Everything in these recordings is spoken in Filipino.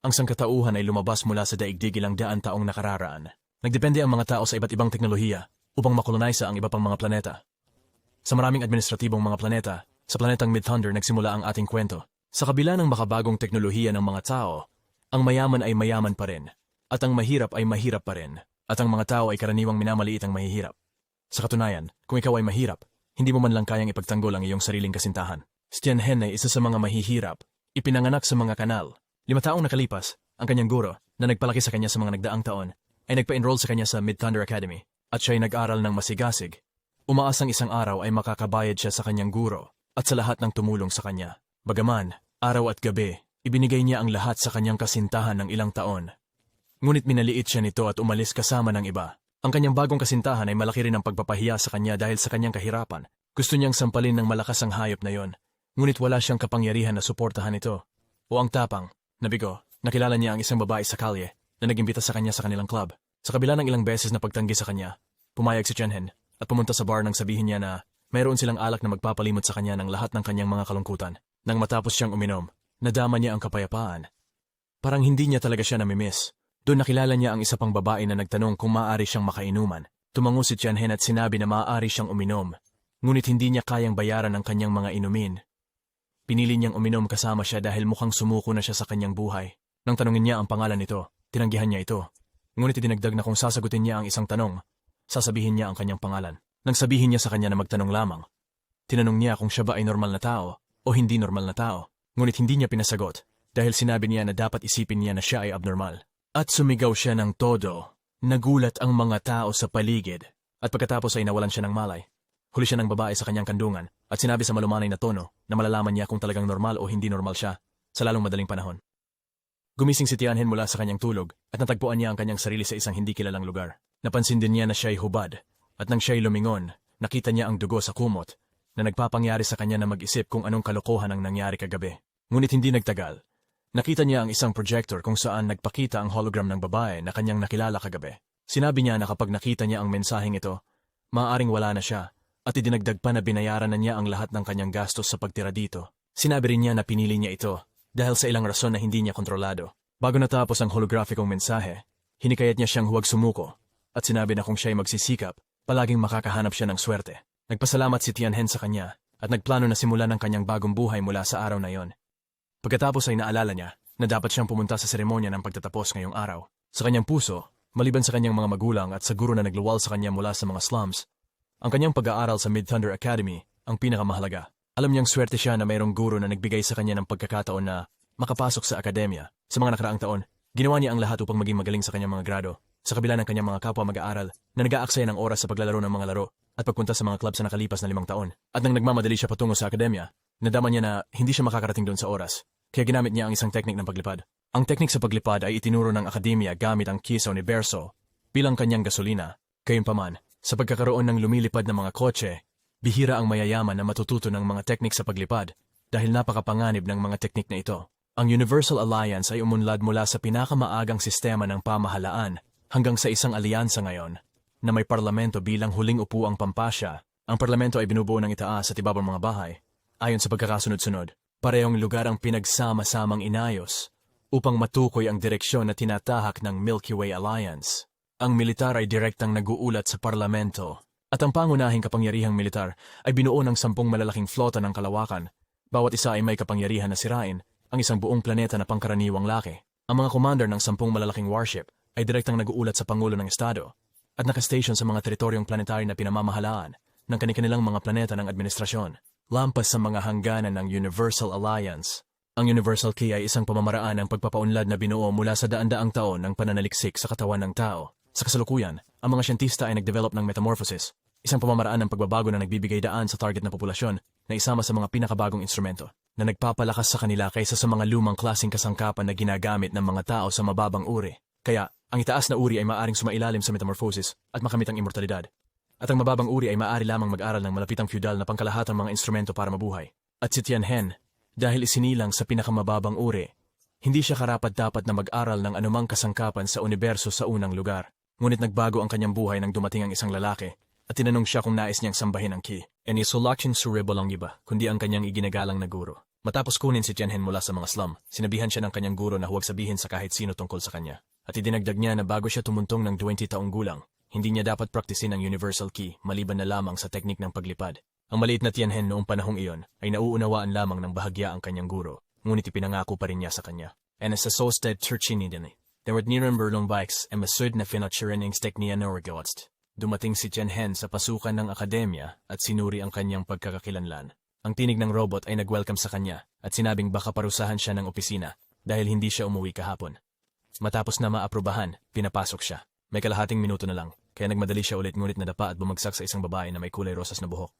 Ang sangkatauhan ay lumabas mula sa daigdig ilang daan taong nakararaan. Nagdepende ang mga tao sa iba't ibang teknolohiya upang makolonisa ang iba pang mga planeta. Sa maraming administratibong mga planeta, sa planetang Midthunder nagsimula ang ating kwento. Sa kabila ng makabagong teknolohiya ng mga tao, ang mayaman ay mayaman pa rin, at ang mahirap ay mahirap pa rin, at ang mga tao ay karaniwang minamaliit ang mahihirap. Sa katunayan, kung ikaw ay mahirap, hindi mo man lang kayang ipagtanggol ang iyong sariling kasintahan. Si Tianhen ay isa sa mga mahihirap, ipinanganak sa mga kanal. 5 taong nakalipas, ang kanyang guro, na nagpalaki sa kanya sa mga nagdaang taon, ay nagpa-enroll sa kanya sa Midthunder Academy, at siya ay nag-aral ng masigasig. Umaasang isang araw ay makakabayad siya sa kanyang guro, at sa lahat ng tumulong sa kanya. Bagaman, araw at gabi, ibinigay niya ang lahat sa kanyang kasintahan ng ilang taon. Ngunit minaliit siya nito at umalis kasama ng iba. Ang kanyang bagong kasintahan ay malaki rin ang pagpapahiya sa kanya dahil sa kanyang kahirapan. Gusto niyang sampalin ng malakas ang hayop na yon, ngunit wala siyang kapangyarihan na suportahan ito. O ang tapang, nabigo, nakilala niya ang isang babae sa kalye na nag-imbita sa kanya sa kanilang club. Sa kabila ng ilang beses na pagtanggi sa kanya, pumayag si Tianhen at pumunta sa bar nang sabihin niya na mayroon silang alak na magpapalimot sa kanya ng lahat ng kanyang mga kalungkutan. Nang matapos siyang uminom, nadama niya ang kapayapaan. Parang hindi niya talaga siya namimiss. Doon nakilala niya ang isa pang babae na nagtanong kung maaari siyang makainuman. Tumango si Tianhen at sinabi na maaari siyang uminom, ngunit hindi niya kayang bayaran ang kanyang mga inumin. Pinili niyang uminom kasama siya dahil mukhang sumuko na siya sa kanyang buhay. Nang tanungin niya ang pangalan nito, tinanggihan niya ito. Ngunit idinagdag na kung sasagutin niya ang isang tanong, sasabihin niya ang kanyang pangalan. Nang sabihin niya sa kanya na magtanong lamang, tinanong niya kung siya ba ay normal na tao o hindi normal na tao. Ngunit hindi niya pinasagot dahil sinabi niya na dapat isipin niya na siya ay abnormal. At sumigaw siya ng todo. Nagulat ang mga tao sa paligid at pagkatapos ay nawalan siya ng malay. Huli siya ng babae sa kanyang kandungan at sinabi sa malumanay na tono na malalaman niya kung talagang normal o hindi normal siya sa lalong madaling panahon. Gumising si Tianhen mula sa kanyang tulog at natagpuan niya ang kanyang sarili sa isang hindi kilalang lugar. Napansin din niya na siya ay hubad at nang siya ay lumingon, nakita niya ang dugo sa kumot na nagpapangyari sa kanya na mag-isip kung anong kalokohan ang nangyari kagabi. Ngunit hindi nagtagal. Nakita niya ang isang projector kung saan nagpakita ang hologram ng babae na kanyang nakilala kagabi. Sinabi niya na kapag nakita niya ang mensaheng ito, maaaring wala na siya at idinagdag pa na binayaran na niya ang lahat ng kanyang gastos sa pagtira dito. Sinabi rin niya na pinili niya ito dahil sa ilang rason na hindi niya kontrolado. Bago natapos ang holographicong mensahe, hinikayat niya siyang huwag sumuko at sinabi na kung siya ay magsisikap, palaging makakahanap siya ng swerte. Nagpasalamat si Tianhen sa kanya at nagplano na simulan ang kanyang bagong buhay mula sa araw na yon. Pagkatapos ay naalala niya na dapat siyang pumunta sa seremonya ng pagtatapos ngayong araw. Sa kanyang puso, maliban sa kanyang mga magulang at sa guro na nagluwal sa kanya mula sa mga slums, ang kanyang pag-aaral sa Midthunder Academy ang pinakamahalaga. Alam niyang swerte siya na mayroong guro na nagbigay sa kanya ng pagkakataon na makapasok sa akademya. Sa mga nakaraang taon, ginawa niya ang lahat upang maging magaling sa kanyang mga grado, sa kabila ng kanyang mga kapwa mag-aaral na nag-aaksaya ng oras sa paglalaro ng mga laro at pagpunta sa mga club sa nakalipas na 5 taon. At nang nagmamadali siya patungo sa akademya, nadama niya na hindi siya makakarating doon sa oras, kaya ginamit niya ang isang teknik ng paglipad. Ang teknik sa paglipad ay itinuro ng akademya gamit ang key sa universo bilang kanyang gasolina. Gayunpaman, sa pagkakaroon ng lumilipad na mga kotse, bihira ang mayayaman na matututo ng mga teknik sa paglipad dahil napakapanganib ng mga teknik na ito. Ang Universal Alliance ay umunlad mula sa pinakamaagang sistema ng pamahalaan hanggang sa isang alyansa ngayon na may parlamento bilang huling upuang pampasya. Ang parlamento ay binubuo ng itaas at ibabang mga bahay. Ayon sa pagkakasunod-sunod, parehong lugar ang pinagsama-samang inayos upang matukoy ang direksyon na tinatahak ng Milky Way Alliance. Ang militar ay direktang nag-uulat sa parlamento at ang pangunahing kapangyarihang militar ay binuo ng 10 malalaking flota ng kalawakan. Bawat isa ay may kapangyarihan na sirain ang isang buong planeta na pangkaraniwang laki. Ang mga commander ng 10 malalaking warship ay direktang nag-uulat sa Pangulo ng Estado at nakastation sa mga teritoryong planetary na pinamamahalaan ng kanilang mga planeta ng administrasyon, lampas sa mga hangganan ng Universal Alliance. Ang Universal Key ay isang pamamaraan ng pagpapaunlad na binuo mula sa daan-daang taon ng pananaliksik sa katawan ng tao. Sa kasalukuyan, ang mga siyentista ay nag-develop ng metamorphosis, isang pamamaraan ng pagbabago na nagbibigay daan sa target na populasyon na isama sa mga pinakabagong instrumento na nagpapalakas sa kanila kaysa sa mga lumang klaseng kasangkapan na ginagamit ng mga tao sa mababang uri. Kaya, ang itaas na uri ay maaaring sumailalim sa metamorphosis at makamit ang immortalidad. At ang mababang uri ay maaari lamang mag-aral ng malapitang feudal na pangkalahatang mga instrumento para mabuhay. At si Tianhen, dahil isinilang sa pinakamababang uri, hindi siya karapat-dapat na mag-aral ng anumang kasangkapan sa universo sa unang lugar. Ngunit nagbago ang kanyang buhay nang dumating ang isang lalaki at tinanong siya kung nais niyang sambahin ang Key. Inisulaksin surebo lang iba, kundi ang kanyang iginagalang na guro. Matapos kunin si Tianhen mula sa mga slum, sinabihan siya ng kanyang guro na huwag sabihin sa kahit sino tungkol sa kanya. At idinagdag niya na bago siya tumuntong ng 20 taong gulang, hindi niya dapat praktisin ang universal key maliban na lamang sa teknik ng paglipad. Ang maliit na Tianhen noong panahong iyon ay nauunawaan lamang ng bahagya ang kanyang guro, ngunit ipinangako pa rin niya sa kanya. And sa sosted churchini din there were niremberlong bikes e masud na finachirinnings tekniya norgawatst. Dumating si Tianhen sa pasukan ng akademya at sinuri ang kanyang pagkakakilanlan. Ang tinig ng robot ay nag-welcome sa kanya at sinabing baka parusahan siya ng opisina dahil hindi siya umuwi kahapon. Matapos na maaprubahan, pinapasok siya. May kalahating minuto na lang, kaya nagmadali siya ulit ngunit nadapa at bumagsak sa isang babae na may kulay rosas na buhok.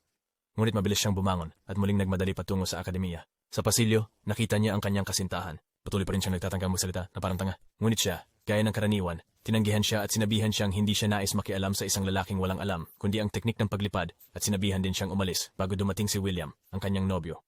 Ngunit mabilis siyang bumangon at muling nagmadali patungo sa akademiya. Sa pasilyo, nakita niya ang kanyang kasintahan. Patuloy pa rin siyang nagtatangkang magsalita na parang tanga. Ngunit siya, gaya ng karaniwan, tinanggihan siya at sinabihan siyang hindi siya nais makialam sa isang lalaking walang alam, kundi ang teknik ng paglipad at sinabihan din siyang umalis bago dumating si William, ang kanyang nobyo.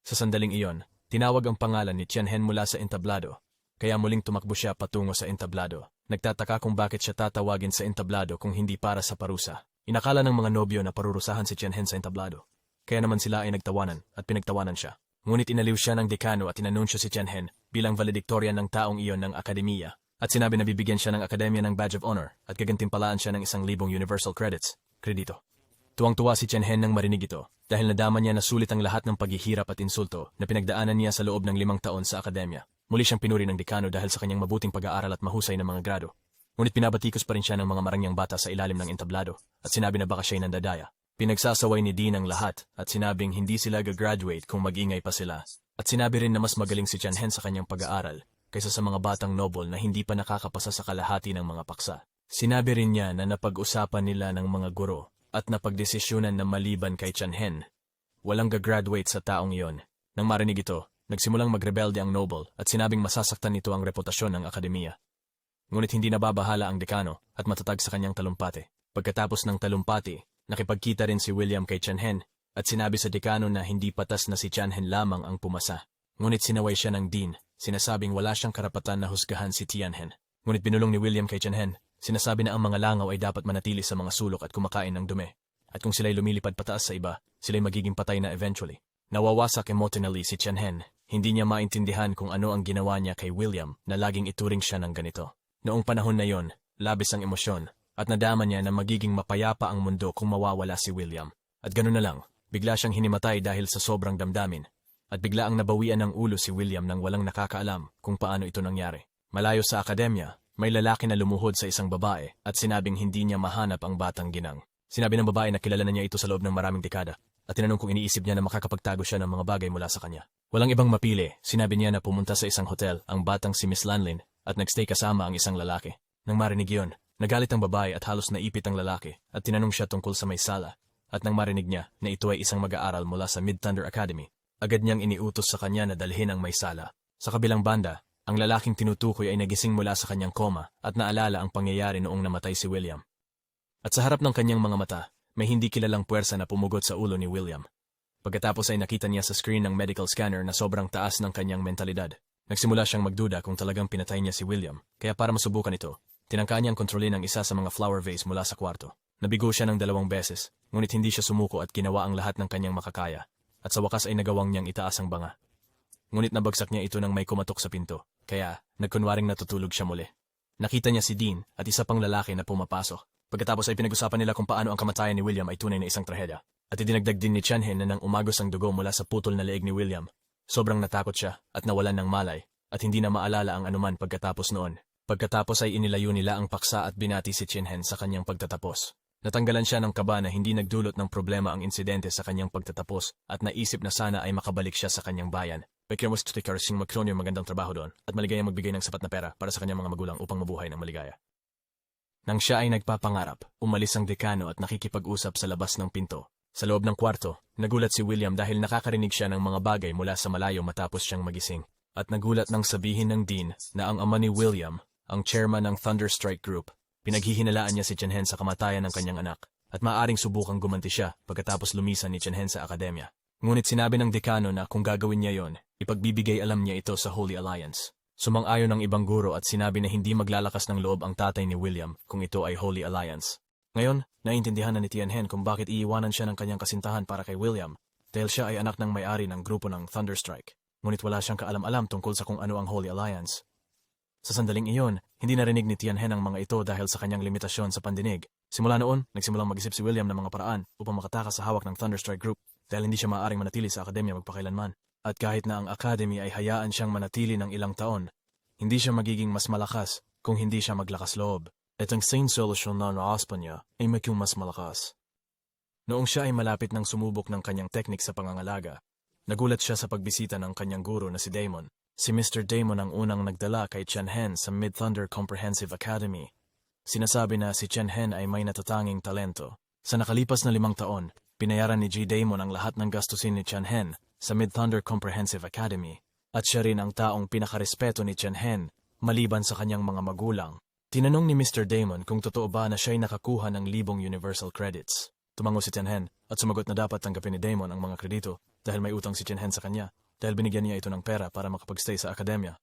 Sa sandaling iyon, tinawag ang pangalan ni Tianhen mula sa entablado, kaya muling tumakbo siya patungo sa entablado. Nagtataka kung bakit siya tatawagin sa entablado kung hindi para sa parusa. Inakala ng mga nobyo na parurusahan si Tianhen sa entablado. Kaya naman sila ay nagtawanan at pinagtawanan siya. Ngunit inaliw siya ng dekano at inanunsyo si Tianhen bilang valedictorian ng taong iyon ng akademiya. At sinabi na bibigyan siya ng akademya ng Badge of Honor at gagantimpalaan siya ng 1,000 universal credits. Kredito. Tuwang-tuwa si Tianhen nang marinig ito dahil nadama niya na sulit ang lahat ng paghihirap at insulto na pinagdaanan niya sa loob ng 5 taon sa akademya. Muli siyang pinuri ng dekano dahil sa kanyang mabuting pag-aaral at mahusay na mga grado. Ngunit pinabatikos pa rin siya ng mga marangyang bata sa ilalim ng entablado at sinabi na baka siya'y nandadaya. Pinagsasaway ni Dean ang lahat at sinabing hindi sila gagraduate kung mag-ingay pa sila. At sinabi rin na mas magaling si Tianhen sa kanyang pag-aaral kaysa sa mga batang noble na hindi pa nakakapasa sa kalahati ng mga paksa. Sinabi rin niya na napag-usapan nila ng mga guro at napagdesisyonan na maliban kay Tianhen, walang gagraduate sa taong iyon. Nang marinig ito, nagsimulang magrebelde ang noble at sinabing masasaktan nito ang reputasyon ng akademiya. Ngunit hindi nababahala ang dekano at matatag sa kanyang talumpati. Pagkatapos ng talumpati, nakipagkita rin si William kay Tianhen at sinabi sa dekano na hindi patas na si Tianhen lamang ang pumasa. Ngunit sinaway siya ng dean, sinasabing wala siyang karapatan na husgahan si Tianhen. Ngunit binulong ni William kay Tianhen, sinasabi na ang mga langaw ay dapat manatili sa mga sulok at kumakain ng dumi. At kung sila'y lumilipad pataas sa iba, sila'y magiging patay na eventually. Nawawasak emotionally si Tianhen. Hindi niya maintindihan kung ano ang ginawa niya kay William na laging ituring siya ng ganito. Noong panahon na yon, labis ang emosyon at nadama niya na magiging mapayapa ang mundo kung mawawala si William. At ganoon na lang, bigla siyang hinimatay dahil sa sobrang damdamin. At bigla ang nabawian ng ulo si William nang walang nakakaalam kung paano ito nangyari. Malayo sa akademya, may lalaki na lumuhod sa isang babae at sinabing hindi niya mahanap ang batang ginang. Sinabi ng babae na kilala na niya ito sa loob ng maraming dekada at tinanong kung iniisip niya na makakapagtago siya ng mga bagay mula sa kanya. Walang ibang mapili, sinabi niya na pumunta sa isang hotel ang batang si Miss Lanlin at nagstay kasama ang isang lalaki. Nang marinig yon, nagalit ang babae at halos naipit ang lalaki at tinanong siya tungkol sa may sala. At nang marinig niya na ito ay isang mag-aaral mula sa Mid-Thunder Academy, agad niyang iniutos sa kanya na dalhin ang may sala. Sa kabilang banda, ang lalaking tinutukoy ay nagising mula sa kanyang koma at naalala ang pangyayari noong namatay si William. At sa harap ng kanyang mga mata, may hindi kilalang puwersa na pumugot sa ulo ni William. Pagkatapos ay nakita niya sa screen ng medical scanner na sobrang taas ng kanyang mentalidad. Nagsimula siyang magduda kung talagang pinatay niya si William, kaya para masubukan ito, tinangka niyang kontrolin ang isa sa mga flower vase mula sa kwarto. Nabigo siya ng 2 beses, ngunit hindi siya sumuko at ginawa ang lahat ng kanyang makakaya, at sa wakas ay nagawang niyang itaas ang banga. Ngunit nabagsak niya ito nang may kumatok sa pinto, kaya nagkunwaring natutulog siya muli. Nakita niya si Dean at isa pang lalaki na pumapasok. Pagkatapos ay pinag-usapan nila kung paano ang kamatayan ni William ay tunay na isang trahedya. At idinagdag din ni Tianhen na nang umagos ang dugo mula sa putol na leeg ni William, sobrang natakot siya at nawalan ng malay at hindi na maalala ang anuman pagkatapos noon. Pagkatapos ay inilayo nila ang paksa at binati si Tianhen sa kanyang pagtatapos. Natanggalan siya ng kaba na hindi nagdulot ng problema ang insidente sa kanyang pagtatapos at naisip na sana ay makabalik siya sa kanyang bayan. Pagkiramos tutikar sing magkronyo magandang trabaho doon at maligayang magbigay ng sapat na pera para sa kanyang mga magulang upang mabuhay ng maligaya. Nang siya ay nagpapangarap, umalis ang dekano at nakikipag-usap sa labas ng pinto. Sa loob ng kwarto, nagulat si William dahil nakakarinig siya ng mga bagay mula sa malayo matapos siyang magising. At nagulat nang sabihin ng Dean na ang ama ni William, ang chairman ng Thunderstrike Group, pinaghihinalaan niya si Tianhen sa kamatayan ng kanyang anak at maaaring subukang gumanti siya pagkatapos lumisan ni Tianhen sa akademya. Ngunit sinabi ng dekano na kung gagawin niya yon, ipagbibigay alam niya ito sa Holy Alliance. Sumang-ayon ang ibang guro at sinabi na hindi maglalakas ng loob ang tatay ni William kung ito ay Holy Alliance. Ngayon, naiintindihan na ni Tianhen kung bakit iiwanan siya ng kanyang kasintahan para kay William dahil siya ay anak ng may-ari ng grupo ng Thunderstrike. Ngunit wala siyang kaalam-alam tungkol sa kung ano ang Holy Alliance. Sa sandaling iyon, hindi narinig ni Tianhen ang mga ito dahil sa kanyang limitasyon sa pandinig. Simula noon, nagsimulang mag-isip si William ng mga paraan upang makatakas sa hawak ng Thunderstrike Group dahil hindi siya maaaring manatili sa akademya magpakailanman. At kahit na ang academy ay hayaan siyang manatili ng ilang taon, hindi siya magiging mas malakas kung hindi siya maglakas loob. At ang same solusyon na naaspa niya ay maging mas malakas. Noong siya ay malapit ng sumubok ng kanyang teknik sa pangangalaga, nagulat siya sa pagbisita ng kanyang guro na si Damon. Si Mr. Damon ang unang nagdala kay Tianhen sa Mid-Thunder Comprehensive Academy. Sinasabi na si Tianhen ay may natatanging talento. Sa nakalipas na 5 taon, pinayaran ni G. Damon ang lahat ng gastusin ni Tianhen sa Mid-Thunder Comprehensive Academy. At siya rin ang taong pinakarespeto ni Tianhen maliban sa kanyang mga magulang. Tinanong ni Mr. Damon kung totoo ba na siya'y nakakuha ng 1,000 universal credits. Tumango si Tianhen at sumagot na dapat tanggapin ni Damon ang mga kredito dahil may utang si Tianhen sa kanya. Dahil binigyan niya ito ng pera para makapagstay sa akademya.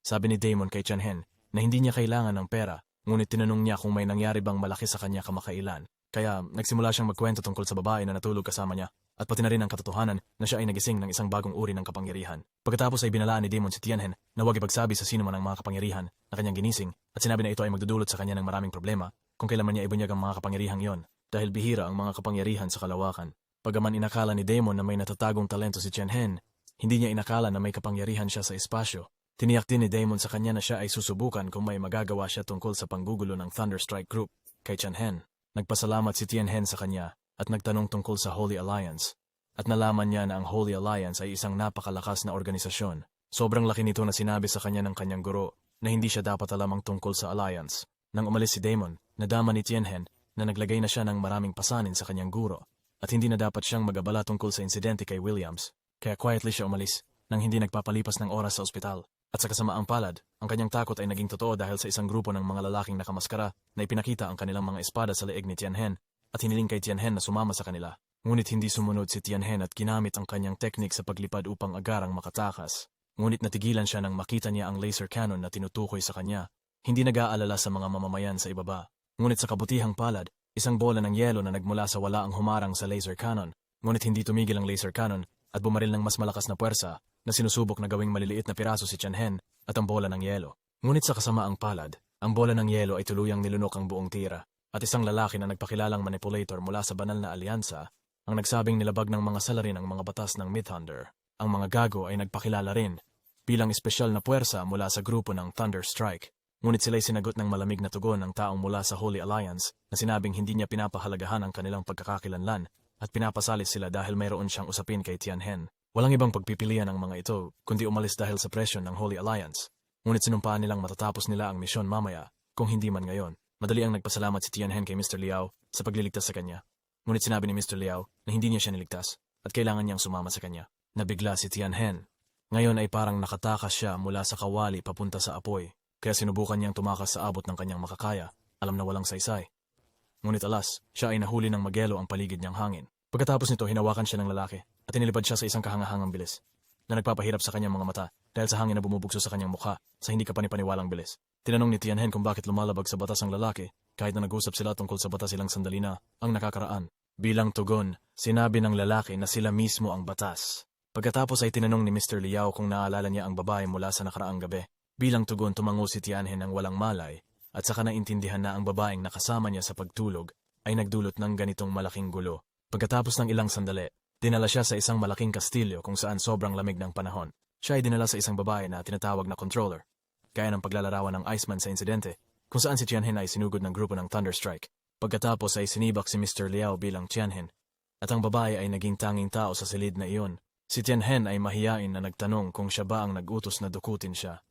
Sabi ni Damon kay Tianhen na hindi niya kailangan ng pera, ngunit tinanong niya kung may nangyari bang malaki sa kanya kamakailan. Kaya nagsimula siyang magkwento tungkol sa babae na natulog kasama niya at pati na rin ang katotohanan na siya ay nagising ng isang bagong uri ng kapangyarihan. Pagkatapos ay binalaan ni Damon si Tianhen na huwag ipagsabi sa sino man ang mga kapangyarihan na kanyang ginising at sinabi na ito ay magdudulot sa kanya ng maraming problema kung kailan man niya ibunyag ang mga kapangyarihang yon dahil bihira ang mga kapangyarihan sa kalawakan. Pagaman inakala ni Damon na may natatagong talento si Tianhen, hindi niya inakala na may kapangyarihan siya sa espasyo. Tiniyak din ni Damon sa kanya na siya ay susubukan kung may magagawa siya tungkol sa panggugulo ng Thunderstrike Group kay Tianhen. Nagpasalamat si Tianhen sa kanya at nagtanong tungkol sa Holy Alliance. At nalaman niya na ang Holy Alliance ay isang napakalakas na organisasyon. Sobrang laki nito na sinabi sa kanya ng kanyang guro na hindi siya dapat alamang tungkol sa Alliance. Nang umalis si Damon, nadama ni Tianhen na naglagay na siya ng maraming pasanin sa kanyang guro at hindi na dapat siyang mag-abala tungkol sa insidente kay Williams. Kaya quietly siya umalis nang hindi nagpapalipas ng oras sa ospital. At sa kasamaang palad, ang kanyang takot ay naging totoo dahil sa isang grupo ng mga lalaking nakamaskara na ipinakita ang kanilang mga espada sa leeg ni Tianhen at hiniling kay Tianhen na sumama sa kanila. Ngunit hindi sumunod si Tianhen at ginamit ang kanyang teknik sa paglipad upang agarang makatakas. Ngunit natigilan siya nang makita niya ang laser cannon na tinutukoy sa kanya. Hindi nag-aalala sa mga mamamayan sa ibaba. Ngunit sa kabutihang palad, isang bola ng yelo na nagmula sa wala ang humarang sa laser cannon. Ngunit hindi tumigil ang laser cannon at bumaril ng mas malakas na puwersa na sinusubok na gawing maliliit na piraso si Tianhen at ang bola ng yelo. Ngunit sa kasamaang palad, ang bola ng yelo ay tuluyang nilunok ang buong tira at isang lalaki na nagpakilalang manipulator mula sa banal na alyansa ang nagsabing nilabag ng mga salarin ang mga batas ng Mid-Thunder. Ang mga gago ay nagpakilala rin bilang espesyal na puwersa mula sa grupo ng Thunderstrike. Ngunit sila'y sinagot ng malamig na tugon ng taong mula sa Holy Alliance na sinabing hindi niya pinapahalagahan ang kanilang pagkakakilanlan at pinapasalis sila dahil mayroon siyang usapin kay Tianhen. Walang ibang pagpipilian ang mga ito, kundi umalis dahil sa presyon ng Holy Alliance. Ngunit sinumpaan nilang matatapos nila ang misyon mamaya, kung hindi man ngayon. Madali ang nagpasalamat si Tianhen kay Mr. Liao sa pagliligtas sa kanya. Ngunit sinabi ni Mr. Liao na hindi niya siya niligtas at kailangan niyang sumama sa kanya. Nabigla si Tianhen. Ngayon ay parang nakatakas siya mula sa kawali papunta sa apoy, kaya sinubukan niyang tumakas sa abot ng kanyang makakaya, alam na walang saysay. Ngunit alas, siya ay nahuli ng magelo ang paligid niyang hangin. Pagkatapos nito, hinawakan siya ng lalaki at inilipad siya sa isang kahangahangang bilis na nagpapahirap sa kanyang mga mata dahil sa hangin na bumubugso sa kanyang mukha sa hindi kapanipaniwalang bilis. Tinanong ni Tianhen kung bakit lumalabag sa batas ang lalaki kahit na nag-usap sila tungkol sa batas ilang sandali na ang nakakaraan. Bilang tugon, sinabi ng lalaki na sila mismo ang batas. Pagkatapos ay tinanong ni Mr. Liao kung naalala niya ang babae mula sa nakaraang gabi. Bilang tugon, tumango si Tianhen ng walang malay at saka naintindihan na ang babaeng nakasama niya sa pagtulog ay nagdulot ng ganitong malaking gulo. Pagkatapos ng ilang sandali, dinala siya sa isang malaking kastilyo kung saan sobrang lamig ng panahon. Siya ay dinala sa isang babae na tinatawag na controller, gaya ng paglalarawan ng Iceman sa insidente, kung saan si Tianhen ay sinugod ng grupo ng Thunderstrike. Pagkatapos ay sinibak si Mr. Liao bilang Tianhen, at ang babae ay naging tanging tao sa silid na iyon. Si Tianhen ay mahiyain na nagtanong kung siya ba ang nag-utos na dukutin siya.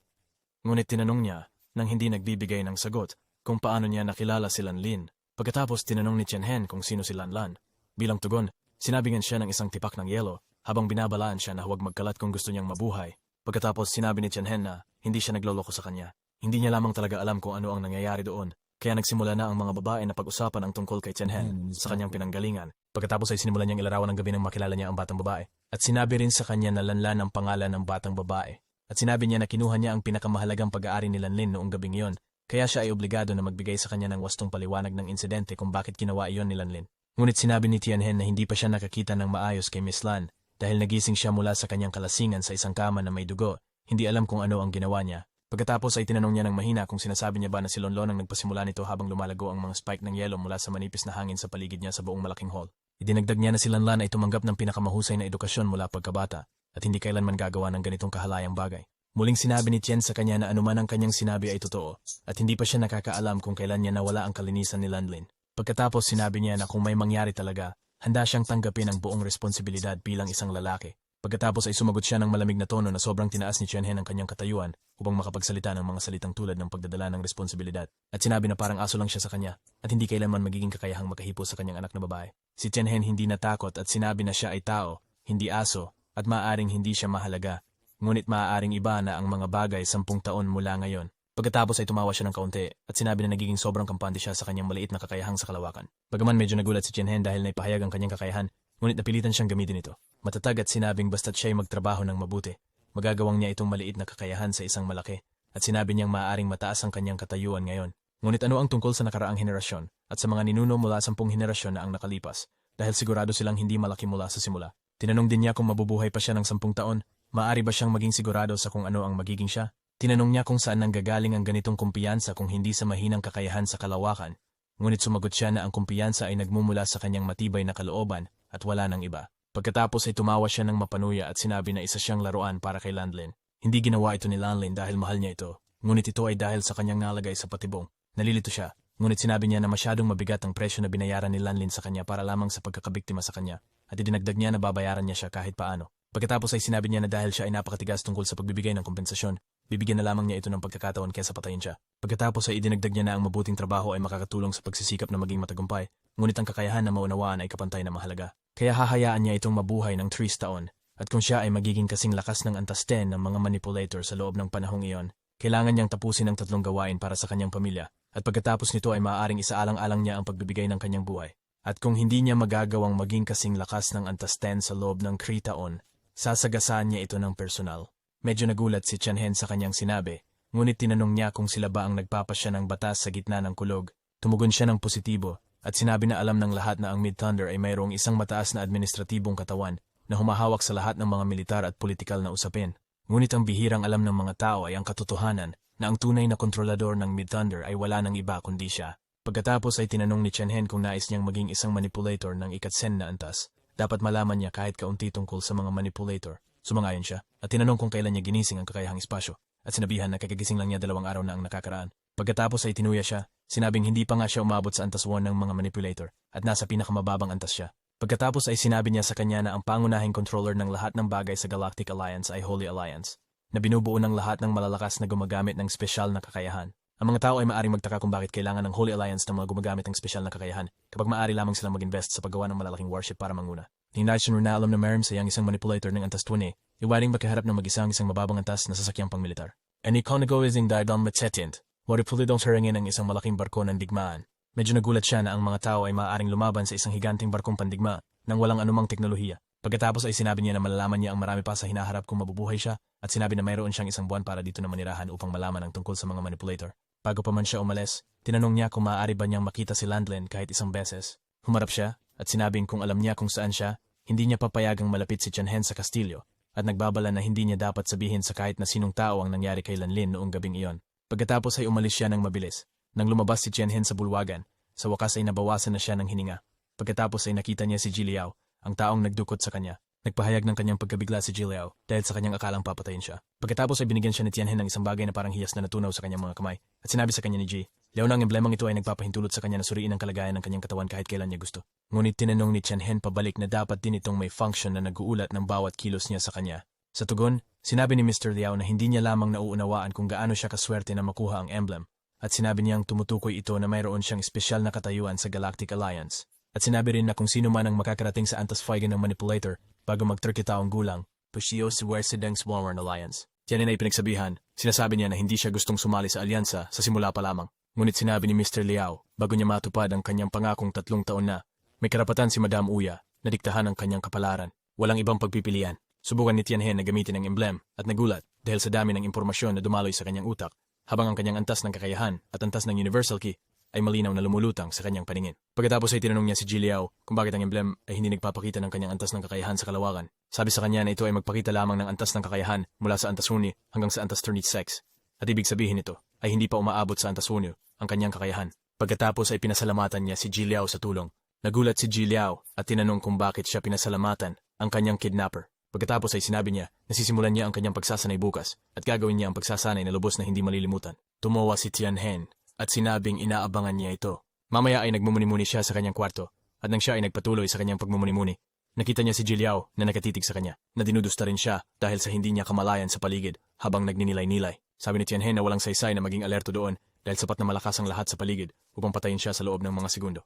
Ngunit tinanong niya, nang hindi nagbibigay ng sagot, kung paano niya nakilala si Lanlin. Pagkatapos tinanong ni Tianhen kung sino si Lanlan. Bilang tugon, sinabingan siya ng isang tipak ng yelo habang binabalaan siya na huwag magkalat kung gusto niyang mabuhay. Pagkatapos sinabi ni Tianhen na hindi siya nagloloko sa kanya. Hindi niya lamang talaga alam kung ano ang nangyayari doon. Kaya nagsimula na ang mga babae na pag-usapan ang tungkol kay Tianhen sa kanyang pinanggalingan. Pagkatapos ay sinimulan niyang ilarawan ng gabi nang makilala niya ang batang babae. At sinabi rin sa kanya na Lanlan ang pangalan ng batang babae. At sinabi niya na kinuha niya ang pinakamahalagang pag-aari ni Lanlin noong gabing iyon. Kaya siya ay obligado na magbigay sa kanya ng wastong paliwanag ng insidente kung bakit ginawa iyon ni Lanlin. Ngunit sinabi ni Tianhen na hindi pa siya nakakita ng maayos kay Miss Lan dahil nagising siya mula sa kanyang kalasingan sa isang kama na may dugo, hindi alam kung ano ang ginawa niya. Pagkatapos ay tinanong niya ng mahina kung sinasabi niya ba na si Lonlon ang nagpasimula nito habang lumalago ang mga spike ng yelo mula sa manipis na hangin sa paligid niya sa buong malaking hall. Idinagdag niya na si Lanlan ay tumanggap ng pinakamahusay na edukasyon mula pagkabata at hindi kailanman gagawa ng ganitong kahalayang bagay. Muling sinabi ni Tien sa kanya na anuman ang kanyang sinabi ay totoo at hindi pa siya nakakaalam kung kailan niya nawala ang kalinisan ni Lanlin. Pagkatapos sinabi niya na kung may mangyari talaga, handa siyang tanggapin ang buong responsibilidad bilang isang lalaki. Pagkatapos ay sumagot siya ng malamig na tono na sobrang tinaas ni Chen-hen ang kanyang katayuan upang makapagsalita ng mga salitang tulad ng pagdadala ng responsibilidad at sinabi na parang aso lang siya sa kanya at hindi kailanman magiging kakayahang makahipo sa kanyang anak na babae. Si Chen-hen hindi natakot at sinabi na siya ay tao, hindi aso at maaaring hindi siya mahalaga, ngunit maaaring iba na ang mga bagay 10 taon mula ngayon. Pagkatapos ay tumawa siya ng kaunti at sinabi na nagiging sobrang kampante siya sa kanyang maliit na kakayahang sa kalawakan. Bagaman medyo nagulat si Chen-hen dahil naipahayag ang kanyang kakayahan, ngunit napilitan siyang gamitin ito. Matatag at sinabing basta't siya'y magtrabaho ng mabuti, magagawang niya itong maliit na kakayahan sa isang malaki, at sinabi niyang maaaring mataas ang kanyang katayuan ngayon. Ngunit ano ang tungkol sa nakaraang henerasyon at sa mga ninuno mula 10 henerasyon na ang nakalipas, dahil sigurado silang hindi malaki mula sa simula. Tinanong din niya kung mabubuhay pa siya ng 10 taon, maaari ba siyang maging sigurado sa kung ano ang magiging siya? Tinanong niya kung saan nanggagaling ang ganitong kumpiyansa kung hindi sa mahinang kakayahan sa kalawakan, ngunit sumagot siya na ang kumpiyansa ay nagmumula sa kanyang matibay na kalooban at wala ng iba. Pagkatapos ay tumawa siya ng mapanuya at sinabi na isa siyang laruan para kay Lanlin. Hindi ginawa ito ni Lanlin dahil mahal niya ito, ngunit ito ay dahil sa kanyang nalagay sa patibong. Nalilito siya, ngunit sinabi niya na masyadong mabigat ang presyo na binayaran ni Lanlin sa kanya para lamang sa pagkakabiktima sa kanya, at idinagdag niya na babayaran niya siya kahit paano. Pagkatapos ay sinabi niya na dahil siya ay napakatigas tungkol sa pagbibigay ng kompensasyon, bibigyan na lamang niya ito ng pagkakataon kaysa patayin siya. Pagkatapos ay idinagdag niya na ang mabuting trabaho ay makakatulong sa pagsisikap na maging matagumpay, ngunit ang kakayahan na maunawaan ay kapantay na mahalaga. Kaya hahayaan niya itong mabuhay ng 3 taon, at kung siya ay magiging kasing lakas ng antas 10 ng mga manipulator sa loob ng panahong iyon, kailangan niyang tapusin ang 3 gawain para sa kanyang pamilya, at pagkatapos nito ay maaaring isaalang-alang niya ang pagbibigay ng kanyang buhay. At kung hindi niya magagawang maging kasing lakas ng antas 10 sa loob ng 3 taon, sasagasaan niya ito ng personal. Medyo nagulat si Chen-hen sa kanyang sinabi, ngunit tinanong niya kung sila ba ang nagpapasya ng batas sa gitna ng kulog. Tumugon siya ng positibo, at sinabi na alam ng lahat na ang Mid-Thunder ay mayroong isang mataas na administratibong katawan na humahawak sa lahat ng mga militar at politikal na usapin. Ngunit ang bihirang alam ng mga tao ay ang katotohanan na ang tunay na kontrolador ng Mid-Thunder ay wala ng iba kundi siya. Pagkatapos ay tinanong ni Chen-hen kung nais niyang maging isang manipulator ng ikatsen na antas. Dapat malaman niya kahit kaunti tungkol sa mga manipulator. Sumangayon siya, at tinanong kung kailan niya ginising ang kakayahang espasyo, at sinabihan na kakagising lang niya 2 araw na ang nakakaraan. Pagkatapos ay tinuya siya, sinabing hindi pa nga siya umabot sa antas 1 ng mga manipulator, at nasa pinakamababang antas siya. Pagkatapos ay sinabi niya sa kanya na ang pangunahing controller ng lahat ng bagay sa Galactic Alliance ay Holy Alliance, na binubuo ng lahat ng malalakas na gumagamit ng espesyal na kakayahan. Ang mga tao ay maaaring magtaka kung bakit kailangan ng Holy Alliance ng mga gumagamit ng espesyal na kakayahan kapag maaari lamang silang mag-invest sa paggawa ng malalaking warship para manguna. Hinayos na alam na meron sa iyang isang manipulator ng antas 20, iwaring makaharap ng mag-isang mababang antas na sasakyang pang-militar. And ikonagawizing dahil matsetint, waripulidong sarangin ang isang malaking barko ng digmaan. Medyo nagulat siya na ang mga tao ay maaaring lumaban sa isang higanting barkong pandigma nang walang anumang teknolohiya. Pagkatapos ay sinabi niya na malalaman niya ang marami pa sa hinaharap kung mabubuhay siya at sinabi na mayroon siyang 1 buwan para dito na manirahan upang malaman ang tungkol sa mga manipulator. Bago pa man siya umalis, tinanong niya kung maaari ba niyang makita si Lanlin kahit isang beses. Humarap siya at sinabing kung alam niya kung saan siya, hindi niya papayagang malapit si Chen-hen sa kastilyo at nagbabala na hindi niya dapat sabihin sa kahit na sinong tao ang nangyari kay Lanlin noong gabing iyon. Pagkatapos ay umalis siya ng mabilis. Nang lumabas si Chen-hen sa bulwagan, sa wakas ay nabawasan na siya ng hininga. Pagkatapos ay nakita niya si Ji Liao, ang taong nagdukot sa kanya. Nagpahayag ng kanyang pagkabigla si Ji Liao dahil sa kanyang akalang papatayin siya. Pagkatapos ay binigyan siya ni Tianhen ng isang bagay na parang hiyas na natunaw sa kanyang mga kamay at sinabi sa kanya ni Ji, Liao na ang emblemang ito ay nagpapahintulot sa kanya na suriin ang kalagayan ng kanyang katawan kahit kailan niya gusto. Ngunit tinanong ni Tianhen pabalik na dapat din itong may function na nag-uulat ng bawat kilos niya sa kanya. Sa tugon, sinabi ni Mr. Liao na hindi niya lamang nauunawaan kung gaano siya kaswerte na makuha ang emblem at sinabi niyang tumutukoy ito na mayroon siyang espesyal na katayuan sa Galactic Alliance. At sinabi rin na kung sino man ang makakarating sa Antas Feigen ng manipulator bago mag-30 taong gulang, pusyo si Wersedeng Swarm Alliance. Tiyan ay pinagsabihan, sinasabi niya na hindi siya gustong sumali sa alyansa sa simula pa lamang. Ngunit sinabi ni Mr. Liao, bago niya matupad ang kanyang pangakong 3 taon na, may karapatan si Madam Uya na diktahan ang kanyang kapalaran. Walang ibang pagpipilian. Subukan ni Tianhen na gamitin ang emblem at nagulat dahil sa dami ng impormasyon na dumaloy sa kanyang utak, habang ang kanyang antas ng kakayahan at antas ng Universal Key ay malinaw na lumulutang sa kanyang paningin. Pagkatapos ay tinanong niya si Ji Liao kung bakit ang emblem ay hindi nagpapakita ng kanyang antas ng kakayahan sa kalawakan. Sabi sa kanya na ito ay magpakita lamang ng antas ng kakayahan mula sa antas huni hanggang sa antas 36. At ibig sabihin nito ay hindi pa umaabot sa antas huni ang kanyang kakayahan. Pagkatapos ay pinasalamatan niya si Ji Liao sa tulong. Nagulat si Ji Liao at tinanong kung bakit siya pinasalamatan ang kanyang kidnapper. Pagkatapos ay sinabi niya na sisimulan niya ang kanyang pagsasanay bukas at gagawin niya ang pagsasanay na lubos na hindi malilimutan. Tumawa si Tianhen at sinabing inaabangan niya ito. Mamaya ay nagmumuni-muni siya sa kanyang kwarto at nang siya ay nagpatuloy sa kanyang pagmumuni-muni, nakita niya si Ji Liao na nakatitig sa kanya, na dinudusta rin siya dahil sa hindi niya kamalayan sa paligid habang nagninilay-nilay. Sabi ni Tianhen na walang saysay na maging alerto doon dahil sapat na malakas ang lahat sa paligid upang patayin siya sa loob ng mga segundo.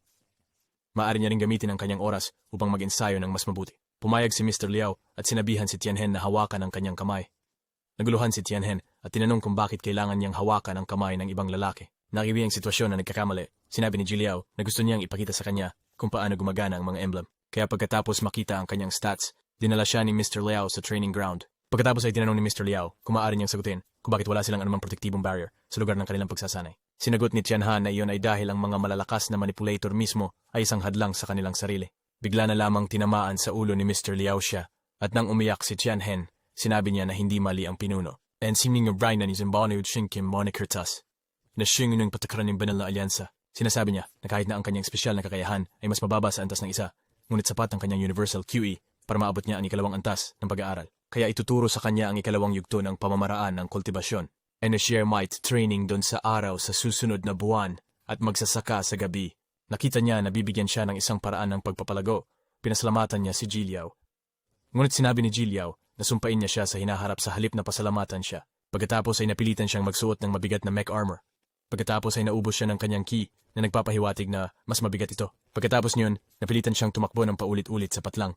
Maaari niya ring gamitin ang kanyang oras upang mag-ensayo ng mas mabuti. Pumayag si Mr. Liao at sinabihan si Tianhen na hawakan ang kanyang kamay. Naguluhan si Tianhen at tinanong kung bakit kailangan niyang hawakan ang kamay ng ibang lalaki. Nakibi ang sitwasyon na nagkakamali. Sinabi ni Ji Liao na gusto niyang ipakita sa kanya kung paano gumagana ang mga emblem. Kaya pagkatapos makita ang kanyang stats, dinala siya ni Mr. Liao sa training ground. Pagkatapos ay tinanong ni Mr. Liao kung maaari niyang sagutin kung bakit wala silang anumang protektibong barrier sa lugar ng kanilang pagsasanay. Sinagot ni Tianhan na iyon ay dahil ang mga malalakas na manipulator mismo ay isang hadlang sa kanilang sarili. Bigla na lamang tinamaan sa ulo ni Mr. Liao siya at nang umiyak si Tianhen, sinabi niya na hindi mali ang pinuno. And siming ng Brian na ni Zimbabwe Shinkim Monikertas na siyang ng patakaran ng banal na alyansa. Sinasabi niya na kahit na ang kanyang espesyal na kakayahan ay mas mababa sa antas ng isa, ngunit sapat ang kanyang universal QE para maabot niya ang ikalawang antas ng pag-aaral. Kaya ituturo sa kanya ang ikalawang yugto ng pamamaraan ng kultibasyon and share might training doon sa araw sa susunod na buwan at magsasaka sa gabi. Nakita niya na bibigyan siya ng isang paraan ng pagpapalago. Pinasalamatan niya si Ji Liao. Ngunit sinabi ni Ji Liao na sumpain niya siya sa hinaharap sa halip na pasalamatan siya. Pagkatapos ay napilitan siyang magsuot ng mabigat na mech armor. Pagkatapos ay naubos siya ng kanyang ki na nagpapahiwatig na mas mabigat ito. Pagkatapos niyon, napilitan siyang tumakbo ng paulit-ulit sa patlang.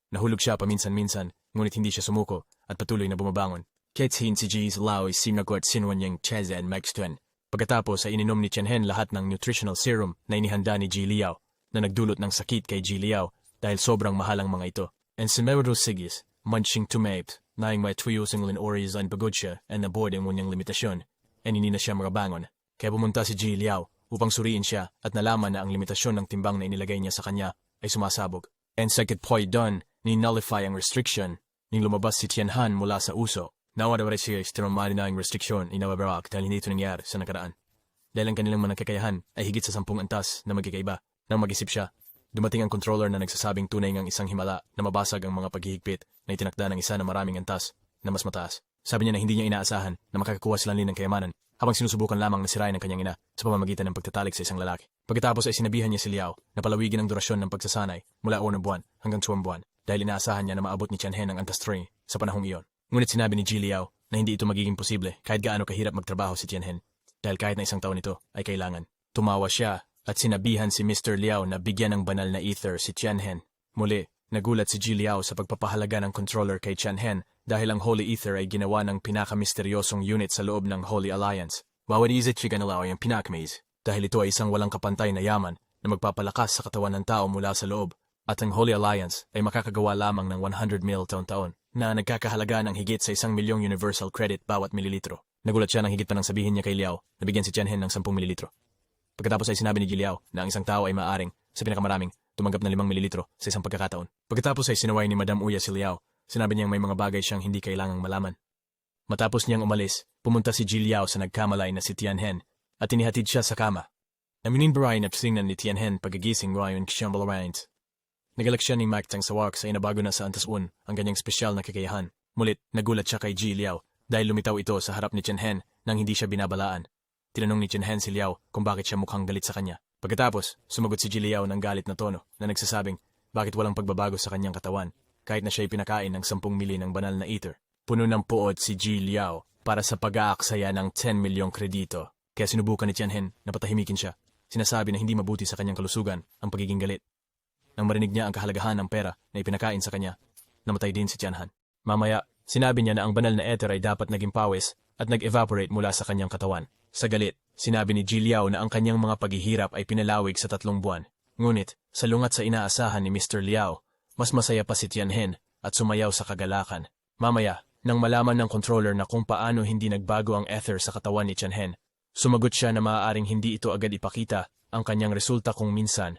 Nahulog siya paminsan-minsan, ngunit hindi siya sumuko at patuloy na bumabangon. Ketsin si Ji Liao ay sinagwat sinwan niyang Cheza and Max Tuen. Pagkatapos ay ininom ni Tianhen lahat ng nutritional serum na inihanda ni Ji Liao na nagdulot ng sakit kay Ji Liao dahil sobrang mahal ang mga ito. And Semero Sigis, munching to mate, naing may tuyosing lin oris ang pagod siya and naboard ang munyang limitasyon, and hindi na siya makabangon. Kaya pumunta si Ji Liao upang suriin siya at nalaman na ang limitasyon ng timbang na inilagay niya sa kanya ay sumasabog. And second point doon, ni-nullify ang restriction, ning lumabas si Tianhan mula sa uso. Nawadawari siya istirumali na ang restriksyon inawabarak dahil hindi ito nangyari sa nakaraan. Dahil ang kanilang mga kakayahan ay higit sa 10 antas na magkikaiba. Nang mag-isip siya, dumating ang controller na nagsasabing tunay ngang isang himala na mabasag ang mga paghihigpit na itinakda ng isa na maraming antas na mas mataas. Sabi niya na hindi niya inaasahan na makakakuha sila ng kayamanan habang sinusubukan lamang na sirain ng kanyang ina sa pamamagitan ng pagtatalik sa isang lalaki. Pagkatapos ay sinabihan niya si Liao na palawigin ang durasyon ng pagsasanay mula 1 buwan hanggang 2 buwan dahil inaasahan niya na maabot ni Tianhen ang antas 3 sa panahong iyon. Ngunit sinabi ni Ji Liao na hindi ito magiging posible kahit gaano kahirap magtrabaho si Tianhen dahil kahit na isang taon ito ay kailangan. Tumawa siya at sinabihan si Mr. Liao na bigyan ng banal na ether si Tianhen. Muli, nagulat si Ji Liao sa pagpapahalaga ng controller kay Tianhen dahil ang Holy Ether ay ginawa ng pinakamisteryosong unit sa loob ng Holy Alliance. Wawanisit siya ganalaw ang pinakamaze dahil ito ay isang walang kapantay na yaman na magpapalakas sa katawan ng tao mula sa loob at ang Holy Alliance ay makakagawa lamang ng 100 mil taon-taon na nagkakahalaga ng higit sa 1 milyong universal credit bawat mililitro. Nagulat siya nang higit pa nang sabihin niya kay Liao na bigyan si Tianhen ng 10 mililitro. Pagkatapos ay sinabi ni Ji Liao na ang isang tao ay maaaring, sa pinakamaraming, tumanggap ng 5 mililitro sa isang pagkakataon. Pagkatapos ay sinaway ni Madam Uya si Liao. Sinabi niyang may mga bagay siyang hindi kailangang malaman. Matapos niyang umalis, pumunta si Ji Liao sa nagkamalay na si Tianhen at inihatid siya sa kama. Aminin baray na psingnan ni Tianhen pagagising rayon kishambal rains. Nagalak siya ni Mike Tang Sawak sa inabago na sa antas un ang ganyang espesyal na kakayahan. Mulit, nagulat siya kay Ji Liao dahil lumitaw ito sa harap ni Tianhen nang hindi siya binabalaan. Tinanong ni Tianhen si Liao kung bakit siya mukhang galit sa kanya. Pagkatapos, sumagot si Ji Liao ng galit na tono na nagsasabing bakit walang pagbabago sa kanyang katawan kahit na siya'y pinakain ng 10 mili ng banal na ether. Puno ng puot si Ji Liao para sa pag-aaksaya ng 10 milyong kredito. Kaya sinubukan ni Tianhen na patahimikin siya. Sinasabi na hindi mabuti sa kanyang kalusugan ang pagiging galit. Nang marinig niya ang kahalagahan ng pera na ipinakain sa kanya, namatay din si Tianhan. Mamaya, sinabi niya na ang banal na ether ay dapat naging pawis at nag-evaporate mula sa kanyang katawan. Sa galit, sinabi ni Ji Liao na ang kanyang mga paghihirap ay pinalawig sa 3 buwan. Ngunit, salungat sa inaasahan ni Mr. Liao, mas masaya pa si Tianhen at sumayaw sa kagalakan. Mamaya, nang malaman ng controller na kung paano hindi nagbago ang ether sa katawan ni Tianhen, sumagot siya na maaaring hindi ito agad ipakita ang kanyang resulta kung minsan.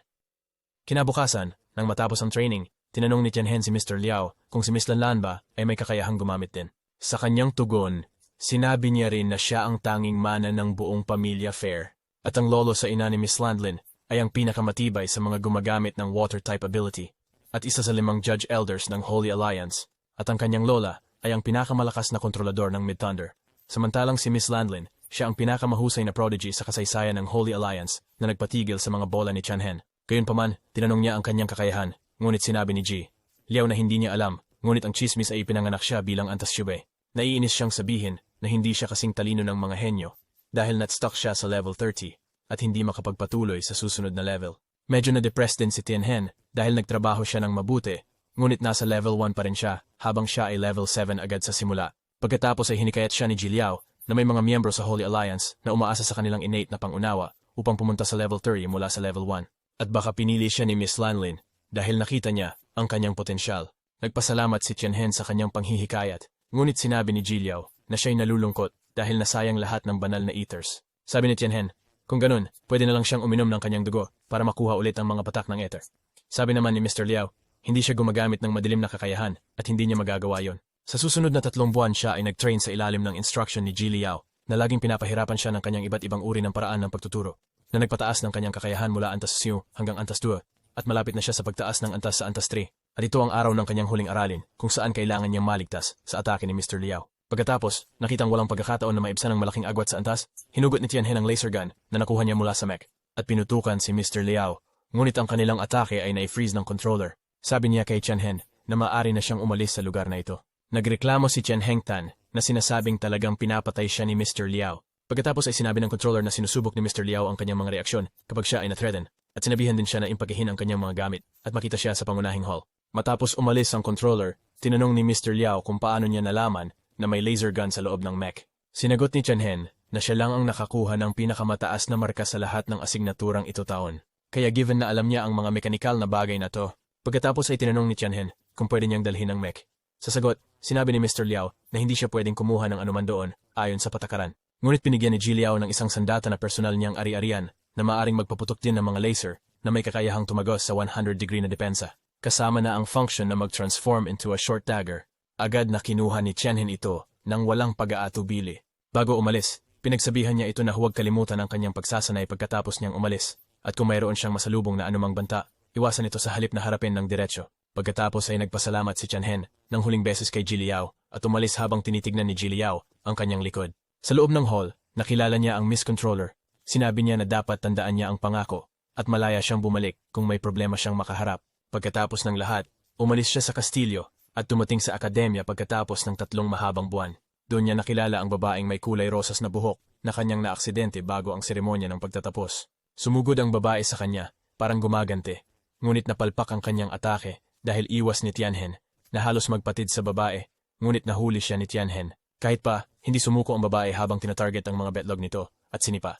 Kinabukasan, nang matapos ang training, tinanong ni Tianhen si Mr. Liao kung si Miss Lanlan ba ay may kakayahang gumamit din. Sa kanyang tugon, sinabi niya rin na siya ang tanging mana ng buong pamilya Fair at ang lolo sa ina ni Miss Landlin ay ang pinakamatibay sa mga gumagamit ng water-type ability at isa sa 5 Judge Elders ng Holy Alliance at ang kanyang lola ay ang pinakamalakas na kontrolador ng Mid-Thunder. Samantalang si Miss Landlin, siya ang pinakamahusay na prodigy sa kasaysayan ng Holy Alliance na nagpatigil sa mga bola ni Tianhen. Gayunpaman, tinanong niya ang kanyang kakayahan, ngunit sinabi ni Ji Liao na hindi niya alam, ngunit ang chismis ay ipinanganak siya bilang antas syube. Naiinis siyang sabihin na hindi siya kasing talino ng mga henyo dahil nat-stuck siya sa level 30 at hindi makapagpatuloy sa susunod na level. Medyo na-depressed din si Tianhen dahil nagtrabaho siya ng mabuti, ngunit nasa level 1 pa rin siya habang siya ay level 7 agad sa simula. Pagkatapos ay hinikayat siya ni Ji Liao na may mga miyembro sa Holy Alliance na umaasa sa kanilang innate na pangunawa upang pumunta sa level 30 mula sa level 1. At baka pinili siya ni Miss Lanlin dahil nakita niya ang kanyang potensyal. Nagpasalamat si Tianhen sa kanyang panghihikayat, ngunit sinabi ni Ji Liao na siya'y nalulungkot dahil nasayang lahat ng banal na ethers. Sabi ni Tianhen, kung ganun, pwede na lang siyang uminom ng kanyang dugo para makuha ulit ang mga patak ng ether. Sabi naman ni Mr. Liao, hindi siya gumagamit ng madilim na kakayahan at hindi niya magagawa yon. Sa susunod na 3 buwan siya ay nag-train sa ilalim ng instruction ni Ji Liao na laging pinapahirapan siya ng kanyang iba't ibang uri ng paraan ng pagtuturo, na nagpataas ng kanyang kakayahan mula antas 1 hanggang antas 2 at malapit na siya sa pagtaas ng antas sa antas 3. At ito ang araw ng kanyang huling aralin kung saan kailangan niyang maligtas sa atake ni Mr. Liao. Pagkatapos, nakitang walang pagkakataon na maibsan ng malaking agwat sa antas, hinugot ni Tianhen ang laser gun na nakuha niya mula sa mech at pinutukan si Mr. Liao. Ngunit ang kanilang atake ay na-freeze ng controller. Sabi niya kay Tianhen na maaari na siyang umalis sa lugar na ito. Nagreklamo si Tianhen Tan na sinasabing talagang pinapatay siya ni Mr. Liao. Pagkatapos ay sinabi ng controller na sinusubok ni Mr. Liao ang kanyang mga reaksyon kapag siya ay na-threaten at sinabihan din siya na impagahin ang kanyang mga gamit at makita siya sa pangunahing hall. Matapos umalis ang controller, tinanong ni Mr. Liao kung paano niya nalaman na may laser gun sa loob ng mech. Sinagot ni Tianhen na siya lang ang nakakuha ng pinakamataas na marka sa lahat ng asignaturang ito taon. Kaya given na alam niya ang mga mekanikal na bagay na to, pagkatapos ay tinanong ni Tianhen kung pwede niyang dalhin ang mech. Sa sagot, sinabi ni Mr. Liao na hindi siya pwedeng kumuha ng anuman doon ayon sa patakaran. Ngunit binigyan ni Ji Liao ng isang sandata na personal niyang ari-arian na maaring magpaputok din ng mga laser na may kakayahang tumagos sa 100-degree na depensa. Kasama na ang function na mag-transform into a short dagger. Agad na kinuha ni Tianhen ito nang walang pag-aatubili. Bago umalis, pinagsabihan niya ito na huwag kalimutan ang kanyang pagsasanay pagkatapos niyang umalis. At kung mayroon siyang masalubong na anumang banta, iwasan ito sa halip na harapin ng diretsyo. Pagkatapos ay nagpasalamat si Tianhen ng huling beses kay Ji Liao at umalis habang tinitignan ni Ji Liao ang kanyang likod. Sa loob ng hall, nakilala niya ang Miss Controller. Sinabi niya na dapat tandaan niya ang pangako at malaya siyang bumalik kung may problema siyang makaharap. Pagkatapos ng lahat, umalis siya sa kastilyo at dumating sa akademya pagkatapos ng 3 mahabang buwan. Doon niya nakilala ang babaeng may kulay rosas na buhok na kanyang naaksidente bago ang seremonya ng pagtatapos. Sumugod ang babae sa kanya, parang gumagante, ngunit napalpak ang kanyang atake dahil iwas ni Tianhen na halos magpatid sa babae, ngunit nahuli siya ni Tianhen. Kahit pa, hindi sumuko ang babae habang tinatarget ang mga betlog nito at sinipa.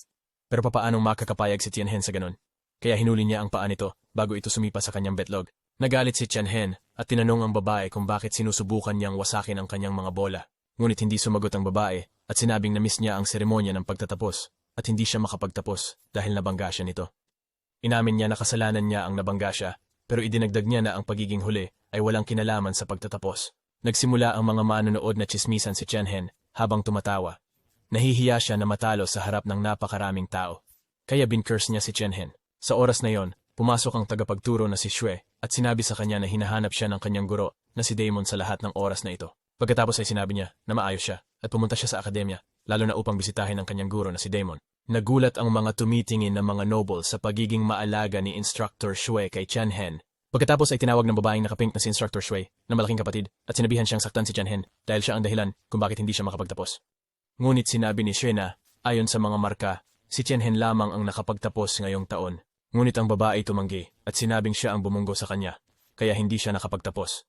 Pero papaanong makakapayag si Tianhen sa ganun? Kaya hinuli niya ang paa nito bago ito sumipa sa kanyang betlog. Nagalit si Tianhen at tinanong ang babae kung bakit sinusubukan niyang wasakin ang kanyang mga bola. Ngunit hindi sumagot ang babae at sinabing na-miss niya ang seremonya ng pagtatapos at hindi siya makapagtapos dahil nabangga siya nito. Inamin niya na kasalanan niya ang nabangga siya, pero idinagdag niya na ang pagiging huli ay walang kinalaman sa pagtatapos. Nagsimula ang mga manonood na tsismisan si Tianhen habang tumatawa. Nahihiya siya na matalo sa harap ng napakaraming tao. Kaya bincurse niya si Tianhen. Sa oras na yon, pumasok ang tagapagturo na si Xue at sinabi sa kanya na hinahanap siya ng kanyang guro na si Damon sa lahat ng oras na ito. Pagkatapos ay sinabi niya na maayos siya at pumunta siya sa akademya, lalo na upang bisitahin ang kanyang guro na si Damon. Nagulat ang mga tumitingin na mga noble sa pagiging maalaga ni Instructor Xue kay Tianhen. Pagkatapos ay tinawag ng babaeng nakapink na si Instructor Xue na malaking kapatid at sinabihan siyang saktan si Tianhen dahil siya ang dahilan kung bakit hindi siya makapagtapos. Ngunit sinabi ni Xue na, ayon sa mga marka, si Tianhen lamang ang nakapagtapos ngayong taon. Ngunit ang babae tumanggi at sinabing siya ang bumunggo sa kanya, kaya hindi siya nakapagtapos.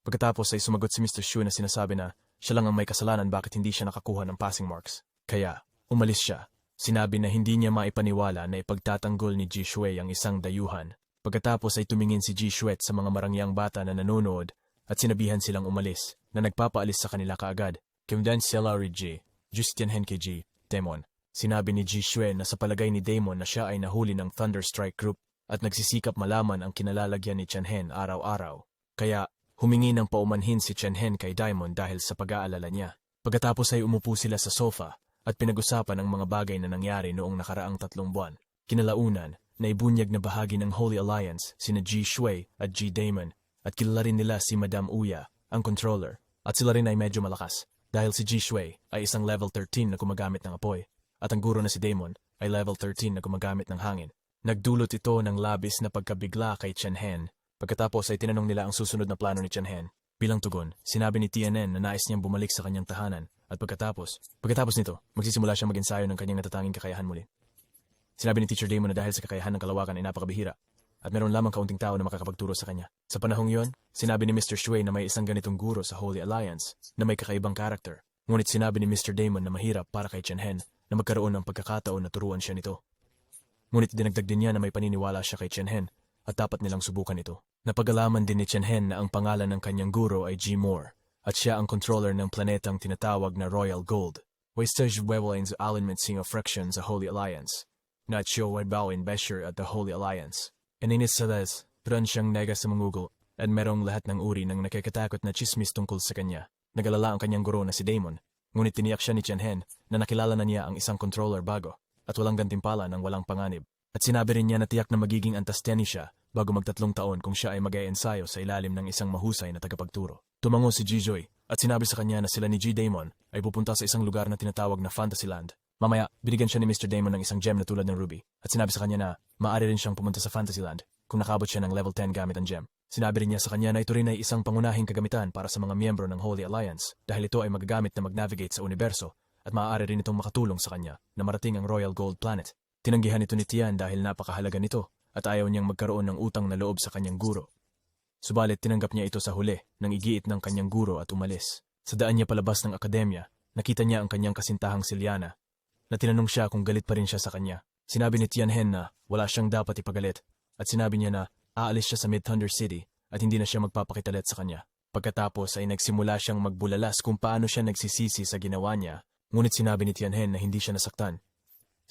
Pagkatapos ay sumagot si Mr. Xue na sinasabi na siya lang ang may kasalanan bakit hindi siya nakakuha ng passing marks. Kaya, umalis siya. Sinabi na hindi niya maipaniwala na ipagtatanggol ni Ji Xue ang isang dayuhan. Pagkatapos ay tumingin si Ji Xue sa mga marangyang bata na nanonood at sinabihan silang umalis na nagpapaalis sa kanila kaagad. Kimdan sila Ji, Justianhen kay Ji, Demon. Sinabi ni Ji Shue na sa palagay ni Damon na siya ay nahuli ng Thunderstrike Group at nagsisikap malaman ang kinalalagyan ni Chen-Hen araw-araw. Kaya humingi ng paumanhin si Chen-Hen kay Diamond dahil sa pag-aalala niya. Pagkatapos ay umupo sila sa sofa at pinag-usapan ang mga bagay na nangyari noong nakaraang 3 buwan. Kinalaunan, naibunyag na bahagi ng Holy Alliance sina Ji Shue at Ji Damon at kilala rin nila si Madame Uya, ang controller, at sila rin ay medyo malakas dahil si Ji Shue ay isang level 13 na gumagamit ng apoy at ang guro na si Damon ay level 13 na gumagamit ng hangin. Nagdulot ito ng labis na pagkabigla kay Chen-Hen. Pagkatapos ay tinanong nila ang susunod na plano ni Chen-Hen. Bilang tugon, sinabi ni Tianen na nais niyang bumalik sa kanyang tahanan at pagkatapos nito, magsisimula siyang mag-ensayo ng kanyang natatanging kakayahan muli. Sinabi ni Teacher Damon na dahil sa kakayahan ng kalawakan ay napakabihira at meron lamang kaunting tao na makakapagturo sa kanya. Sa panahong yon, sinabi ni Mr. Shue na may isang ganitong guro sa Holy Alliance na may kakaibang karakter. Ngunit sinabi ni Mr. Damon na mahirap para kay Chen-Hen na magkaroon ng pagkakataon na turuan siya nito. Ngunit dinagdag din niya na may paniniwala siya kay Chen-Hen at dapat nilang subukan ito. Napag-alaman din ni Chen-Hen na ang pangalan ng kanyang guro ay G. Moore at siya ang controller ng planetang tinatawag na Royal Gold. Wastage Wewelines Alignment Sing of Friction sa Holy Alliance. Not sure what bawin Besher at the Holy Alliance. Ininis sa les, turan siyang nega sa mangugo at merong lahat ng uri ng nakikatakot na chismis tungkol sa kanya. Nagalala ang kanyang guro na si Damon. Ngunit tiniyak siya ni Chen-Hen na nakilala na niya ang isang controller bago at walang gantimpala ng walang panganib. At sinabi rin niya na tiyak na magiging antasteni siya bago mag-3 taon kung siya ay mag-e-ensayo sa ilalim ng isang mahusay na tagapagturo. Tumango si Ji-Joy at sinabi sa kanya na sila ni G. Damon ay pupunta sa isang lugar na tinatawag na Fantasyland. Mamaya, binigyan siya ni Mr. Damon ng isang gem na tulad ng ruby at sinabi sa kanya na maaari rin siyang pumunta sa Fantasyland kung nakabot siya ng level 10 gamit ang gem. Sinabi rin niya sa kanya na ito rin ay isang pangunahing kagamitan para sa mga miyembro ng Holy Alliance dahil ito ay magagamit na mag-navigate sa universo at maaari rin itong makatulong sa kanya na marating ang Royal Gold Planet. Tinanggihan ito ni Tian dahil napakahalaga nito at ayaw niyang magkaroon ng utang na loob sa kanyang guro. Subalit tinanggap niya ito sa huli nang igiit ng kanyang guro at umalis. Sa daan niya palabas ng akademya, nakita niya ang kanyang kasintahang si Liana na tinanong siya kung galit pa rin siya sa kanya. Sinabi ni Tianhen na wala siyang dapat ipagalit at sinabi niya na aalis siya sa Mid-Thunder City at hindi na siya magpapakitalit sa kanya. Pagkatapos ay nagsimula siyang magbulalas kung paano siya nagsisisi sa ginawa niya, ngunit sinabi ni Tianhen na hindi siya nasaktan.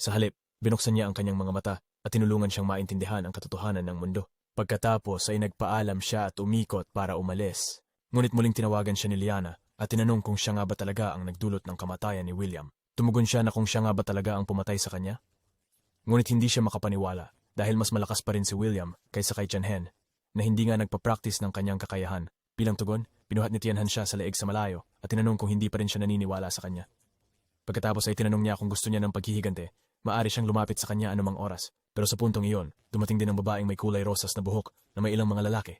Sa halip, binuksan niya ang kanyang mga mata at tinulungan siyang maintindihan ang katotohanan ng mundo. Pagkatapos ay nagpaalam siya at umikot para umalis. Ngunit muling tinawagan siya ni Liana at tinanong kung siya nga ba talaga ang nagdulot ng kamatayan ni William. Tumugon siya na kung siya nga ba talaga ang pumatay sa kanya. Ngunit hindi siya makapaniwala dahil mas malakas pa rin si William kaysa kay Chen-Hen na hindi nga nagpa-practice ng kanyang kakayahan. Bilang tugon, pinuhat ni Tianhen siya sa leeg sa malayo at tinanong kung hindi pa rin siya naniniwala sa kanya. Pagkatapos ay tinanong niya kung gusto niya ng paghihigante, maaari siyang lumapit sa kanya anumang oras. Pero sa puntong iyon, dumating din ang babaeng may kulay rosas na buhok na may ilang mga lalaki.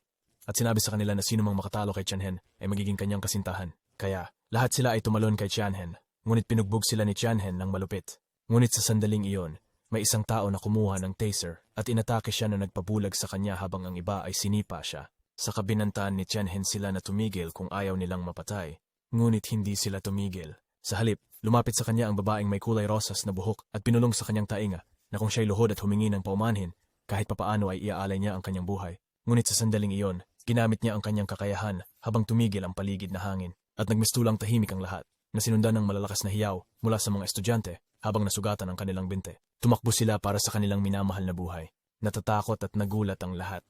At sinabi sa kanila na sino mang makatalo kay Chen-Hen ay magiging kanyang kasintahan. Kaya, lahat sila ay tumalon kay Chen-Hen, ngunit pinugbog sila ni Chen-Hen ng malupit. Ngunit sa sandaling iyon, may isang tao na kumuha ng taser at inatake siya na nagpabulag sa kanya habang ang iba ay sinipa siya. Sa kabinantaan ni Chen-Hen sila na tumigil kung ayaw nilang mapatay. Ngunit hindi sila tumigil. Sa halip, lumapit sa kanya ang babaeng may kulay rosas na buhok at pinulong sa kanyang tainga na kung siya'y luhod at humingi ng paumanhin, kahit papaano ay iaalay niya ang kanyang buhay. Ngunit sa sandaling iyon, ginamit niya ang kanyang kakayahan habang tumigil ang paligid na hangin at nagmistulang tahimik ang lahat na sinundan ng malalakas na hiyaw mula sa mga estudyante habang nasugatan ang kanilang binte. Tumakbo sila para sa kanilang minamahal na buhay. Natatakot at nagulat ang lahat.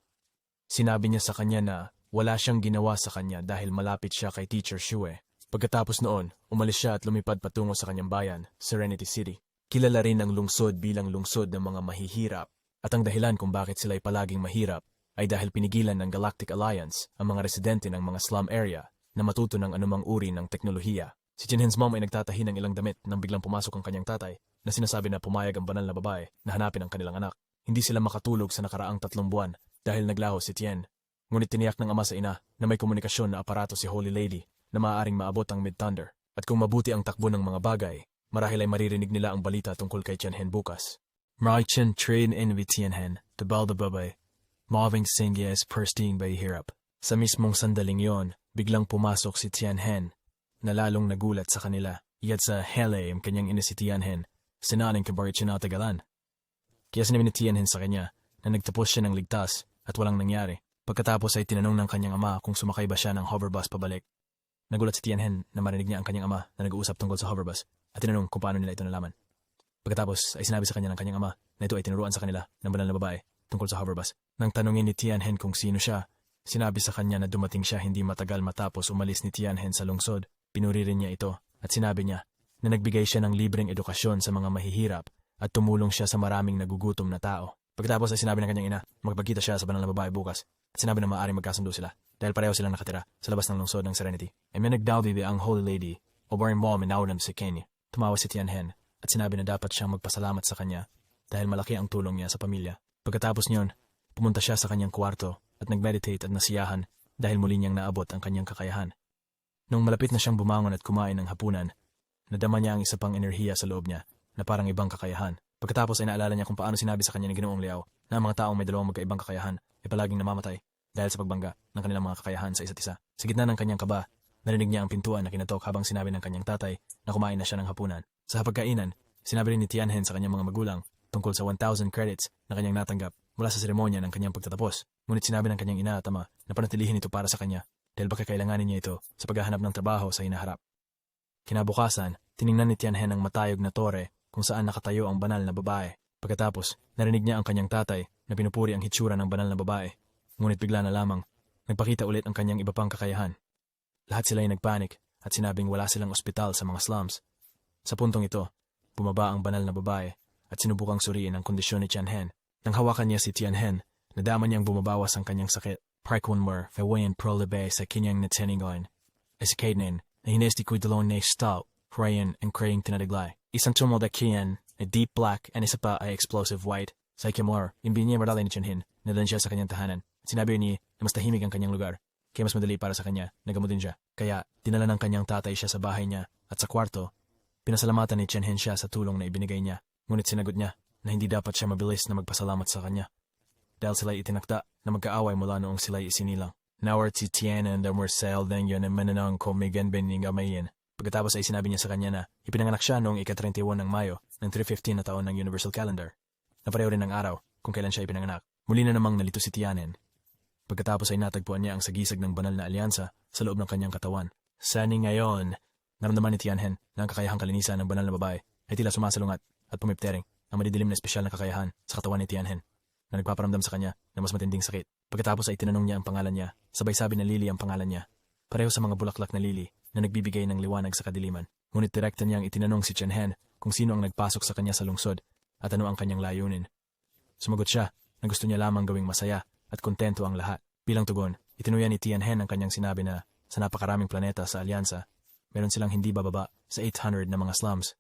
Sinabi niya sa kanya na wala siyang ginawa sa kanya dahil malapit siya kay Teacher Shue. Pagkatapos noon, umalis siya at lumipad patungo sa kanyang bayan, Serenity City. Kilala rin ang lungsod bilang lungsod ng mga mahihirap at ang dahilan kung bakit sila ay palaging mahirap ay dahil pinigilan ng Galactic Alliance ang mga residente ng mga slum area na matuto ng anumang uri ng teknolohiya. Si Chen-Hen's mom ay nagtatahi ng ilang damit nang biglang pumasok ang kanyang tatay na sinasabi na pumayag ang banal na babae na hanapin ang kanilang anak. Hindi sila makatulog sa nakaraang 3 buwan dahil naglaho si Tien. Ngunit tiniyak ng ama sa ina na may komunikasyon na aparato si Holy Lady na maaaring maabot ang Mid-Thunder. At kung mabuti ang takbo ng mga bagay, marahil ay maririnig nila ang balita tungkol kay Chen-Hen bukas. Maray Chen train in with Tien-Hen to bal the babay. Maving Singyes Persting by Hirap. Sa mismong sandaling yon, biglang pumasok si Tien-Hen na lalong nagulat sa kanila. Iyat sa hele ang kanyang ina si Tien-Hen, sinaning kabarit siya natagalan. Kaya sinabi ni Tien-Hen sa kanya na nagtapos siya ng ligtas at walang nangyari. Pagkatapos ay tinanong ng kanyang ama kung sumakay ba siya ng hoverbus pabalik. Nagulat si Tien-Hen na marinig niya ang kanyang ama na nag-uusap tungkol sa hoverbus at tinanong kung paano nila ito nalaman. Pagkatapos ay sinabi sa kanya ng kanyang ama na ito ay tinuruan sa kanila ng banal na babae tungkol sa hoverbus. Nang tanungin ni Tianhen kung sino siya, sinabi sa kanya na dumating siya hindi matagal matapos umalis ni Tianhen sa lungsod. Pinuri rin niya ito at sinabi niya na nagbigay siya ng libreng edukasyon sa mga mahihirap at tumulong siya sa maraming nagugutom na tao. Pagkatapos ay sinabi ng kanyang ina, magpagkita siya sa banal na babae bukas at sinabi na maaaring magkasundo sila dahil pareho silang nakatira sa labas ng lungsod ng Serenity. Ay may nagdawdi ang Holy Lady o baring mo minawam si Kenya. Tumawa si Tianhen at sinabi na dapat siyang magpasalamat sa kanya dahil malaki ang tulong niya sa pamilya. Pagkatapos niyon, pumunta siya sa kanyang kwarto at nag-meditate at nasiyahan dahil muli niyang naabot ang kanyang kakayahan. Nung malapit na siyang bumangon at kumain ng hapunan, nadama niya ang isa pang enerhiya sa loob niya na parang ibang kakayahan. Pagkatapos ay naalala niya kung paano sinabi sa kanya ni Ginoong Liao na ang mga taong may dalawang magkaibang kakayahan ay palaging namamatay dahil sa pagbangga ng kanilang mga kakayahan sa isa't isa. Sa gitna ng kanyang kaba, narinig niya ang pintuan na kinatok habang sinabi ng kanyang tatay na kumain na siya ng hapunan. Sa pagkainan, sinabi rin ni Tianhen sa kanyang mga magulang tungkol sa 1,000 credits na kanyang natanggap mula sa seremonya ng kanyang pagtatapos. Ngunit sinabi ng kanyang ina at ama na panatilihin ito para sa kanya dahil baka kailanganin niya ito sa paghahanap ng trabaho sa hinaharap. Kinabukasan, tiningnan ni Tianhen ang matayog na tore kung saan nakatayo ang banal na babae. Pagkatapos, narinig niya ang kanyang tatay na pinupuri ang hitsura ng banal na babae. Ngunit bigla na lamang, nagpakita ulit ang kanyang iba pang kakayahan. Lahat sila ay nagpanik at sinabing wala silang ospital sa mga slums. Sa puntong ito, bumaba ang banal na babae at sinubukang suriin ang kondisyon ni Tianhen. Nang hawakan niya si Tianhen, nadama niyang bumabawas ang kanyang sakit. Parkwanmer, Fawayan Prolibe sa kanyang nateningon. Esikainin, na hinesti ko'y dalawang na stout, Rayan and Craying tinadaglay. Isang tumal da kiyan, na deep black, and isa pa ay explosive white. Sa ikimor, imbi niya maralay ni Tianhen, nadan siya sa kanyang tahanan. Sinabi niya na mas tahimik ang kanyang lugar, kaya mas madali para sa kanya, nagamutin siya. Kaya, dinala ng kanyang tatay siya sa bahay niya, at sa kwarto, pinasalamatan ni Tianhen siya sa tulong na ibinigay niya. Ngunit sinagot niya na hindi dapat siya mabilis na magpasalamat sa kanya. Dahil sila'y itinakda na magkaaway mula noong sila'y isinilang. Nawar ti Tianhen da Marcel then yun ang mananang kumigan bening amayin. Pagkatapos ay sinabi niya sa kanya na ipinanganak siya noong ika-31 ng Mayo ng 315 na taon ng Universal Calendar. Napareho rin ang araw kung kailan siya ipinanganak. Muli na namang nalito si Tianhen. Pagkatapos ay natagpuan niya ang sagisag ng banal na alyansa sa loob ng kanyang katawan. Sani ngayon, naramdaman ni Tianhen na ang kakayahang kalinisan ng banal na babae ay tila sumasalungat at pumiptering ang madidilim na espesyal na kakayahan sa katawan ni Tianhen na nagpaparamdam sa kanya ng mas matinding sakit. Pagkatapos ay tinanong niya ang pangalan niya, sabay sabi na Lily ang pangalan niya. Pareho sa mga bulaklak na lily na nagbibigay ng liwanag sa kadiliman. Ngunit direkta niyang itinanong si Tianhen kung sino ang nagpasok sa kanya sa lungsod at ano ang kanyang layunin. Sumagot siya na gusto niya lamang gawing masaya at kontento ang lahat. Bilang tugon, itinuya ni Tianhen ang kanyang sinabi na sa napakaraming planeta sa alyansa, meron silang hindi bababa sa 800 na mga slums.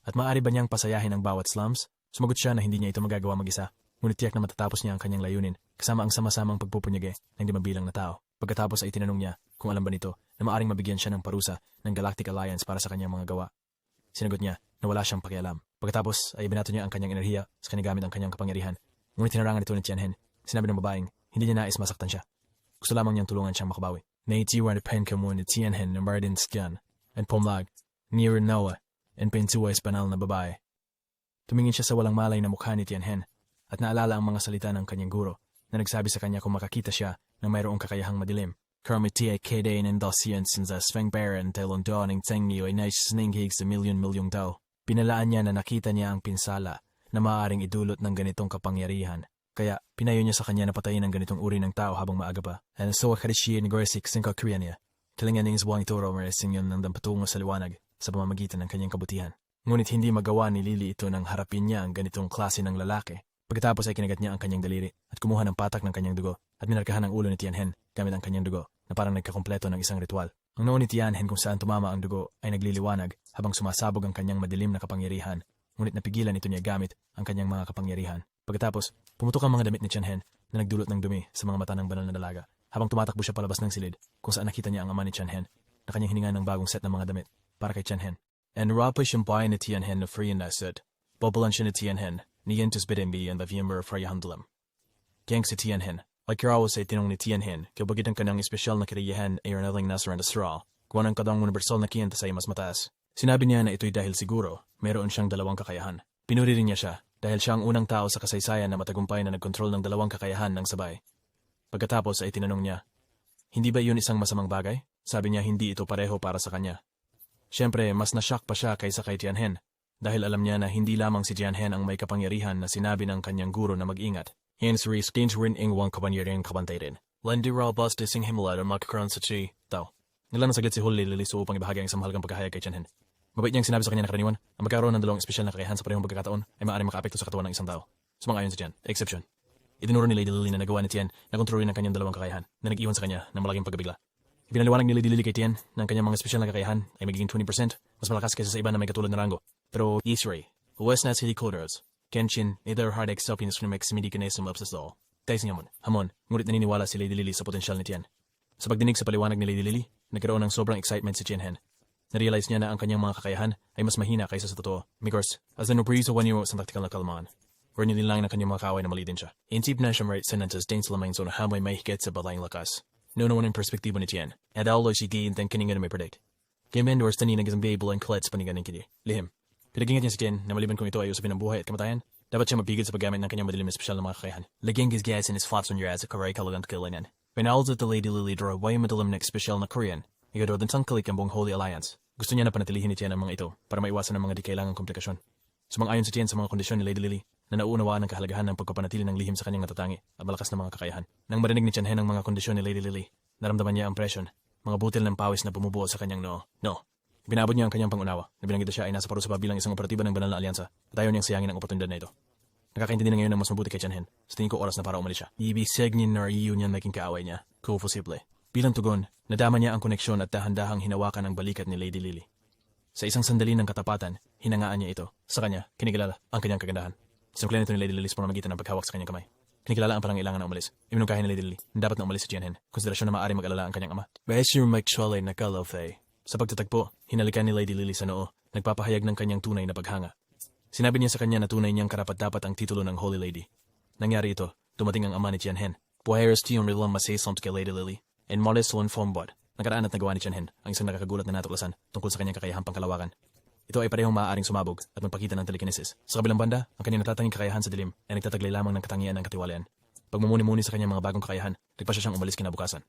At maaari ba niyang pasayahin ang bawat slums? Sumagot siya na hindi niya ito magagawa mag-isa. Ngunit tiyak na matatapos niya ang kanyang layunin, kasama ang sama-samang pagpupunyagi ng di mabilang na tao. Pagkatapos ay tinanong niya kung alam ba nito na maaring mabigyan siya ng parusa ng Galactic Alliance para sa kanyang mga gawa. Sinagot niya na wala siyang pakialam. Pagkatapos ay binato niya ang kanyang enerhiya sa kanya gamit ang kanyang kapangyarihan. Ngunit tinarangan ito ni Tianhen. Sinabi ng babaeng hindi niya nais masaktan siya. Gusto lamang niyang tulungan siyang makabawi. Naitiwan na pen kamo ni Tianhen na Mardin Skin and Pomlag, near Noah, and Pentuwais banal na babae. Tumingin siya sa walang malay na mukha ni Tianhen at naalala ang mga salita ng kanyang guro na nagsabi sa kanya kung makakita siya na mayroong kakayahang madilim. Karmitia kede ng dosyen sinza svengbaran telon doning tengniyo ay naisningig sa milyon-milyong tao. Pinalaan niya na nakita niya ang pinsala na maaaring idulot ng ganitong kapangyarihan. Kaya pinayo niya sa kanya na patayin ang ganitong uri ng tao habang maaga pa. And so karishiya ni Gorsik singka kriya niya. Kalingan niyang isbuang ituro maresing yun ng dampatungo sa liwanag sa pamamagitan ng kanyang kabutihan. Ngunit hindi magawa ni Lily ito nang harapin niya ang ganitong klase ng lalaki. Pagkatapos ay kinagat niya ang kanyang daliri at kumuha ng patak ng kanyang dugo at minarkahan ang ulo ni Tianhen gamit ang kanyang dugo na parang nagkakompleto ng isang ritual. Ang noo ni Tianhen kung saan tumama ang dugo ay nagliliwanag habang sumasabog ang kanyang madilim na kapangyarihan, ngunit napigilan ito niya gamit ang kanyang mga kapangyarihan. Pagkatapos, pumutok ang mga damit ni Tianhen na nagdulot ng dumi sa mga mata ng banal na dalaga habang tumatakbo siya palabas ng silid kung saan nakita niya ang ama ni Tianhen na kanyang hininga ng bagong set ng mga damit para kay Tianhen. And rapay siyang bayan ni Tianhen na free na set. Bobolan siya ni Tianhen niyentos bidembi ang lavyember of Rayahandalam. Gang si Tianhen. Like karawas ay tinong ni Tianhen, kaya bagit ang kanyang espesyal na kiriyahan ay ranaling nasa rin straw, kung ang kadang universal na kiyenta sa mas mataas. Sinabi niya na ito'y dahil siguro, meron siyang dalawang kakayahan. Pinuri rin niya siya, dahil siya ang unang tao sa kasaysayan na matagumpay na nagkontrol ng dalawang kakayahan ng sabay. Pagkatapos ay tinanong niya, hindi ba iyon isang masamang bagay? Sabi niya hindi ito pareho para sa kanya. Siyempre, mas nashock pa siya kaysa kay Tianhen. dahil alam niya na hindi lamang si Jianhen ang may kapangyarihan na sinabi ng kanyang guro na mag-ingat. Hence riskin rin ang wang kapangyarihan kabantay rin. Landi raw bus desing himala at magkakaroon sa chi, tao. Nilang saglit si Holy Lily so upang ibahagi ang isang mahalagang pagkahayag kay Jianhen. Mabait niyang sinabi sa kanya na karaniwan, ang magkaroon ng dalawang espesyal na kakayahan sa parehong pagkakataon ay maaaring makaapekto sa katawan ng isang tao. Sumang-ayon si Jian, exception. Itinuro ni Lady Lily na nagawa ni Tian na kontrolin ang kanyang dalawang kakayahan na nag-iwan sa kanya ng malaking pagbigla. Ipinaliwanag ni Lady Lily kay Tian na ang kanyang mga espesyal na kakayahan ay magiging 20% mas malakas kaysa sa iba na may katulad na rango. Pero Yisray, West na City Coders, Kenshin, either hard exopinis from eximidi kinesum upsas all. Tayo siya hamon, ngunit naniniwala si Lady Lily sa potensyal ni Tian. Sa pagdinig sa paliwanag ni Lady Lily, nagkaroon ng sobrang excitement si Jianhen. Narealize niya na ang kanyang mga kakayahan ay mas mahina kaysa sa totoo. Because, as the nupriso wanyo sa taktikal na kalmaan, or nililang na kanyang mga kaaway na mali din siya. Intip na siya right sentences din sila main so na hamay may higit sa balayang lakas. Noon naman ang perspektibo ni Tian, at alo si Di intang kininga na may predict. Kaya endorse tani naging babel ang klets paniganin kiti. Lihim. Pinagingat niya si Tian na maliban kung ito ay usapin ng buhay at kamatayan, dapat siya mapigil sa paggamit ng kanyang madilim na espesyal na mga kakayahan. Lagyan gisgas in his thoughts on your ass at karay kalagang kailangan. Pinalds at the Lady Lily draw way madilim na espesyal na Korean, igador din tangkalik ang buong Holy Alliance. Gusto niya na panatilihin ni Tian ang mga ito para maiwasan ang mga di kailangang komplikasyon. Sumang-ayon si Tian sa mga kondisyon ni Lady Lily na nauunawaan ang kahalagahan ng pagpapanatili ng lihim sa kanyang natatangi at malakas na mga kakayahan. Nang marinig ni Tianhen ang mga kondisyon ni Lady Lily, naramdaman niya ang presyon, mga butil ng pawis na bumubuo sa kanyang noo. Binabot niya ang kanyang pangunawa na binanggit siya ay nasa parusa pa bilang isang operatiba ng banal na alyansa at ayaw niyang sayangin ang oportunidad na ito. Nakakaintindi na ngayon ng mas mabuti kay Tianhen. Sa tingin ko oras na para umalis siya. Ibisig niya na iyon niya naging kaaway niya. Posible. Bilang tugon, nadama niya ang koneksyon at dahan-dahang hinawakan ang balikat ni Lady Lily. Sa isang sandali ng katapatan, hinangaan niya ito. Sa kanya, kinikilala ang kanyang kagandahan. Sinuklan ito ni Lady Lily sa pamamagitan ng paghawak sa kanyang kamay. Kinikilala ang pangangailangan na umalis. Iminungkahin ni Lady Lily na dapat na umalis si Jianhen, konsiderasyon na maaari mag-alala ang kanyang ama. Besyo magtswalay na kalofay. Sa pagtatagpo, hinalikan ni Lady Lily sa noo, nagpapahayag ng kanyang tunay na paghanga. Sinabi niya sa kanya na tunay niyang karapat-dapat ang titulo ng Holy Lady. Nangyari ito, dumating ang ama ni Jianhen. Puheres tiyong rilang masasont kay Lady Lily. And modest one fombod. Nakaraan at nagawa ni Jianhen ang isang nakakagulat na natuklasan tungkol sa kanyang kakayahang pangkalawakan. Ito ay parehong maaaring sumabog at magpakita ng telekinesis. Sa kabilang banda, ang kanyang natatanging kakayahan sa dilim ay nagtataglay lamang ng katangian ng katiwalian. Pagmumuni-muni sa kanyang mga bagong kakayahan, nagpa siya siyang umalis kinabukasan.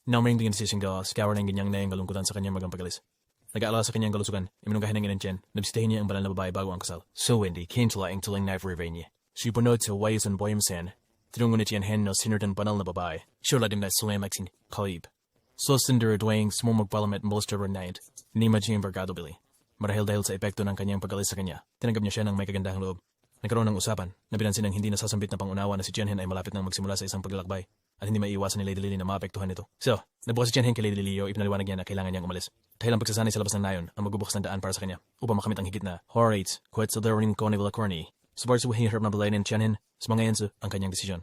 Namring din sising daw, scour ng ganyang na yung galungkutan sa kanyang magang pagalis. Nag-aalala sa kanyang galusugan, iminungkahin ng inang Chen, nabisitahin niya ang banal na babae bago ang kasal. So Wendy came to laing tuling knife revenge. She punod sa ways and boyamsan. Tinungo ni Jianhen no sinertan banal na babae. Sure din na sulamexing kalib. So cinder dwaying small magpalamet bolster night. Ni majing bargado bili. Marahil dahil sa epekto ng kanyang pagalis sa kanya, tinanggap niya siya ng may kagandahang loob. Nagkaroon ng usapan na binansin ng hindi nasasambit na pangunawa na si Jianhen ay malapit nang magsimula sa isang paglalakbay at hindi maiiwasan ni Lady Lily na maapektuhan nito. So, nabukas si Jianhen kay Lady Lily o ipinaliwanag niya na kailangan niyang umalis. Dahil ang pagsasanay sa labas ng nayon ang magbubukas ng daan para sa kanya upang makamit ang higit na Horates, Quetzal Darin Conivilla Corny. Subar sa hirap na balay ni Jianhen, sa mga yanso ang kanyang desisyon.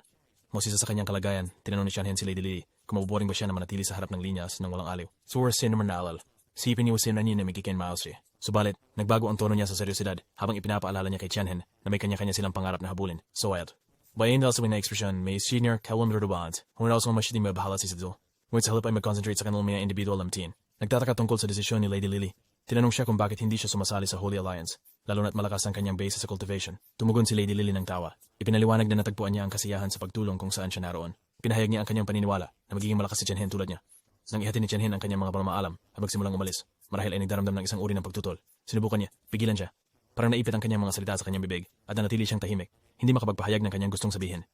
Masisa sa kanyang kalagayan, tinanong ni Jianhen si Lady Lily kung mabuboring ba siya na manatili sa harap ng linyas ng walang aliw. Suwar sin naman naalal. Sipin niyo sin na niya na magiging maos siya. Subalit, nagbago ang tono niya sa seryosidad habang ipinapaalala niya kay Jianhen na may kanya-kanya silang pangarap na habulin. So ayat. Bayan dahil sa mga ekspresyon, may senior kilometer to bond. Hunod sa mga masyading mabahala si Sidzo. Ngunit sa halip ay mag-concentrate sa kanilang mga individual lamtin. Nagtataka tungkol sa desisyon ni Lady Lily. Tinanong siya kung bakit hindi siya sumasali sa Holy Alliance, lalo na't malakas ang kanyang base sa cultivation. Tumugon si Lady Lily ng tawa. Ipinaliwanag na natagpuan niya ang kasiyahan sa pagtulong kung saan siya naroon. Pinahayag niya ang kanyang paniniwala na magiging malakas si Jianhen tulad niya. Nang ihati ni Jianhen ang kanyang mga pamamaalam at magsimulang umalis, marahil ay nagdaramdam ng isang uri ng pagtutol. Sinubukan niya, pigilan siya. Parang naipit ang kanyang mga salita sa kanyang bibig at nanatili siyang tahimik, hindi makapagpahayag ng kanyang gustong sabihin.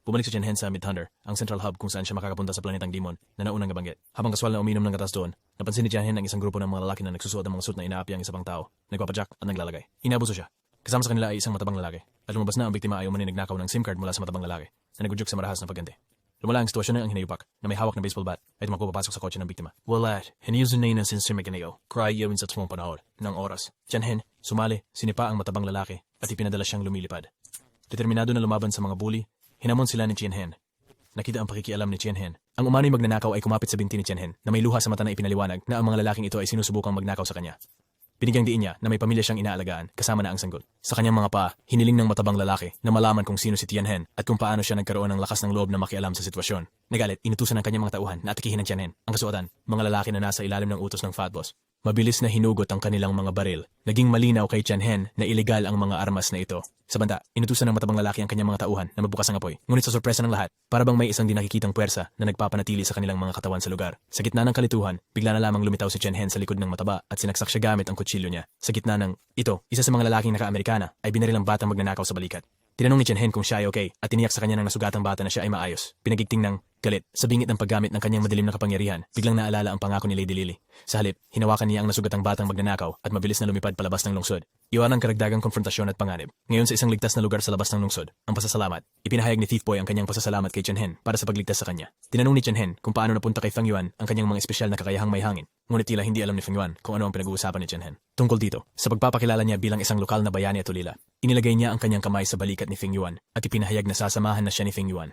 Bumalik si Jianhen sa Midthunder, ang central hub kung saan siya makakapunta sa planetang Demon na naunang nabanggit. Habang kaswal na uminom ng gatas doon, napansin ni Jianhen ang isang grupo ng mga lalaki na nagsusuot ng mga suit na inaapi ang isa pang tao, nagpapadyak at naglalagay. Inabuso siya. Kasama sa kanila ay isang matabang lalaki at lumabas na ang biktima ay umani nagnakaw ng SIM card mula sa matabang lalaki na nagudyok sa marahas na pagganti. Lumala ang sitwasyon ng hinayupak na may hawak na baseball bat ay tumakbo papasok sa kotse ng biktima. Walat, hiniyusin na sin simiganayo, cry yun sa tumong panahon ng oras. Jianhen, sumali, sinipa ang matabang lalaki at ipinadala siyang lumilipad. Determinado na lumaban sa mga bully, hinamon sila ni Jianhen. Nakita ang pakikialam ni Jianhen. Ang umano'y magnanakaw ay kumapit sa binti ni Jianhen na may luha sa mata na ipinaliwanag na ang mga lalaking ito ay sinusubukang magnakaw sa kanya. Binigyang diin niya na may pamilya siyang inaalagaan kasama na ang sanggol. Sa kanyang mga paa, hiniling ng matabang lalaki na malaman kung sino si Jianhen at kung paano siya nagkaroon ng lakas ng loob na makialam sa sitwasyon. Nagalit, inutusan ng kanyang mga tauhan na atikihin ng Jianhen. Ang kasuotan, mga lalaki na nasa ilalim ng utos ng Fat Boss. Mabilis na hinugot ang kanilang mga baril. Naging malinaw kay Tianhen na ilegal ang mga armas na ito. Sa banda, inutusan ng matabang lalaki ang kanyang mga tauhan na magbukas ang apoy. Ngunit sa sorpresa ng lahat, para bang may isang di nakikitang puwersa na nagpapanatili sa kanilang mga katawan sa lugar. Sa gitna ng kalituhan, bigla na lamang lumitaw si Tianhen sa likod ng mataba at sinaksak siya gamit ang kutsilyo niya. Sa gitna ng ito, isa sa mga lalaking naka-Amerikana ay binaril ang batang magnanakaw sa balikat. Tinanong ni Tianhen kung siya ay okay at tiniyak sa kanya ng nasugatang bata na siya ay maayos. Pinagigting ng galit sa bingit ng paggamit ng kanyang madilim na kapangyarihan, biglang naalala ang pangako ni Lady Lily. Sa halip, hinawakan niya ang nasugatang batang magnanakaw at mabilis na lumipad palabas ng lungsod. Iwan ang karagdagang konfrontasyon at panganib. Ngayon sa isang ligtas na lugar sa labas ng lungsod, ang pasasalamat. Ipinahayag ni Thief Boy ang kanyang pasasalamat kay Tianhen para sa pagligtas sa kanya. Tinanong ni Tianhen kung paano napunta kay Feng Yuan ang kanyang mga espesyal na kakayahang may hangin. Ngunit tila hindi alam ni Feng Yuan kung ano ang pinag-uusapan ni Tianhen. Tungkol dito, sa pagpapakilala niya bilang isang lokal na bayani at ulila, inilagay niya ang kanyang kamay sa balikat ni Feng Yuan at ipinahayag na sasamahan na siya ni Feng Yuan.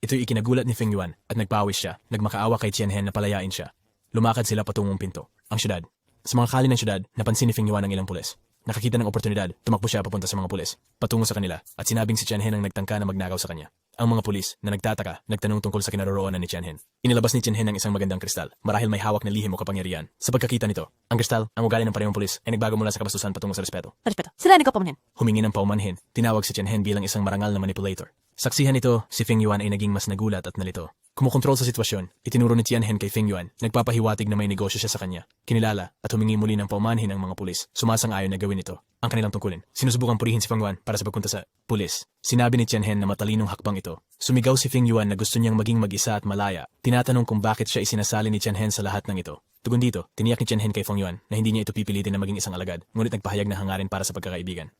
Ito'y ikinagulat ni Feng Yuan at nagpawis siya, nagmakaawa kay Tianhen na palayain siya. Lumakad sila patungong pinto. Ang syudad. Sa mga kali ng syudad, napansin ni Feng Yuan ang ilang pulis. Nakakita ng oportunidad, tumakbo siya papunta sa mga pulis, patungo sa kanila, at sinabing si Tianhen ang nagtangka na magnakaw sa kanya. Ang mga pulis, na nagtataka, nagtanong tungkol sa kinaroroonan ni Tianhen. Inilabas ni Tianhen ang isang magandang kristal, marahil may hawak na lihim o kapangyarihan. Sa pagkakita nito, ang kristal, ang ugali ng parehong pulis, ay nagbago mula sa kabastusan patungo sa respeto. Respeto. Sila ni ko pamanhin. Humingi ng paumanhin, tinawag si Tianhen bilang isang marangal na manipulator. Saksihan nito, si Feng Yuan ay naging mas nagulat at nalito. Kumukontrol sa sitwasyon, itinuro ni Tianhen kay Feng Yuan, nagpapahiwatig na may negosyo siya sa kanya. Kinilala at humingi muli ng paumanhin ang mga pulis. Sumasang-ayon na gawin ito. Ang kanilang tungkulin. Sinusubukang purihin si Feng Yuan para sa pagpunta sa pulis. Sinabi ni Tianhen na matalinong hakbang ito. Sumigaw si Feng Yuan na gusto niyang maging mag-isa at malaya. Tinatanong kung bakit siya isinasali ni Tianhen sa lahat ng ito. Tugon dito, tiniyak ni Tianhen kay Feng Yuan na hindi niya ito pipilitin na maging isang alagad, ngunit nagpahayag na hangarin para sa pagkakaibigan.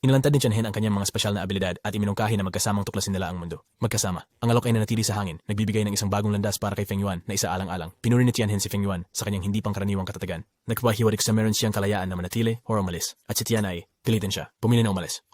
Inalantad ni Tianhen ang kanyang mga espesyal na abilidad at iminungkahi na magkasamang tuklasin nila ang mundo. Magkasama, ang alok ay nanatili sa hangin, nagbibigay ng isang bagong landas para kay Feng Yuan na isaalang-alang. Pinuri ni Tianhen si Feng Yuan sa kanyang hindi pangkaraniwang katatagan. Nagpahiwatig sa meron siyang kalayaan na manatili o umalis. At si Tian ay, pilitin siya, pumili na umalis.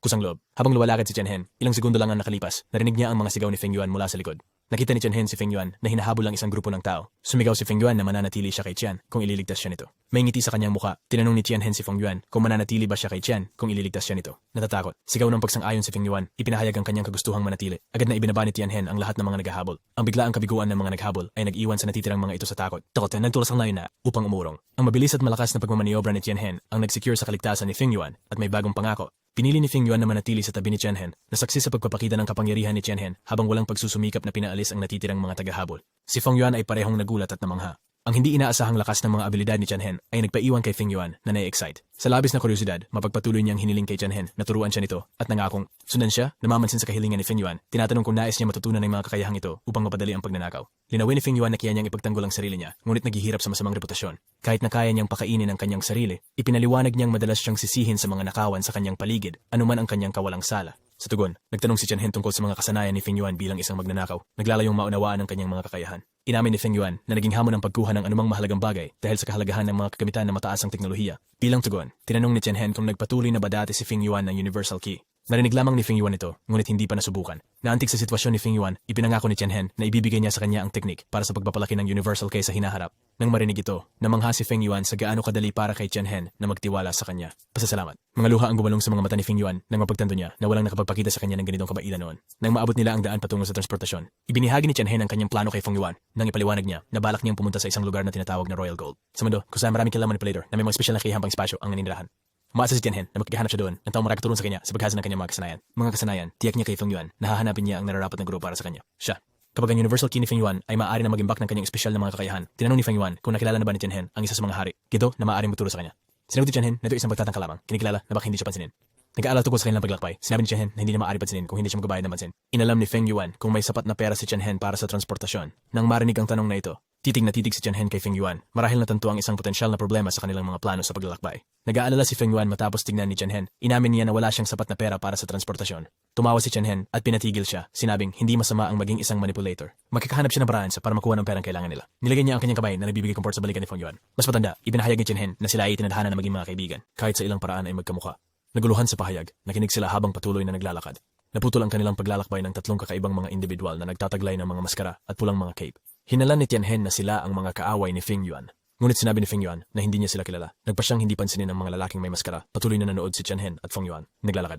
Kusang loob. Habang lumalakad si Tianhen, ilang segundo lang ang nakalipas, narinig niya ang mga sigaw ni Feng Yuan mula sa likod. Nakita ni Tianhen si Feng Yuan na hinahabol ang isang grupo ng tao. Sumigaw si Feng Yuan na mananatili siya kay Tian kung ililigtas siya nito. May ngiti sa kanyang muka. Tinanong ni Tianhen si Feng Yuan kung mananatili ba siya kay Tian kung ililigtas siya nito. Natatakot. Sigaw ng pagsang-ayon si Feng Yuan. Ipinahayag ang kanyang kagustuhang manatili. Agad na ibinaba ni Tianhen ang lahat ng mga naghahabol. Ang biglaang kabiguan ng mga naghabol ay nag-iwan sa natitirang mga ito sa takot. Nagtulas ang layo na upang umurong. Ang mabilis at malakas na pagmamaniobra ni Tianhen ang nag-secure sa kaligtasan ni Feng Yuan at may bagong pangako. Pinili ni Feng Yuan na manatili sa tabi ni Tianhen, na saksi sa pagpapakita ng kapangyarihan ni Tianhen habang walang pagsusumikap na pinaalis ang natitirang mga tagahabol. Si Feng Yuan ay parehong nagulat at namangha. Ang hindi inaasahang lakas ng mga abilidad ni Tianhen ay nagpaiwan kay Feng Yuan na na-excite. Sa labis na kuryosidad, mapagpatuloy niyang hiniling kay Tianhen na turuan siya nito at nangakong sundan siya, namamansin sa kahilingan ni Feng Yuan, tinatanong kung nais niya matutunan ng mga kakayahang ito upang mapadali ang pagnanakaw. Linawin ni Feng Yuan na kaya niyang ipagtanggol ang sarili niya, ngunit naghihirap sa masamang reputasyon. Kahit na kaya niyang pakainin ang kanyang sarili, ipinaliwanag niyang madalas siyang sisihin sa mga nakawan sa kanyang paligid, anuman ang kanyang kawalang sala. Sa tugon, nagtanong si Tianhen tungkol sa mga kasanayan ni Feng Yuan bilang isang magnanakaw, naglalayong maunawaan ang kanyang mga kakayahan. Inamin ni Feng Yuan na naging hamon ang pagkuha ng anumang mahalagang bagay dahil sa kahalagahan ng mga kagamitan na mataas ang teknolohiya. Bilang tugon, tinanong ni Tianhen kung nagpatuloy na ba dati si Feng Yuan ng Universal Key. Narinig lamang ni Feng Yuan ito, ngunit hindi pa nasubukan. Naantig sa sitwasyon ni Feng Yuan, ipinangako ni Tianhen na ibibigay niya sa kanya ang teknik para sa pagpapalaki ng Universal Key sa hinaharap. Nang marinig ito, namangha si Feng Yuan sa gaano kadali para kay Tianhen na magtiwala sa kanya. Pasasalamat. Mga luha ang gumalong sa mga mata ni Feng Yuan nang mapagtanto niya na walang nakapagpakita sa kanya ng ganitong kabailan noon. Nang maabot nila ang daan patungo sa transportasyon, ibinahagi ni Tianhen ang kanyang plano kay Feng Yuan nang ipaliwanag niya na balak niyang pumunta sa isang lugar na tinatawag na Royal Gold. Sa mundo, kung saan maraming kilalang manipulator na may mga espesyal na kakayahan pang espasyo ang naninirahan. Umaasa si Tianhen na magkakahanap siya doon ng taong makakatulong sa kanya sa paghasa ng kanyang mga kasanayan. Mga kasanayan, tiyak niya kay Feng Yuan na hahanapin niya ang nararapat na guro para sa kanya. Siya. Kapag ang Universal Key ni Feng Yuan ay maaari na mag-imbak ng kanyang espesyal na mga kakayahan, tinanong ni Feng Yuan kung nakilala na ba ni Tianhen ang isa sa mga hari. Gito na maaaring magturo sa kanya. Sinagot ni Tianhen na ito isang pagtatangka lamang, kinikilala na baka hindi siya pansinin. Nag-aalala tungkol sa kanilang paglakbay, sinabi ni Tianhen na hindi na maaari pansinin kung hindi siya magbabayad ng pansin. Inalam ni Feng Yuan kung may sapat na pera si Tianhen para sa transportasyon. Nang marinig ang tanong na ito, titig na titig si Tianhen kay Feng Yuan, marahil natanto ang isang potensyal na problema sa kanilang mga plano sa paglalakbay. Nag-aalala si Feng Yuan matapos tignan ni Tianhen. Inamin niya na wala siyang sapat na pera para sa transportasyon. Tumawa si Tianhen at pinatigil siya, sinabing hindi masama ang maging isang manipulator. Magkakahanap siya ng paraan para makuha ng perang kailangan nila. Nilagay niya ang kanyang kamay na nagbibigay comfort sa balikan ni Feng Yuan. Mas matanda, ibinahayag ni Tianhen na sila ay itinadhana na maging mga kaibigan, kahit sa ilang paraan ay magkamukha. Naguluhan sa pahayag, nakinig sila habang patuloy na naglalakad. Naputol ang kanilang paglalakbay ng tatlong kakaibang mga individual na nagtataglay ng mga maskara at pulang mga cape. Hinalan ni Tianhen na sila ang mga kaaway ni Feng Yuan. Ngunit sinabi ni Feng Yuan na hindi niya sila kilala. Nagpa siyang hindi pansinin ang mga lalaking may maskara. Patuloy na nanood si Tianhen at Feng Yuan. Naglalakad.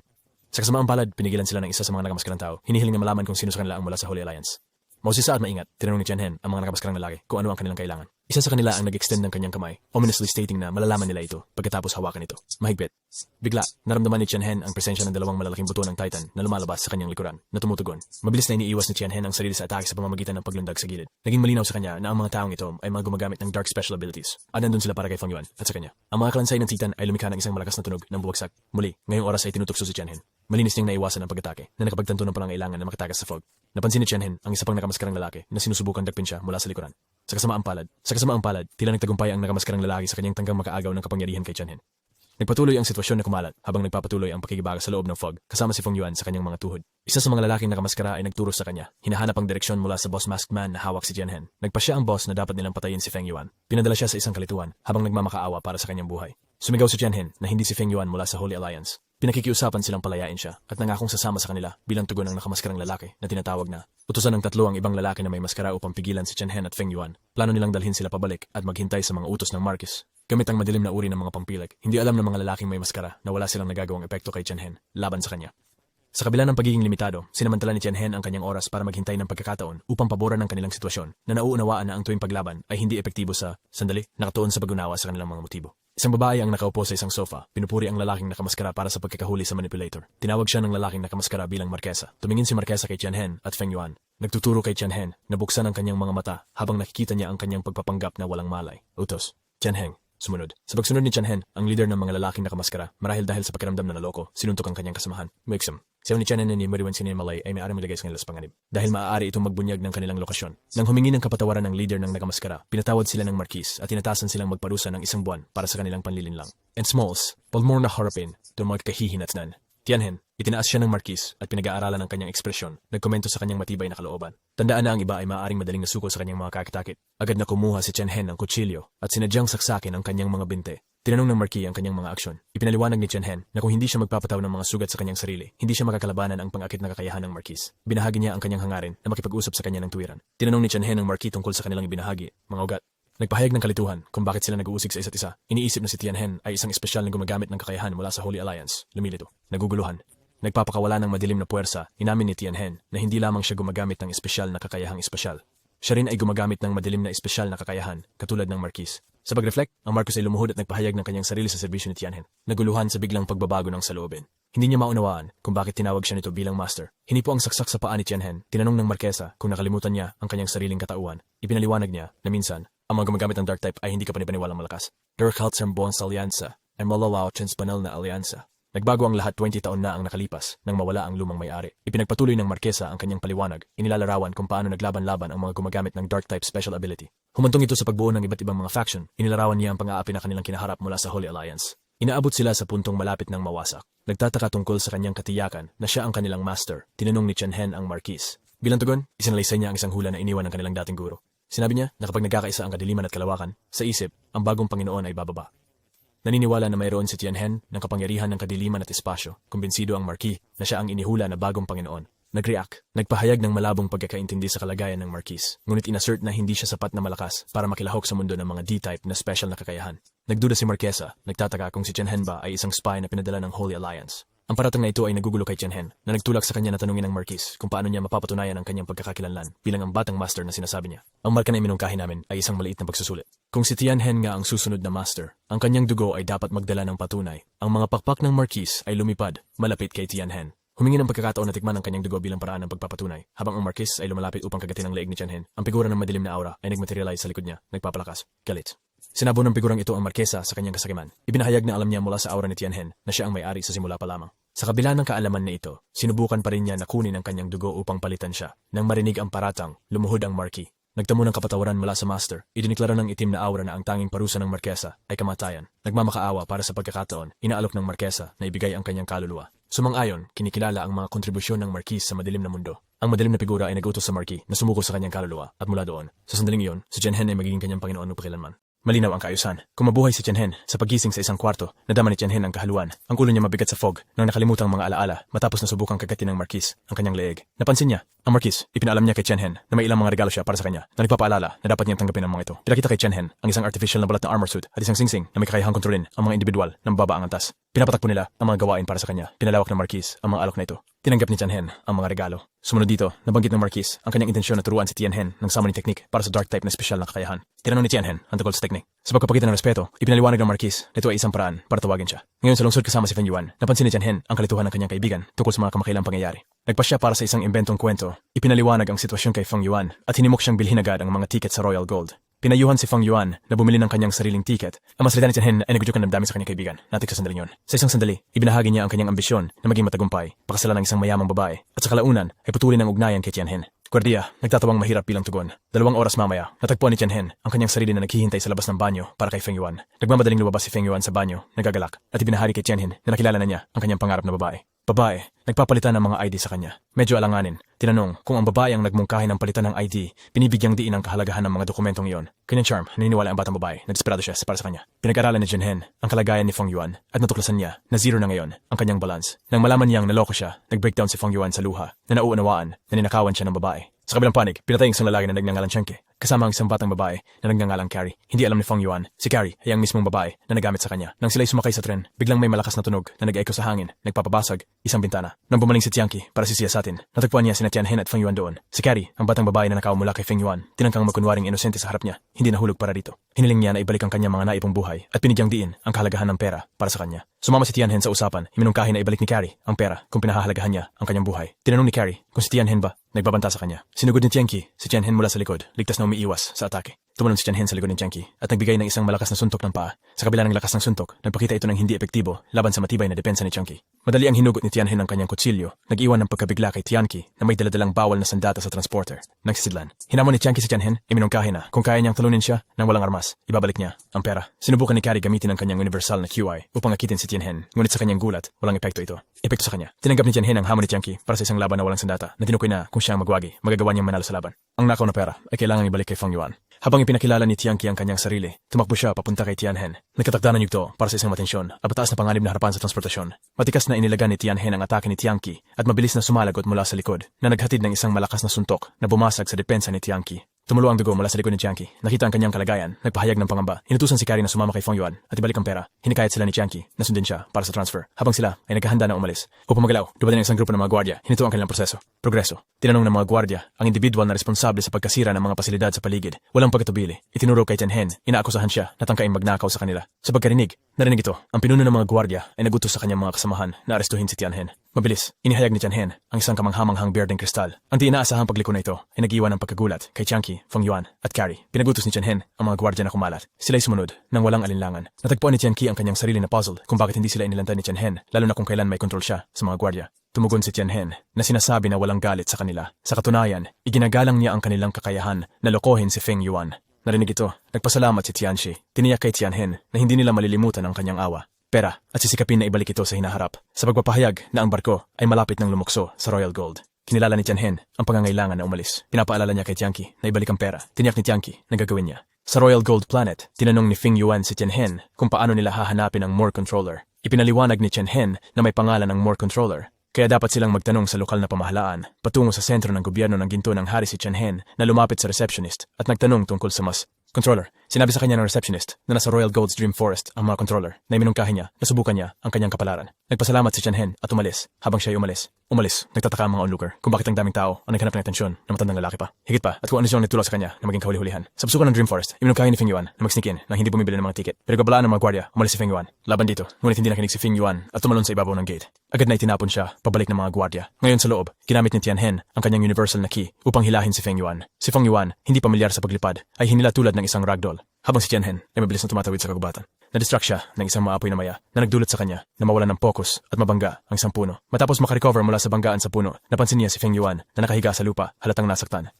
Sa kasamaang palad, pinigilan sila ng isa sa mga nakamaskarang tao. Hinihiling na malaman kung sino sa kanila ang mula sa Holy Alliance. Mausisa at maingat, tinanong ni Tianhen ang mga nakamaskarang lalaki kung ano ang kanilang kailangan. Isa sa kanila ang nag-extend ng kanyang kamay, ominously stating na malalaman nila ito pagkatapos hawakan ito. Mahigpit. Bigla, naramdaman ni Tianhen ang presensya ng dalawang malalaking buto ng Titan na lumalabas sa kanyang likuran, na tumutugon. Mabilis na iniiwas ni Tianhen ang sarili sa atake sa pamamagitan ng paglundag sa gilid. Naging malinaw sa kanya na ang mga taong ito ay mga gumagamit ng dark special abilities at nandun sila para kay Feng Yuan at sa kanya. Ang mga kalansay ng Titan ay lumikha ng isang malakas na tunog ng bubagsak. Muli, ngayong oras ay tinutukso si Tianhen. Malinis niyang naiwasan ang pag-atake na nakapagtanto ng pangangailangan na makatakas sa fog. Napansin ni Tianhen ang isa pang nakamaskarang lalaki na sinusubukan dagpin siya mula sa likuran. Sa kasamaang palad, tila nagtagumpay ang nakamaskarang lalaki sa kanyang tanggang makaagaw ng kapangyarihan kay Tianhen. Nagpatuloy ang sitwasyon na kumalat habang nagpapatuloy ang pakikibaga sa loob ng fog kasama si Feng Yuan sa kanyang mga tuhod. Isa sa mga lalaking nakamaskara ay nagturo sa kanya. Hinahanap ang direksyon mula sa boss masked man na hawak si Tianhen. Nagpa siya ang boss na dapat nilang patayin si Feng Yuan. Pinadala siya sa isang kalituan habang nagmamakaawa para sa kanyang buhay. Sumigaw si Tianhen na hindi si Feng Yuan mula sa Holy Alliance. Pinakikiusapan silang palayain siya at nangakong sasama sa kanila bilang tugon ng nakamaskarang lalaki na tinatawag na utusan ng tatlo ang ibang lalaki na may maskara upang pigilan si Tianhen at Feng Yuan. Plano nilang dalhin sila pabalik at maghintay sa mga utos ng Marquis. Gamit ang madilim na uri ng mga pampilig, hindi alam ng mga lalaking may maskara na wala silang nagagawang epekto kay Tianhen laban sa kanya. Sa kabila ng pagiging limitado, sinamantala ni Tianhen ang kanyang oras para maghintay ng pagkakataon upang paboran ng kanilang sitwasyon na nauunawaan na ang tuwing paglaban ay hindi epektibo sa nakatuon sa pag-unawa sa kanilang mga motibo. Isang babae ang nakaupo sa isang sofa, pinupuri ang lalaking nakamaskara para sa pagkakahuli sa manipulator. Tinawag siya ng lalaking nakamaskara bilang Markesa. Tumingin si Markesa kay Tianhen at Feng Yuan. Nagtuturo kay Tianhen na buksan ang kanyang mga mata habang nakikita niya ang kanyang pagpapanggap na walang malay. Utos. Tianhen. Sumunod. Sa pagsunod ni Tianhen, ang leader ng mga lalaking nakamaskara, marahil dahil sa pakiramdam na naloko, sinuntok ang kanyang kasamahan. Mixum. Siyaw ni Tianhen ni Mariwan Malay ay maaari maligay sa kanilang panganib. Dahil maaari itong magbunyag ng kanilang lokasyon. Nang humingi ng kapatawaran ng leader ng nakamaskara, pinatawad sila ng Marquis at tinatasan silang magparusa ng 1 buwan para sa kanilang panlilinlang. And Smalls, palmore na harapin, itong mga kahihinatnan. Tianhen, itinaas siya ng Marquis at pinag-aaralan ang kanyang ekspresyon, nagkomento sa kanyang matibay na kalooban. Tandaan na ang iba ay maaaring madaling nasuko sa kanyang mga kakitakit. Agad na kumuha si Tianhen ng kutsilyo at sinadyang saksakin ang kanyang mga binte. Tinanong ng Marquis ang kanyang mga aksyon. Ipinaliwanag ni Tianhen na kung hindi siya magpapataw ng mga sugat sa kanyang sarili, hindi siya makakalabanan ang pangakit na kakayahan ng Marquis. Binahagi niya ang kanyang hangarin na makipag-usap sa kanya ng tuwiran. Tinanong ni Tianhen ng Marquis tungkol sa kanilang ibinahagi, mga ugat. Nagpahayag ng kalituhan kung bakit sila nag-uusig sa isa't isa. Iniisip na si Tianhen ay isang espesyal na gumagamit ng kakayahan mula sa Holy Alliance. Lumilito. Naguguluhan. Nagpapakawala ng madilim na puwersa, inamin ni Tianhen na hindi lamang siya gumagamit ng espesyal na kakayahang espesyal. Siya rin ay gumagamit ng madilim na espesyal na kakayahan, katulad ng Marquis. Sa pag-reflect, ang Marquis ay lumuhod at nagpahayag ng kanyang sarili sa serbisyo ni Tianhen. Naguluhan sa biglang pagbabago ng saloobin. Hindi niya maunawaan kung bakit tinawag siya nito bilang master. Hinipo ang saksak sa paa ni Tianhen. Tinanong ng Markesa kung nakalimutan niya ang kanyang sariling katauhan. Ipinaliwanag niya na minsan, ang mga gumagamit ng dark type ay hindi ka panipaniwalang malakas. Durkalt sa buong sa alyansa ay malalaw transpanal na alyansa. Nagbago ang lahat 20 taon na ang nakalipas nang mawala ang lumang may-ari. Ipinagpatuloy ng Markesa ang kanyang paliwanag. Inilalarawan kung paano naglaban-laban ang mga gumagamit ng dark type special ability. Humantong ito sa pagbuo ng iba't ibang mga faction. Inilarawan niya ang pang-aapi na kanilang kinaharap mula sa Holy Alliance. Inaabot sila sa puntong malapit ng mawasak. Nagtataka tungkol sa kanyang katiyakan na siya ang kanilang master. Tinanong ni Tianhen ang Marquis. Bilang tugon, isinalaysay niya ang isang hula na iniwan ng kanilang dating guro. Sinabi niya na kapag nagkakaisa ang kadiliman at kalawakan, sa isip, ang bagong Panginoon ay bababa. Naniniwala na mayroon si Tianhen ng kapangyarihan ng kadiliman at espasyo. Kumbinsido ang Marquis na siya ang inihula na bagong Panginoon. Nag-react. Nagpahayag ng malabong pagkakaintindi sa kalagayan ng Marquis. Ngunit inassert na hindi siya sapat na malakas para makilahok sa mundo ng mga D-type na special na kakayahan. Nagduda si Markesa, nagtataka kung si Tianhen ba ay isang spy na pinadala ng Holy Alliance. Ang paratang na ito ay nagugulo kay Tianhen na nagtulak sa kanya na tanungin ng Marquis kung paano niya mapapatunayan ang kanyang pagkakakilanlan bilang ang batang master na sinasabi niya. Ang marka na iminungkahi namin ay isang maliit na pagsusulit. Kung si Tianhen nga ang susunod na master, ang kanyang dugo ay dapat magdala ng patunay. Ang mga pakpak ng Marquis ay lumipad, malapit kay Tianhen. Humingi ng pagkakataon na tikman ang kanyang dugo bilang paraan ng pagpapatunay. Habang ang Marquis ay lumalapit upang kagatin ang leeg ni Tianhen, ang figura ng madilim na aura ay nagmaterialize sa likod niya, nagpapalakas, galit. Sinabo ng figurang ito ang Markesa sa kanyang kasakiman. Ibinahayag na alam niya mula sa aura ni Tianhen na siya ang may-ari sa simula pa lamang. Sa kabila ng kaalaman na ito, sinubukan pa rin niya na kunin ang kanyang dugo upang palitan siya. Nang marinig ang paratang, lumuhod ang Marquis. Nagtamo ng kapatawaran mula sa master. Idiniklara ng itim na aura na ang tanging parusa ng Markesa ay kamatayan. Nagmamakaawa para sa pagkakataon, inaalok ng Markesa na ibigay ang kanyang kaluluwa. Sumang-ayon, kinikilala ang mga kontribusyon ng Marquis sa madilim na mundo. Ang madilim na figura ay nag-utos sa Marquis na sumuko sa kanyang kaluluwa at mula doon, sa sandaling iyon, si Tianhen ay magiging kanyang Panginoon magpakilanman. Malinaw ang kaayusan. Kung mabuhay si Tianhen sa paggising sa isang kwarto, nadama ni Tianhen ang kahaluan. Ang ulo niya mabigat sa fog nang nakalimutang mga alaala matapos na subukang kagatin ng Marquis ang kanyang leeg. Napansin niya, ang Marquis, ipinaalam niya kay Tianhen na may ilang mga regalo siya para sa kanya na nagpapaalala na dapat niyang tanggapin ang mga ito. Pinakita kay Tianhen ang isang artificial na balat na armor suit at isang singsing na may kakayahang kontrolin ang mga individual na mababa ang antas. Pinapatakbo nila ang mga gawain para sa kanya. Pinalawak ng Marquis ang mga alok na ito. Tinanggap ni Tianhen ang mga regalo. Sumunod dito, nabanggit ng Marquis ang kanyang intensyon na turuan si Tianhen ng summoning technique para sa dark type na espesyal na kakayahan. Tinanong ni Tianhen ang tungkol sa technique. Sa pagpapakita ng respeto, ipinaliwanag ng Marquis na ito ay isang paraan para tawagin siya. Ngayon sa lungsod kasama si Feng Yuan, napansin ni Tianhen ang kalituhan ng kanyang kaibigan tungkol sa mga kamakailang pangyayari. Nagpa siya para sa isang imbentong kwento, ipinaliwanag ang sitwasyon kay Feng Yuan at hinimok siyang bilhin agad ang mga tiket sa Royal Gold. Pinayuhan si Feng Yuan na bumili ng kanyang sariling tiket. Ang masalita ni Tianhen ay nagudyok ng damdamin sa kanyang kaibigan. Natik sa sandaling yun. Sa isang sandali, ibinahagi niya ang kanyang ambisyon na maging matagumpay, pakasalan ng isang mayamang babae, at sa kalaunan ay putulin ang ugnayan kay Tianhen. Gwardiya, nagtatawang mahirap bilang tugon. 2 oras mamaya, natagpuan ni Tianhen ang kanyang sarili na naghihintay sa labas ng banyo para kay Feng Yuan. Nagmamadaling lumabas si Feng Yuan sa banyo, nagagalak, at ibinahagi kay Tianhen na nakilala na niya ang kanyang pangarap na babae. Babae, nagpapalitan ng mga ID sa kanya. Medyo alanganin. Tinanong kung ang babae ang nagmungkahi ng palitan ng ID, binibigyang diin ang kahalagahan ng mga dokumentong iyon. Kanyang charm, naniniwala ang batang babae na desperado siya para sa kanya. Pinag-aralan ni Tianhen ang kalagayan ni Feng Yuan at natuklasan niya na 0 na ngayon ang kanyang balance. Nang malaman niyang naloko siya, nag-breakdown si Feng Yuan sa luha na nauunawaan na ninakawan siya ng babae. Sa kabilang panig, pinatay ang isang lalaki na nagngangalang Chenke, kasama ang isang batang babae na nagngangalang Carrie. Hindi alam ni Feng Yuan, si Carrie ay ang mismong babae na nagamit sa kanya. Nang sila'y sumakay sa tren, biglang may malakas na tunog na nag-echo sa hangin, nagpapabasag, isang bintana. Nang bumaling si Tianqi para sisiyasatin, natagpuan niya sina Tianhen at Feng Yuan doon. Si Carrie, ang batang babae na nakaw mula kay Feng Yuan, tinangkang magkunwaring inosente sa harap niya, hindi nahulog para dito. Hiniling niya na ibalik ang kanyang mga naipong buhay at pinigyang diin ang kahalagahan ng pera para sa kanya. Sumama si Tianhen sa usapan, iminungkahi na ibalik ni Carrie ang pera kung pinahahalagahan niya ang kanyang buhay. Tinanong ni Carrie kung si Tianhen ba nagbabanta sa kanya. Sinugod ni Tianqi si Tianhen mula sa likod, ligtas na umiiwas sa atake. Tumalon si Tianhen sa likod ni Tianqi at nagbigay ng isang malakas na suntok ng paa. Sa kabila ng lakas ng suntok, nagpakita ito ng hindi epektibo laban sa matibay na depensa ni Tianqi. Madali ang hinugot ni Tianhen ang kanyang kutsilyo, nag-iwan ng pagkabigla kay Tianqi na may daladalang bawal na sandata sa transporter. Nagsisidlan. Hinamon ni Tianqi si Tianhen, iminungkahi na kung kaya niyang talunin siya nang walang armas, ibabalik niya ang pera. Sinubukan ni Carrie gamitin ang kanyang universal na QI upang akitin si Tianhen, ngunit sa kanyang gulat, walang epekto ito. Epekto sa kanya. Tinanggap ni Tianhen ang hamon ni Tianqi para sa isang laban na walang sandata na tinukoy na kung siyang magwagi, magagawa niyang manalo sa laban. Ang nakaw na pera ay kailangang ibalik kay Feng Yuan. Habang ipinakilala ni Tianqi ang kanyang sarili, tumakbo siya papunta kay Tianhen. Nagkatakda ng yugto para sa isang matensyon at mataas na panganib na harapan sa transportasyon. Matikas na inilagan ni Tianhen ang atake ni Tianqi at mabilis na sumalagot mula sa likod na naghatid ng isang malakas na suntok na bumasag sa depensa ni Tianqi. Tumulo ang dugo mula sa likod ni Tianqi. Nakita ang kanyang kalagayan, nagpahayag ng pangamba. Inutusan si Carrie na sumama kay Feng Yuan at ibalik ang pera. Hinikayat sila ni Tianqi na sundin siya para sa transfer. Habang sila ay naghahanda na umalis. Upang magalaw, dumating ang isang grupo ng mga gwardiya. Hinito ang kanilang progreso. Tinanong ng mga gwardiya ang individual na responsable sa pagkasira ng mga pasilidad sa paligid. Walang pagkatubili. Itinuro kay Tianhen, inaakusahan siya na tangkaing magnakaw sa kanila. Sa pagkarinig, narinig ito, ang pinuno ng mga gwardiya ay nagutos sa kanyang mga kasamahan na arestuhin si Tianhen. Mabilis, inihayag ni Tianhen ang isang kamanghamanghang berdeng kristal. Ang di inaasahang pagliko na ito ay nag-iwan ng pagkagulat kay Tianqi, Feng Yuan at Carrie. Pinagutos ni Tianhen ang mga gwardiya na kumalat. Sila'y sumunod nang walang alinlangan. Natagpuan ni Tianqi ang kanyang sarili na puzzle kung bakit hindi sila inilantad ni Tianhen, lalo na kung kailan may kontrol siya sa mga gwardiya. Tumugon si Tianhen na sinasabi na walang galit sa kanila. Sa katunayan, iginagalang niya ang kanilang kakayahan na lokohin si Feng Yuan. Narinig ito, nagpasalamat si Tianqi. Tiniyak kay Tianhen na hindi nila malilimutan ang kanyang awa, pera at sisikapin na ibalik ito sa hinaharap. Sa pagpapahayag na ang barko ay malapit ng lumukso sa Royal Gold. Kinilala ni Tianhen ang pangangailangan na umalis. Pinapaalala niya kay Tianqi na ibalik ang pera. Tiniyak ni Tianqi na gagawin niya. Sa Royal Gold Planet, tinanong ni Feng Yuan si Tianhen kung paano nila hahanapin ang More Controller. Ipinaliwanag ni Tianhen na may pangalan ng More Controller. Kaya dapat silang magtanong sa lokal na pamahalaan, patungo sa sentro ng gobyerno ng ginto ng hari si Tianhen na lumapit sa receptionist at nagtanong tungkol sa mas controller. Sinabi sa kanya ng receptionist na nasa Royal Gold's Dream Forest ang mga controller na iminungkahi niya na subukan niya ang kanyang kapalaran. Nagpasalamat si Tianhen at umalis. Habang siya ay umalis, nagtataka ang mga onlooker kung bakit ang daming tao ang naghanap ng atensyon na matandang lalaki pa. Higit pa, at kung ano siyang nagtulak sa kanya na maging kahuli-hulihan. Sa pasukan ng Dream Forest, iminungkahi ni Feng Yuan na mag-sneak in nang hindi bumibili ng mga tiket. Pero gabalaan ng mga gwardiya, umalis si Feng Yuan. Laban dito, ngunit hindi nakinig si Feng Yuan at tumalon sa ibabaw ng gate. Agad na itinapon siya, pabalik ng mga gwardiya. Ngayon sa loob, ginamit ni Tianhen ang kanyang universal na key upang hilahin si Feng Yuan. Si Feng Yuan, hindi pamilyar sa paglipad, ay hinila tulad ng isang ragdoll. Habang si Tianhen ay mabilis na tumatawid sa kagubatan. Na-distract siya ng isang maapoy na maya na nagdulot sa kanya na mawalan ng focus at mabangga ang isang puno. Matapos makarecover mula sa banggaan sa puno, napansin niya si Feng Yuan na nakahiga sa lupa, halatang nasasaktan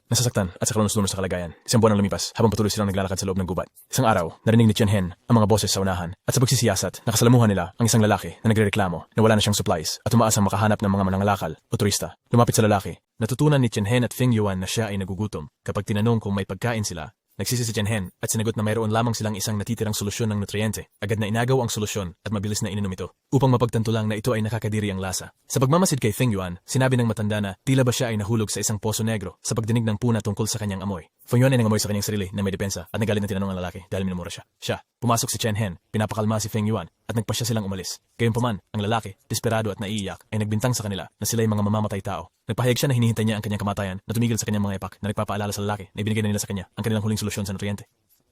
at sa kalunos-lunos sa kalagayan. Isang buwan ang lumipas habang patuloy silang naglalakad sa loob ng gubat. Isang araw, narinig ni Tianhen ang mga boses sa unahan at sa pagsisiyasat, nakasalamuhan nila ang isang lalaki na nagrereklamo na wala na siyang supplies at umaasang makahanap ng mga manangalakal o turista. Lumapit sa lalaki. Natutunan ni Tianhen at Feng Yuan na siya ay nagugutom. Kapag tinanong kung may pagkain sila, nagsisi si Tianhen at sinagot na mayroon lamang silang isang natitirang solusyon ng nutriente. Agad na inagaw ang solusyon at mabilis na ininom ito. upang mapagtanto lang na ito ay nakakadiri ang lasa. Sa pagmamasid kay Feng Yuan, sinabi ng matanda na tila ba siya ay nahulog sa isang poso negro sa pagdinig ng puna tungkol sa kanyang amoy. Feng Yuan ay nangamoy sa kanyang sarili na may depensa at nagalit na tinanong ang lalaki dahil minumura siya. Pumasok si Chen Hen, pinapakalma si Feng Yuan at nagpasya silang umalis. Gayunpaman, ang lalaki, desperado at naiiyak, ay nagbintang sa kanila na sila ay mga mamamatay tao. Nagpahayag siya na hinihintay niya ang kanyang kamatayan na tumigil sa kanyang mga ipak na nagpapaalala sa lalaki na ibinigay na nila sa kanya ang kanilang huling solusyon sa nutriente.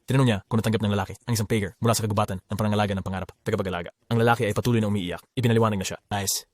Tinanong niya kung natanggap ng lalaki ang isang pager mula sa kagubatan ng pangangalaga ng pangarap, tagapag-alaga. Ang lalaki ay patuloy na umiiyak. Ipinaliwanag na siya. Nice.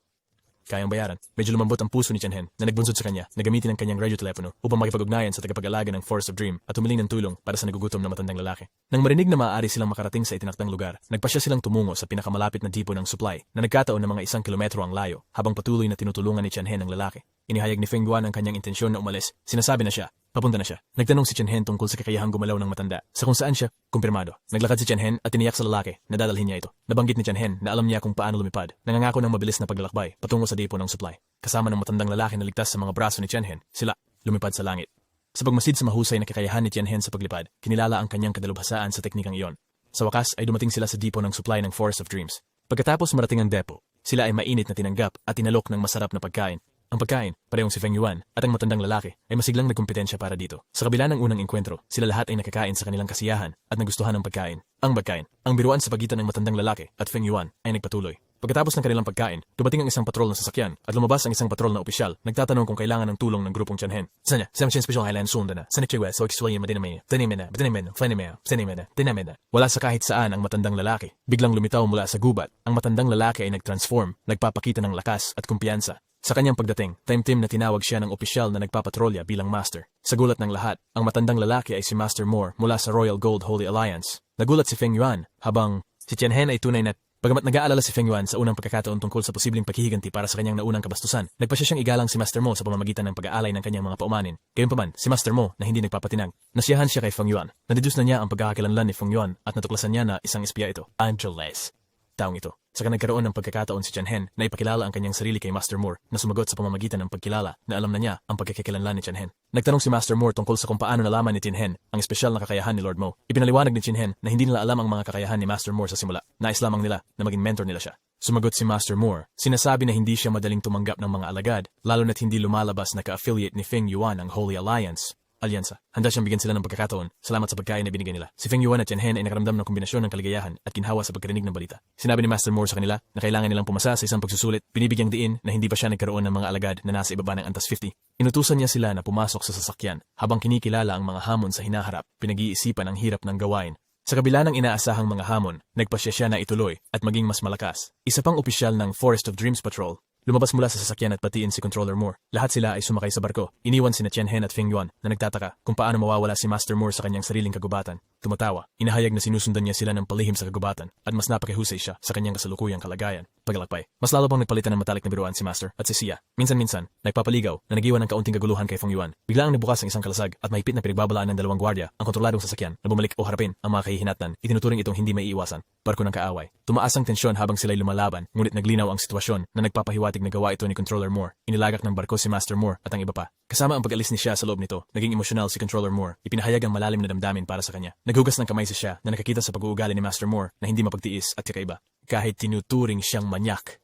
Kayang bayaran. Medyo lumambot ang puso ni Chen Hen na nagbunsod sa kanya na gamitin ang kanyang radiotelepono upang makipag-ugnayan sa tagapag-alaga ng Forest of Dream at humiling ng tulong para sa nagugutom na matandang lalaki. Nang marinig na maaari silang makarating sa itinaktang lugar, nagpasya silang tumungo sa pinakamalapit na dipo ng supply na nagkataon na mga 1 kilometro ang layo habang patuloy na tinutulungan ni Chen Hen ang lalaki. Inihayag ni Feng Yuan ang kanyang intensyon na umalis. Sinasabi na siya. Papunta na siya. Nagtanong si Chen Hen tungkol sa kakayahang gumalaw ng matanda. Sa kung saan siya, kumpirmado. Naglakad si Chen Hen at tiniyak sa lalaki na dadalhin niya ito. Nabanggit ni Chen Hen na alam niya kung paano lumipad. Nangangako ng mabilis na paglalakbay patungo sa depo ng supply. Kasama ng matandang lalaki na ligtas sa mga braso ni Chen Hen, sila lumipad sa langit. Sa pagmasid sa mahusay na kakayahan ni Chen Hen sa paglipad, kinilala ang kanyang kadalubhasaan sa teknikang iyon. Sa wakas ay dumating sila sa depo ng supply ng Forest of Dreams. Pagkatapos marating ang depo, sila ay mainit na tinanggap at tinalok ng masarap na pagkain. Ang pagkain, parehong si Feng Yuan at ang matandang lalaki ay masiglang nagkumpetensya para dito. Sa kabila ng unang engkwentro, sila lahat ay nakakain sa kanilang kasiyahan at nagustuhan ng pagkain. Ang pagkain, ang biruan sa pagitan ng matandang lalaki at Feng Yuan ay nagpatuloy. Pagkatapos ng kanilang pagkain, dumating ang isang patrol na sasakyan at lumabas ang isang patrol na opisyal. Nagtatanong kung kailangan ng tulong ng grupong Chen Hen. Sanya, sa mga special highland sunda na, sa Nichiwa, so explain madinamay, dinamena, flanimena, dinamena. Wala sa kahit saan ang matandang lalaki. Biglang lumitaw mula sa gubat. Ang matandang lalaki ay nagtransform, nagpapakita ng lakas at kumpiyansa. Sa kanyang pagdating, time-tim na tinawag siya ng opisyal na nagpapatrolya bilang master. Sa gulat ng lahat, ang matandang lalaki ay si Master Moore mula sa Royal Gold Holy Alliance. Nagulat si Feng Yuan habang si Chen Hen ay tunay na bagamat nag-aalala si Feng Yuan sa unang pagkakataon tungkol sa posibleng paghihiganti para sa kanyang naunang kabastusan, nagpasya siyang igalang si Master Mo sa pamamagitan ng pag-aalay ng kanyang mga paumanin. Gayunpaman, si Master Mo na hindi nagpapatinag, nasiyahan siya kay Feng Yuan. Nadeduce na niya ang pagkakakilanlan ni Feng Yuan at natuklasan niya na isang espiya ito, Angeles. Taong ito. Saka nagkaroon ng pagkakataon si Chen Hen na ipakilala ang kanyang sarili kay Master Moore na sumagot sa pamamagitan ng pagkilala na alam na niya ang pagkakakilanlan ni Chen Hen. Nagtanong si Master Moore tungkol sa kung paano nalaman ni Chen Hen ang espesyal na kakayahan ni Lord Mo. Ipinaliwanag ni Chen Hen na hindi nila alam ang mga kakayahan ni Master Moore sa simula. Nais lamang nila na maging mentor nila siya. Sumagot si Master Moore. Sinasabi na hindi siya madaling tumanggap ng mga alagad, lalo na't hindi lumalabas na ka-affiliate ni Feng Yuan ang Holy Alliance. Alyansa. Handa siyang bigyan sila ng pagkakataon. Salamat sa pagkain na binigay nila. Si Feng Yuan at Chen Hen ay nakaramdam ng kombinasyon ng kaligayahan at ginhawa sa pagkarinig ng balita. Sinabi ni Master Moore sa kanila na kailangan nilang pumasa sa isang pagsusulit, binibigyang diin na hindi pa siya nagkaroon ng mga alagad na nasa ibaba ng antas 50. Inutusan niya sila na pumasok sa sasakyan habang kinikilala ang mga hamon sa hinaharap, pinag-iisipan ang hirap ng gawain. Sa kabila ng inaasahang mga hamon, nagpasya siya na ituloy at maging mas malakas. Isa pang opisyal ng Forest of Dreams Patrol, lumabas mula sa sasakyan at patiin si Controller Moore. Lahat sila ay sumakay sa barko. Iniwan sina Chen Hen at Feng Yuan na nagtataka kung paano mawawala si Master Moore sa kanyang sariling kagubatan. Tumatawa. Inahayag na sinusundan niya sila ng palihim sa kagubatan at mas napakihusay siya sa kanyang kasalukuyang kalagayan. Paglalakbay. Mas lalo pang nagpalitan ng matalik na biruan si Master at si Sia. Minsan-minsan, nagpapaligaw na nagiwan ng kaunting kaguluhan kay Feng Yuan. Bigla ang nabukas ang isang kalasag at mahigpit na pinagbabalaan ng dalawang gwardiya ang kontroladong sasakyan na bumalik o harapin ang mga kahihinatnan. Itinuturing itong hindi maiiwasan. Barko ng kaaway. Tumaas ang tensyon habang sila'y lumalaban, ngunit naglinaw ang sitwasyon na nagpapahiwatig na gawa ito ni Controller Moore. Inilagak ng barko si Master Moore at ang iba pa. Kasama ang pag-alis ni siya sa loob nito, naging emosyonal si Controller Moore. Ipinahayag ang malalim na damdamin para sa kanya. Naghugas ng kamay si siya na nakakita sa pag-uugali ni Master Moore na hindi mapagtiis at kakaiba. Kahit tinuturing siyang manyak.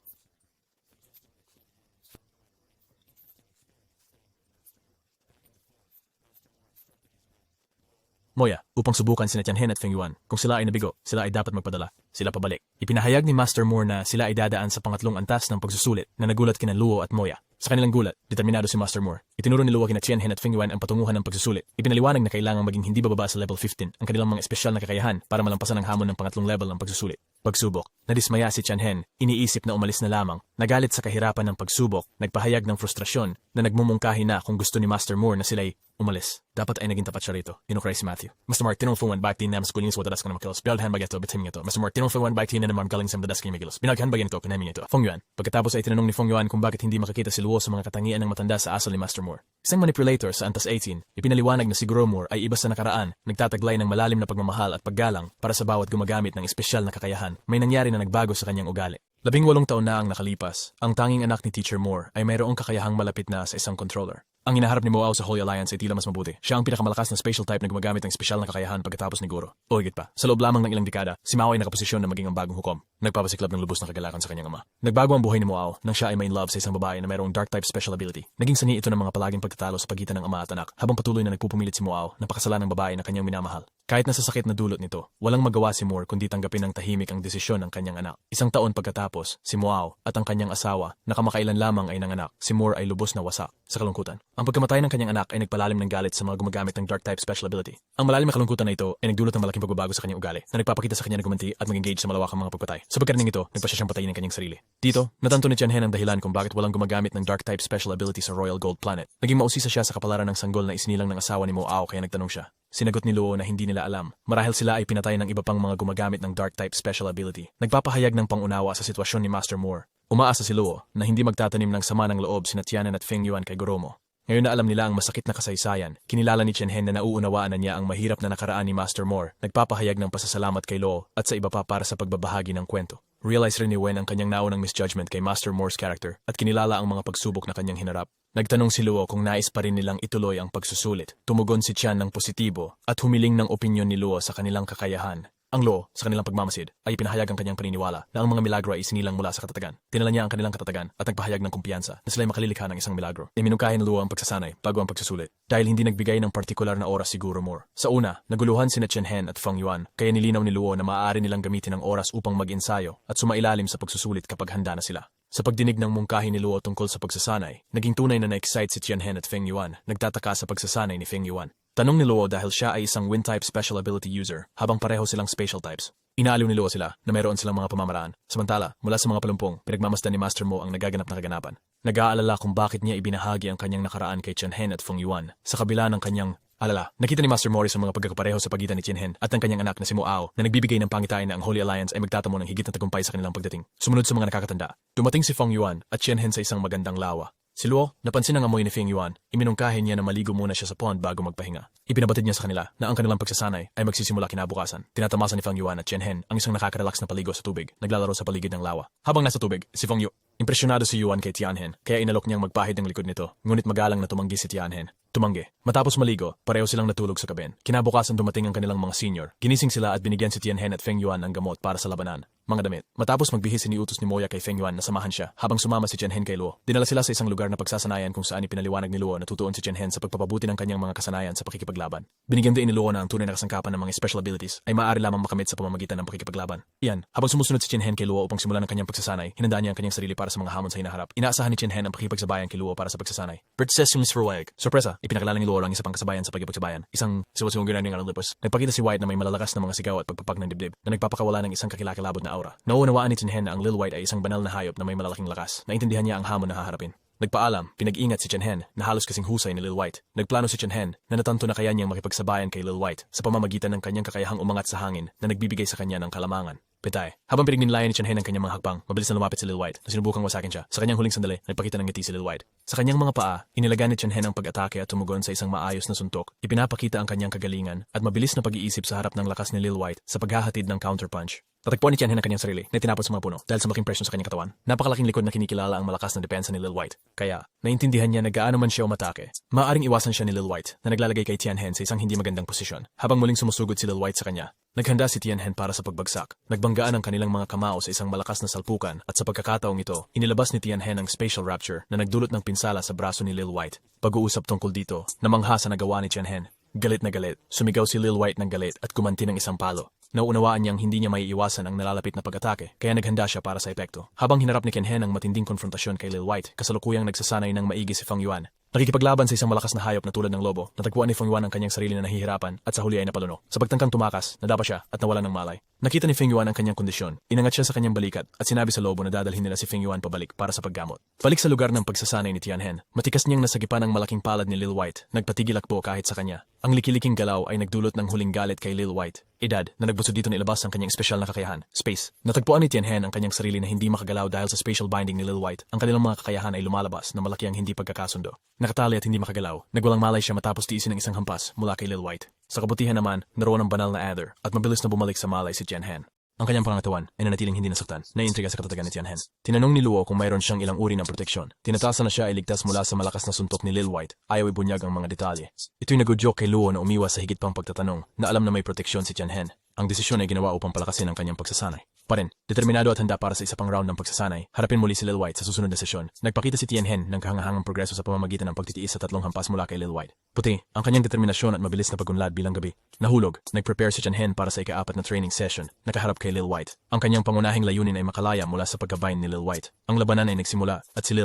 Moya, upang subukan sina Chen Hen at Feng Yuan. Kung sila ay nabigo, sila ay dapat magpadala. Sila pabalik. Ipinahayag ni Master Moore na sila ay dadaan sa pangatlong antas ng pagsusulit na nagulat kina Luo at Moya. Sa kanilang gulat, determinado si Master Moore. Itinuro ni Luo kina Chen Hen at Feng Yuan ang patunguhan ng pagsusulit. Ipinaliwanag na kailangang maging hindi bababa sa level 15 ang kanilang mga espesyal na kakayahan para malampasan ang hamon ng pangatlong level ng pagsusulit. Pagsubok. Nadismaya si Chen Hen. Iniisip na umalis na lamang. Nagalit sa kahirapan ng pagsubok. Nagpahayag ng frustrasyon na nagmumungkahi na kung gusto ni Master Moore na sila'y umalis. Dapat ay naging tapat siya rito. Tinukray si Matthew. Master Mark, tinulfungan bakit na mas kulinis wadadas ka na makilos. Bilalhan bagay ito, bitim nga ito. Master Mark, tinulfungan bakit na naman galing sa madadas ka makilos. Binaghan bagay nito, pinaming ito. Feng Yuan. Pagkatapos ay tinanong ni Feng Yuan kung bakit hindi makakita si Luo sa mga katangian ng matanda sa asal ni Master Moore. Isang manipulator sa Antas 18, ipinaliwanag na si Guru Moore ay iba sa nakaraan, nagtataglay ng malalim na pagmamahal at paggalang para sa bawat gumagamit ng espesyal na kakayahan. May nangyari na nagbago sa kanyang ugali. 18 taon na ang nakalipas. Ang tanging anak ni Teacher Moore ay mayroong kakayahang malapit na sa isang controller. Ang hinaharap ni Moao sa Holy Alliance ay tila mas mabuti. Siya ang pinakamalakas na spatial type na gumagamit ng espesyal na kakayahan pagkatapos ni Guro. O higit pa, sa loob lamang ng ilang dekada, si Mao ay nakaposisyon na maging ang bagong hukom. Nagpapasiklab ng lubos na kagalakan sa kanyang ama. Nagbago ang buhay ni Moao nang siya ay may in love sa isang babae na mayroong dark type special ability. Naging sanhi ito ng mga palaging pagtatalo sa pagitan ng ama at anak, habang patuloy na nagpupumilit si Moao na pakasalan ng babae na kanyang minamahal. Kahit na sa sakit na dulot nito, walang magawa si Moore kundi tanggapin ng tahimik ang desisyon ng kanyang anak. Isang taon pagkatapos, si Moao at ang kanyang asawa na kamakailan lamang ay nanganak, si Moore ay lubos na wasak sa kalungkutan. Ang pagkamatay ng kanyang anak ay nagpalalim ng galit sa mga gumagamit ng dark type special ability. Ang malalim na kalungkutan na ito ay nagdulot ng malaking pagbabago sa kanyang ugali na nagpapakita sa kanya na gumanti at mag-engage sa malawakang mga pagpatay. Sa pagkarinig ito, nagpa siya siyang patayin ng kanyang sarili. Dito, natanto ni Tianhen ang dahilan kung bakit walang gumagamit ng dark type special ability sa Royal Gold Planet. Naging mausisa siya sa kapalaran ng sanggol na isinilang ng asawa ni Moao kaya nagtanong siya. Sinagot ni Luo na hindi nila alam. Marahil sila ay pinatay ng iba pang mga gumagamit ng dark type special ability. Nagpapahayag ng pangunawa sa sitwasyon ni Master Moore. Umaasa si Luo na hindi magtatanim ng sama ng loob sina Tianan at Feng Yuan kay Goromo. Ngayon na alam nila ang masakit na kasaysayan, kinilala ni Tianhen na nauunawaan na niya ang mahirap na nakaraan ni Master Moore, nagpapahayag ng pasasalamat kay Luo at sa iba pa para sa pagbabahagi ng kwento. Realize rin ni Wen ang kanyang naunang misjudgment kay Master Moore's character at kinilala ang mga pagsubok na kanyang hinarap. Nagtanong si Luo kung nais pa rin nilang ituloy ang pagsusulit. Tumugon si Tian ng positibo at humiling ng opinyon ni Luo sa kanilang kakayahan. Ang Luo, sa kanilang pagmamasid, ay pinahayag ang kanyang paniniwala na ang mga milagro ay isinilang mula sa katatagan. Tinala niya ang kanilang katatagan at nagpahayag ng kumpiyansa na sila'y makalilikha ng isang milagro. Iminungkahi ni Luo ang pagsasanay bago ang pagsusulit dahil hindi nagbigay ng partikular na oras si Guro Moore. Sa una, naguluhan sina Tianhen at Feng Yuan kaya nilinaw ni Luo na maaari nilang gamitin ang oras upang mag-ensayo at sumailalim sa pagsusulit kapag handa na sila. Sa pagdinig ng mungkahi ni Luo tungkol sa pagsasanay, naging tunay na na-excite si Tianhen at Feng Yuan, nagtataka sa pagsasanay ni Feng Yuan. Tanong ni Luo dahil siya ay isang wind type special ability user habang pareho silang spatial types. Inaaliw ni Luo sila na mayroon silang mga pamamaraan. Samantala, mula sa mga palumpong, pinagmamasdan ni Master Mo ang nagaganap na kaganapan. Nag-aalala kung bakit niya ibinahagi ang kanyang nakaraan kay Tianhen at Feng Yuan sa kabila ng kanyang alala. Nakita ni Master Morris ang mga pagkakapareho sa pagitan ni Tianhen at ang kanyang anak na si Moao na nagbibigay ng pangitain na ang Holy Alliance ay magtatamo ng higit na tagumpay sa kanilang pagdating. Sumunod sa mga nakakatanda, dumating si Feng Yuan at Tianhen sa isang magandang lawa. Si Luo, napansin ang amoy ni Feng Yuan, iminungkahi niya na maligo muna siya sa pond bago magpahinga. Ibinabatid niya sa kanila na ang kanilang pagsasanay ay magsisimula kinabukasan. Tinatamasa ni Feng Yuan at Tianhen ang isang nakaka-relax na paligo sa tubig, naglalaro sa paligid ng lawa. Habang nasa tubig, si Feng Yuan, impresyonado si Yuan kay Tianhen, kaya inalok niyang magpahid ng likod nito, ngunit magalang na tumanggi si Tianhen. Tumanggi. Matapos maligo, pareho silang natulog sa kabin. Kinabukasan dumating ang kanilang mga senior. Ginising sila at binigyan si Tianhen at Feng Yuan ng gamot para sa labanan. Mga damit. Matapos magbihis iniutos ni Moya kay Feng Yuan na samahan siya habang sumama si Tianhen kay Luo. Dinala sila sa isang lugar na pagsasanayan kung saan ipinaliwanag ni Luo na tutuon si Tianhen sa pagpapabuti ng kanyang mga kasanayan sa pakikipaglaban. Binigyan din ni Luo na ang tunay na kasangkapan ng mga special abilities ay maaari lamang makamit sa pamamagitan ng pakikipaglaban. Iyan, habang sumusunod si Tianhen kay Luo upang simulan ang kanyang pagsasanay, hinandaan niya ang kanyang sarili para sa mga hamon sa hinaharap. Inaasahan ni Tianhen ang pakikipagsabayan kay Luo para sa pagsasanay. Bertsesim for Wag. Sorpresa, ipinakilala ni Luo ang isa pang kasabayan sa pakikipagsabayan. Isang siwasong ginanong alipos. Nagpakita si White na may malalakas na mga sigaw at pagpapag ng dibdib na nagpapakawala ng isang kakilakilabot na aura. Nauunawaan ni Tianhen na ang Lil White ay isang banal na hayop na may malalaking lakas. Naintindihan niya ang hamon na haharapin. Nagpaalam, pinag-ingat si Tianhen na halos kasing husay ni Lil White. Nagplano si Tianhen na natanto na kaya niyang makipagsabayan kay Lil White sa pamamagitan ng kanyang kakayahang umangat sa hangin na nagbibigay sa kanya ng kalamangan. Petay. Habang pinagninlayan ni Tianhen ang kanyang mga hakbang, mabilis na lumapit si Lil White na sinubukang wasakin siya. Sa kanyang huling sandali, nagpakita ng ngiti si Lil White. Sa kanyang mga paa, inilagan ni Tianhen ang pag-atake at tumugon sa isang maayos na suntok. Ipinapakita ang kanyang kagalingan at mabilis na pag-iisip sa harap ng lakas ni Lil White sa paghahatid ng counterpunch. Tatagpuan ni Tianhen ang kanyang sarili na tinapon sa mga puno dahil sa malaking presyon sa kanyang katawan. Napakalaking likod na kinikilala ang malakas na depensa ni Lil White. Kaya, naintindihan niya na gaano man siya umatake. Maaring iwasan siya ni Lil White na naglalagay kay Tianhen sa isang hindi magandang posisyon. Habang muling sumusugod si Lil White sa kanya, naghanda si Tianhen para sa pagbagsak. Nagbanggaan ang kanilang mga kamao sa isang malakas na salpukan at sa pagkakataong ito, inilabas ni Tianhen ang spatial rapture na nagdulot ng pinsala sa braso ni Lil White. Pag-uusap tungkol dito, namangha sa nagawa ni Tianhen. Galit na galit, sumigaw si Lil White ng galit at kumanti ng isang palo. Nauunawaan niyang hindi niya maiiwasan ang nalalapit na pag-atake, kaya naghanda siya para sa epekto. Habang hinarap ni Tianhen ang matinding konfrontasyon kay Lil White, kasalukuyang nagsasanay ng maigi si Feng Yuan. Nakikipaglaban sa isang malakas na hayop na tulad ng lobo, natagpuan ni Feng Yuan ang kanyang sarili na nahihirapan at sa huli ay napaluno. Sa pagtangkang tumakas, nadapa siya at nawalan ng malay. Nakita ni Feng Yuan ang kanyang kondisyon. Inangat siya sa kanyang balikat at sinabi sa lobo na dadalhin nila si Feng Yuan pabalik para sa paggamot. Balik sa lugar ng pagsasanay ni Tianhen, matikas niyang nasagipan ang malaking palad ni Lil White, nagpatigil akbo kahit sa kanya. Ang likiliking galaw ay nagdulot ng huling galit kay Lil White. Edad na nagbusod dito na ilabas ang kanyang espesyal na kakayahan, space. Natagpuan ni Tianhen ang kanyang sarili na hindi makagalaw dahil sa spatial binding ni Lil White. Ang kanilang mga kakayahan ay lumalabas na malaki ang hindi pagkakasundo. Nakatali at hindi makagalaw. Nagwalang malay siya matapos tiisin ng isang hampas mula kay Lil White. Sa kabutihan naman, naroon ang banal na Adder at mabilis na bumalik sa malay si Tianhen. Ang kanyang pangangatawan ay nanatiling hindi nasaktan, naiintriga sa katatagan ni Tianhen. Tinanong ni Luo kung mayroon siyang ilang uri ng proteksyon. Tinatasan na siya ay ligtas mula sa malakas na suntok ni Lil White, ayaw ibunyag ang mga detalye. Ito'y nag-joke kay Luo na umiwas sa higit pang pagtatanong na alam na may proteksyon si Tianhen. Ang desisyon ay ginawa upang palakasin ang kanyang pagsasanay. Pa rin, determinado at handa para sa isa pang round ng pagsasanay, harapin muli si Lil White sa susunod na sesyon. Nagpakita si Tianhen ng kahangahangang progreso sa pamamagitan ng pagtitiis sa 3 hampas mula kay Lil White. Puti, ang kanyang determinasyon at mabilis na pagunlad bilang gabi. Nahulog, nag-prepare si Tianhen para sa ika-4 na training session, nakaharap kay Lil White. Ang kanyang pangunahing layunin ay makalaya mula sa pagkabind ni Lil White. Ang labanan ay nagsimula at si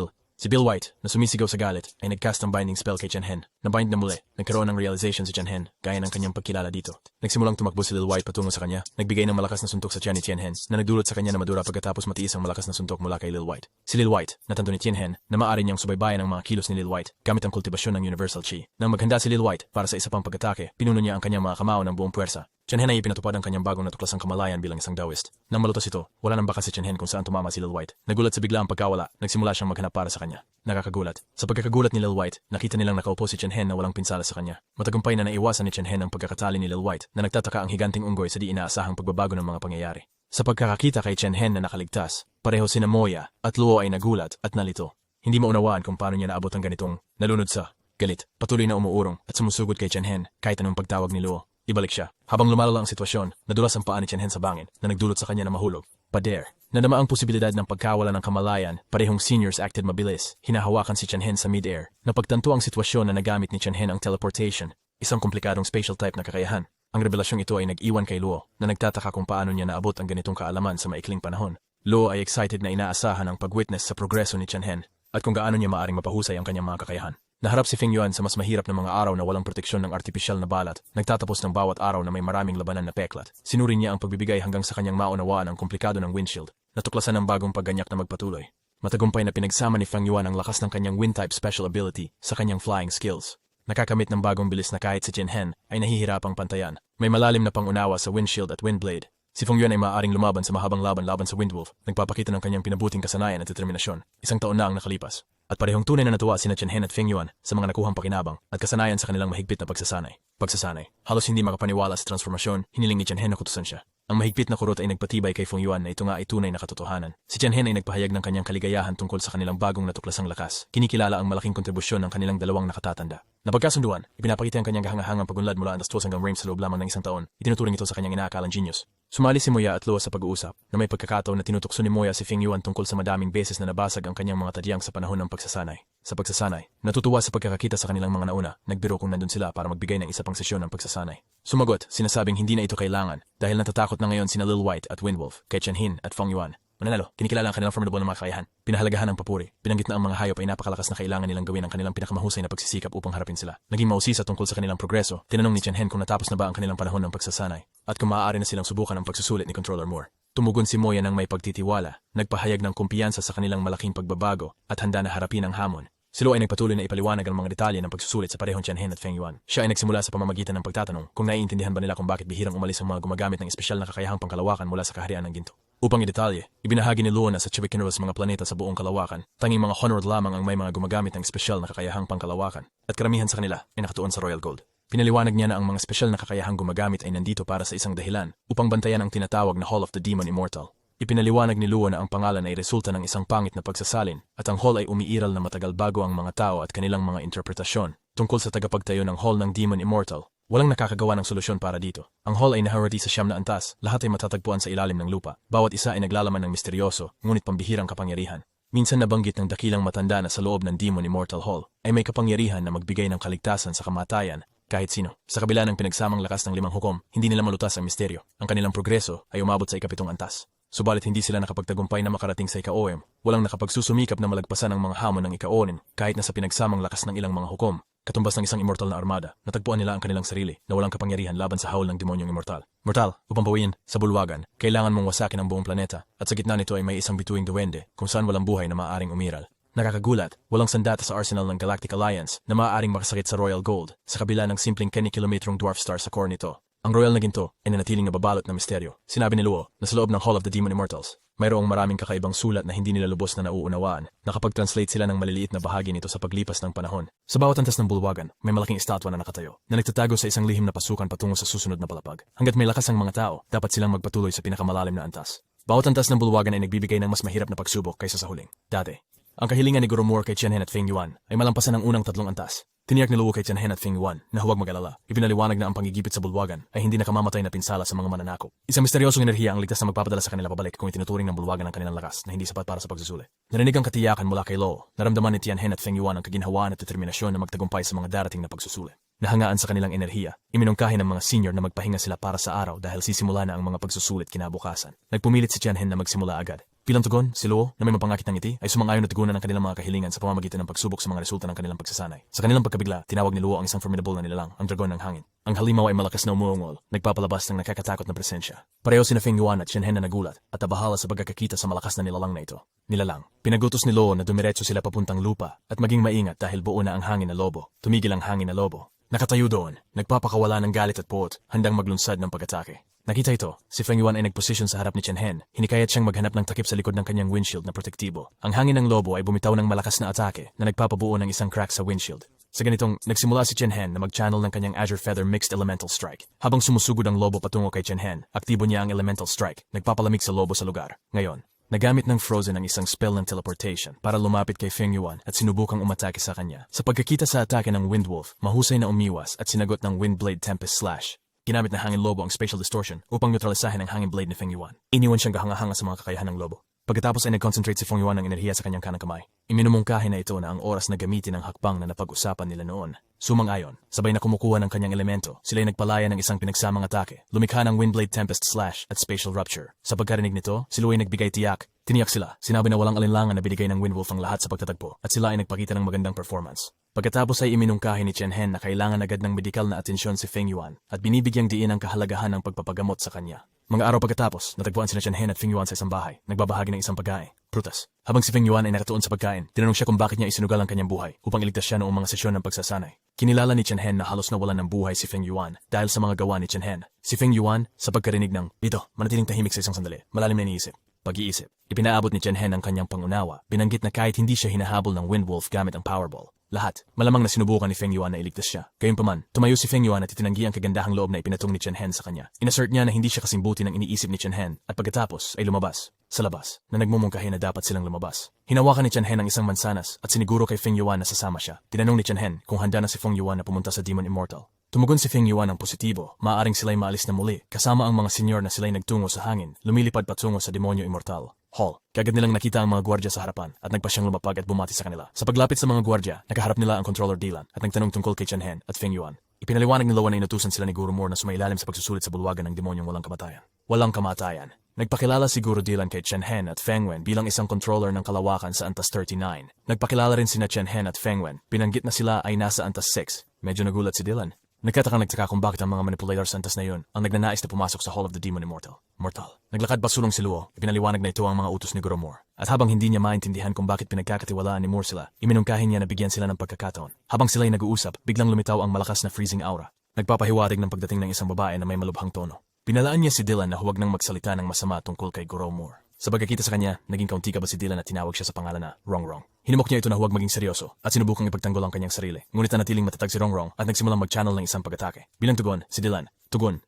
Bill White, na sumisigaw sa galit, ay nagcast ng binding spell kay Tianhen. Nabind na muli, nagkaroon ng realization si Tianhen, gaya ng kanyang pagkilala dito. Nagsimulang tumakbo si Lil White patungo sa kanya, nagbigay ng malakas na suntok sa tiyan ni Tianhen, na nagdulot sa kanya na madura pagkatapos matiis ang malakas na suntok mula kay Lil White. Si Lil White, natanto ni Tianhen, na maaari niyang subaybayan ang mga kilos ni Lil White, gamit ang kultibasyon ng Universal Chi. Nang maghanda si Lil White para sa isa pang pag-atake, pinuno niya ang kanyang mga kamao ng buong puwersa. Tianhen ay ipinatupad ang kanyang bagong natuklasang kamalayan bilang isang Taoist. Nang malutas ito, wala nang bakas si Tianhen kung saan tumama si Lil White. Nagulat sa bigla ang pagkawala, nagsimula siyang maghanap para sa kanya. Nakakagulat. Sa pagkakagulat ni Lil White, nakita nilang nakaupo si Tianhen na walang pinsala sa kanya. Matagumpay na naiwasan ni Tianhen ang pagkakatali ni Lil White na nagtataka ang higanting unggoy sa di inaasahang pagbabago ng mga pangyayari. Sa pagkakakita kay Tianhen na nakaligtas, pareho sina Moya at Luo ay nagulat at nalito. Hindi maunawaan kung paano niya naabot ang ganitong nalunod sa galit. Patuloy na umuurong at sumusugod kay Tianhen kahit anong pagtawag ni Luo. Ibalik siya. Habang lumalala ang sitwasyon, nadulas ang paa ni Tianhen sa bangin na nagdulot sa kanya na mahulog. Pader. Nadama ang posibilidad ng pagkawala ng kamalayan, parehong seniors acted mabilis. Hinahawakan si Tianhen sa mid-air. Napagtanto ang sitwasyon na nagamit ni Tianhen ang teleportation, isang komplikadong spatial type na kakayahan. Ang revelasyong ito ay nag-iwan kay Luo na nagtataka kung paano niya naabot ang ganitong kaalaman sa maikling panahon. Luo ay excited na inaasahan ang pag-witness sa progreso ni Tianhen at kung gaano niya maaring mapahusay ang kanyang mga kakayahan. Naharap si Feng Yuan sa mas mahirap na mga araw na walang proteksyon ng artipisyal na balat, nagtatapos ng bawat araw na may maraming labanan na peklat. Sinuri niya ang pagbibigay hanggang sa kanyang maunawaan ang komplikado ng windshield. Natuklasan ang bagong pagganyak na magpatuloy. Matagumpay na pinagsama ni Feng Yuan ang lakas ng kanyang wind-type special ability sa kanyang flying skills. Nakakamit ng bagong bilis na kahit si Tianhen ay nahihirapang pantayan. May malalim na pangunawa sa windshield at windblade. Si Feng Yuan ay maaaring lumaban sa mahabang laban sa Windwolf, nagpapakita ng kanyang pinabuting kasanayan at determinasyon. Isang taon na ang nakalipas. At parehong tunay na natuwa sina Tianhen at Feng Yuan sa mga nakuhang pakinabang at kasanayan sa kanilang mahigpit na pagsasanay. Halos hindi makapaniwala sa transformasyon, hiniling ni Tianhen na kutusan siya. Ang mahigpit na kurot ay nagpatibay kay Feng Yuan na ito nga ay tunay na katotohanan. Si Tianhen ay nagpahayag ng kanyang kaligayahan tungkol sa kanilang bagong natuklasang lakas. Kinikilala ang malaking kontribusyon ng kanilang dalawang nakatatanda. Napagkasunduan, ipinapakita ang kanyang kahangahangang pagunlad mula andas 2 hanggang Reims sa loob lamang ng isang taon. Itinuturing ito sa kanyang inaakalang genius. Sumali si Moya at Luo sa pag-uusap na may pagkakataon na tinutukso ni Moya si Feng Yuan tungkol sa madaming beses na nabasag ang kanyang mga tadyang sa panahon ng pagsasanay. Sa pagsasanay, natutuwa sa pagkakakita sa kanilang mga nauna, nagbiro kung nandun sila para magbigay ng isa pang sesyon ng pagsasanay. Sumagot, sinasabing hindi na ito kailangan dahil natatakot na ngayon sina Lil White at Windwolf, kay Tianhen at Feng Yuan. Mananalo, kinikilala ang kanilang formidable na mga kakayahan. Pinahalagahan ang papuri. Pinanggit na ang mga hayop ay napakalakas na kailangan nilang gawin ang kanilang pinakamahusay na pagsisikap upang harapin sila. Naging mausisa tungkol sa kanilang progreso. Tinanong ni Tianhen kung natapos na ba ang kanilang panahon ng pagsasanay at kung maaari na silang subukan ang pagsusulit ni Controller Moore. Tumugon si Moya ng may pagtitiwala, nagpahayag ng kumpiyansa sa kanilang malaking pagbabago at handa na harapin ang hamon. Si Luo ay nagpatuloy na ipaliwanag ang mga detalye ng pagsusulit sa parehong Tianhen at Feng Yuan. Siya ay nagsimula sa pamamagitan ng pagtatanong kung naiintindihan ba nila kung bakit bihirang umalis ang mga gumagamit ng espesyal na kakayahang pangkalawakan mula sa kaharian ng ginto. Upang i-detalye, ibinahagi ni Luo na sa Chibikineros mga planeta sa buong kalawakan, tanging mga Honorworld lamang ang may mga gumagamit ng espesyal na kakayahang pangkalawakan, at karamihan sa kanila ay nakatuon sa Royal Gold. Pinaliwanag niya na ang mga espesyal na kakayahang gumagamit ay nandito para sa isang dahilan, upang bantayan ang tinatawag na Hall of the Demon Immortal. Ipinaliwanag ni Luo na ang pangalan ay resulta ng isang pangit na pagsasalin at ang hall ay umiiral na matagal bago ang mga tao at kanilang mga interpretasyon. Tungkol sa tagapagtayo ng Hall ng Demon Immortal, walang nakakagawa ng solusyon para dito. Ang hall ay naharati sa 9 na antas, lahat ay matatagpuan sa ilalim ng lupa. Bawat isa ay naglalaman ng misteryoso, ngunit pambihirang kapangyarihan. Minsan nabanggit ng dakilang matanda na sa loob ng Demon Immortal Hall ay may kapangyarihan na magbigay ng kaligtasan sa kamatayan kahit sino. Sa kabila ng pinagsamang lakas ng 5 hukom, hindi nila malutas ang misteryo. Ang kanilang progreso ay umabot sa 7 antas. Subalit hindi sila nakapagtagumpay na makarating sa ika-OM. Walang nakapagsusumikap na malagpasan ang mga hamon ng ika-ONIN kahit na sa pinagsamang lakas ng ilang mga hukom. Katumbas ng isang immortal na armada, natagpuan nila ang kanilang sarili na walang kapangyarihan laban sa hawl ng demonyong immortal. Mortal, upang bawiin sa bulwagan, kailangan mong wasakin ang buong planeta at sa gitna nito ay may isang bituing duwende kung saan walang buhay na maaaring umiral. Nakakagulat, walang sandata sa arsenal ng Galactic Alliance na maaaring makasakit sa Royal Gold sa kabila ng simpleng kani-kilometrong dwarf star sa core nito. Ang royal na ginto ay nanatiling nababalot na misteryo. Sinabi ni Luo na sa loob ng Hall of the Demon Immortals, mayroong maraming kakaibang sulat na hindi nila lubos na nauunawaan. Nakapag-translate sila ng maliliit na bahagi nito sa paglipas ng panahon. Sa bawat antas ng bulwagan, may malaking estatwa na nakatayo, na nagtatago sa isang lihim na pasukan patungo sa susunod na palapag. Hanggat may lakas ang mga tao, dapat silang magpatuloy sa pinakamalalim na antas. Bawat antas ng bulwagan ay nagbibigay ng mas mahirap na pagsubok kaysa sa huling. Dati, ang kahilingan ni Guru Moore kay Qianhen at Feng Yuan ay malampasan ang unang 3 antas. Tiniyak ni Luo kay Qianhen at Feng Yuan na huwag mag-alala. Ipinaliwanag na ang pangigipit sa bulwagan ay hindi nakamamatay na pinsala sa mga mananakop. Isang misteryosong enerhiya ang ligtas na magpapadala sa kanila pabalik kung itinuturing ng bulwagan ang kanilang lakas na hindi sapat para sa pagsusuli. Narinig ang katiyakan mula kay Luo. Naramdaman ni Qianhen at Feng Yuan ang kaginhawaan at determinasyon na magtagumpay sa mga darating na pagsusuli. Nahangaan sa kanilang enerhiya, iminungkahi ng mga senior na magpahinga sila para sa araw dahil sisimula na ang mga pagsusulit kinabukasan. Nagpumilit si Qianhen na magsimula agad. Bilang tugon, si Luo, na may mapangakit ng ngiti, ay sumangayon na tugunan ng kanilang mga kahilingan sa pamamagitan ng pagsubok sa mga resulta ng kanilang pagsasanay. Sa kanilang pagkabigla, tinawag ni Luo ang isang formidable na nilalang, ang dragon ng hangin. Ang halimaw ay malakas na umuungol, nagpapalabas ng nakakatakot na presensya. Pareho sina Feng Yuan at Qianhen na nagulat at nabahala sa pagkakakita sa malakas na nilalang na ito. Nilalang. Pinagutos ni Luo na dumiretso sila papuntang lupa at maging maingat dahil buo na ang hangin na lobo. Tumigil ang hangin na lobo. Nakatayo doon, nagpapakawala ng galit at puot, handang maglunsad ng pag-atake. Nakita ito, si Feng Yuan ay nagposisyon sa harap ni Qianhen, hinikayat siyang maghanap ng takip sa likod ng kanyang windshield na protektibo. Ang hangin ng lobo ay bumitaw ng malakas na atake na nagpapabuo ng isang crack sa windshield. Sa ganitong, nagsimula si Qianhen na mag-channel ng kanyang Azure Feather Mixed Elemental Strike. Habang sumusugod ang lobo patungo kay Qianhen, aktibo niya ang Elemental Strike, nagpapalamig sa lobo sa lugar. Ngayon, nagamit ng Frozen ang isang spell ng teleportation para lumapit kay Feng Yuan at sinubukang umatake sa kanya. Sa pagkakita sa atake ng Windwolf, mahusay na umiwas at sinagot ng Windblade Tempest Slash. Ginamit ng hangin lobo ang spatial distortion upang neutralisahin ang hangin blade ni Feng Yuan. Iniwan siyang kahanga-hanga sa mga kakayahan ng lobo. Pagkatapos ay nag-concentrate si Feng Yuan ng enerhiya sa kanyang kanang kamay. Iminumungkahi na ito na ang oras na gamitin ang hakbang na napag-usapan nila noon. Sumang-ayon, sabay na kumukuha ng kanyang elemento, sila ay nagpalaya ng isang pinagsamang atake, lumikha ng Windblade Tempest Slash at Spatial Rupture. Sa pagkarinig nito, si Luo ay nagbigay tiyak. Tiniyak sila, sinabi na walang alinlangan na binigay ng Windwolf ang lahat sa pagtatagpo at sila ay nagpakita ng magandang performance. Pagkatapos ay iminungkahi ni Qianhen na kailangan agad ng medikal na atensyon si Feng Yuan at binibigyang diin ang kahalagahan ng pagpapagamot sa kanya. Mga araw pagkatapos, natagpuan sina Qianhen at Feng Yuan sa isang bahay, nagbabahagi ng isang pagkain, prutas. Habang si Feng Yuan ay nakatuon sa pagkain, tinanong siya kung bakit niya isinugal ang kanyang buhay upang iligtas siya noong mga sesyon ng pagsasanay. Kinilala ni Qianhen na halos nawalan ng buhay si Feng Yuan dahil sa mga gawa ni Qianhen. Si Feng Yuan, sa pagkarinig ng, "Dito, manatiling tahimik sa isang sandali," malalim na iniisip. Pag-iisip. Ipinaabot ni Qianhen ang kanyang pangunawa, binanggit na kahit hindi siya hinahabol ng Windwolf gamit ang Powerball. Lahat, malamang na sinubukan ni Feng Yuan na iligtas siya. Gayunpaman, tumayo si Feng Yuan at itinanggi ang kagandahang loob na ipinatong ni Qianhen sa kanya. Inassert niya na hindi siya kasimbuti ng iniisip ni Qianhen at pagkatapos ay lumabas. Sa labas, na nagmumungkahi na dapat silang lumabas. Hinawakan ni Qianhen ang isang mansanas at siniguro kay Feng Yuan na sasama siya. Tinanong ni Qianhen kung handa na si Feng Yuan na pumunta sa Demon Immortal. Tumugon si Feng Yuan ng positibo, maaaring sila'y maalis na muli, kasama ang mga senyor na sila'y nagtungo sa hangin, lumilipad patungo sa Demonyo Immortal. Hall. Kagad nilang nakita ang mga gwardya sa harapan at nagpa siyang lumapag at bumati sa kanila. Sa paglapit sa mga gwardya, nakaharap nila ang Controller Dylan at nagtanong tungkol kay Qianhen at Feng Yuan. Ipinaliwanag ni Luo na inutusan sila ni Guru Moore na sumailalim sa pagsusulit sa bulwagan ng demonyong walang kamatayan. Walang kamatayan. Nagpakilala si Guru Dylan kay Qianhen at Feng Wen bilang isang controller ng kalawakan sa Antas 39. Nagpakilala rin sina Qianhen at Feng Wen. Binanggit na sila ay nasa Antas 6. Medyo nagulat si Dylan. Nagtaka kung bakit ang mga manipulator sa antas na yun ang nagnanais na pumasok sa Hall of the Demon Immortal. Mortal. Naglakad pasulong si Luo, ipinaliwanag na ito ang mga utos ni Guru Moore. At habang hindi niya maintindihan kung bakit pinagkakatiwalaan ni Moore sila, iminungkahin niya na bigyan sila ng pagkakataon. Habang sila'y nag-uusap, biglang lumitaw ang malakas na freezing aura. Nagpapahiwatig ng pagdating ng isang babae na may malubhang tono. Pinalaan niya si Dylan na huwag nang magsalita ng masama tungkol kay Guru Moore. Sa pagkakita sa kanya, naging kaunti ka ba si Dylan at tinawag siya sa pangalan na Rongrong. Hinimok niya ito na huwag maging seryoso at sinubukang ipagtanggol ang kanyang sarili. Ngunit nanatiling matatag si Rongrong at nagsimulang mag-channel ng isang pag-atake. Bilang tugon, si Dylan,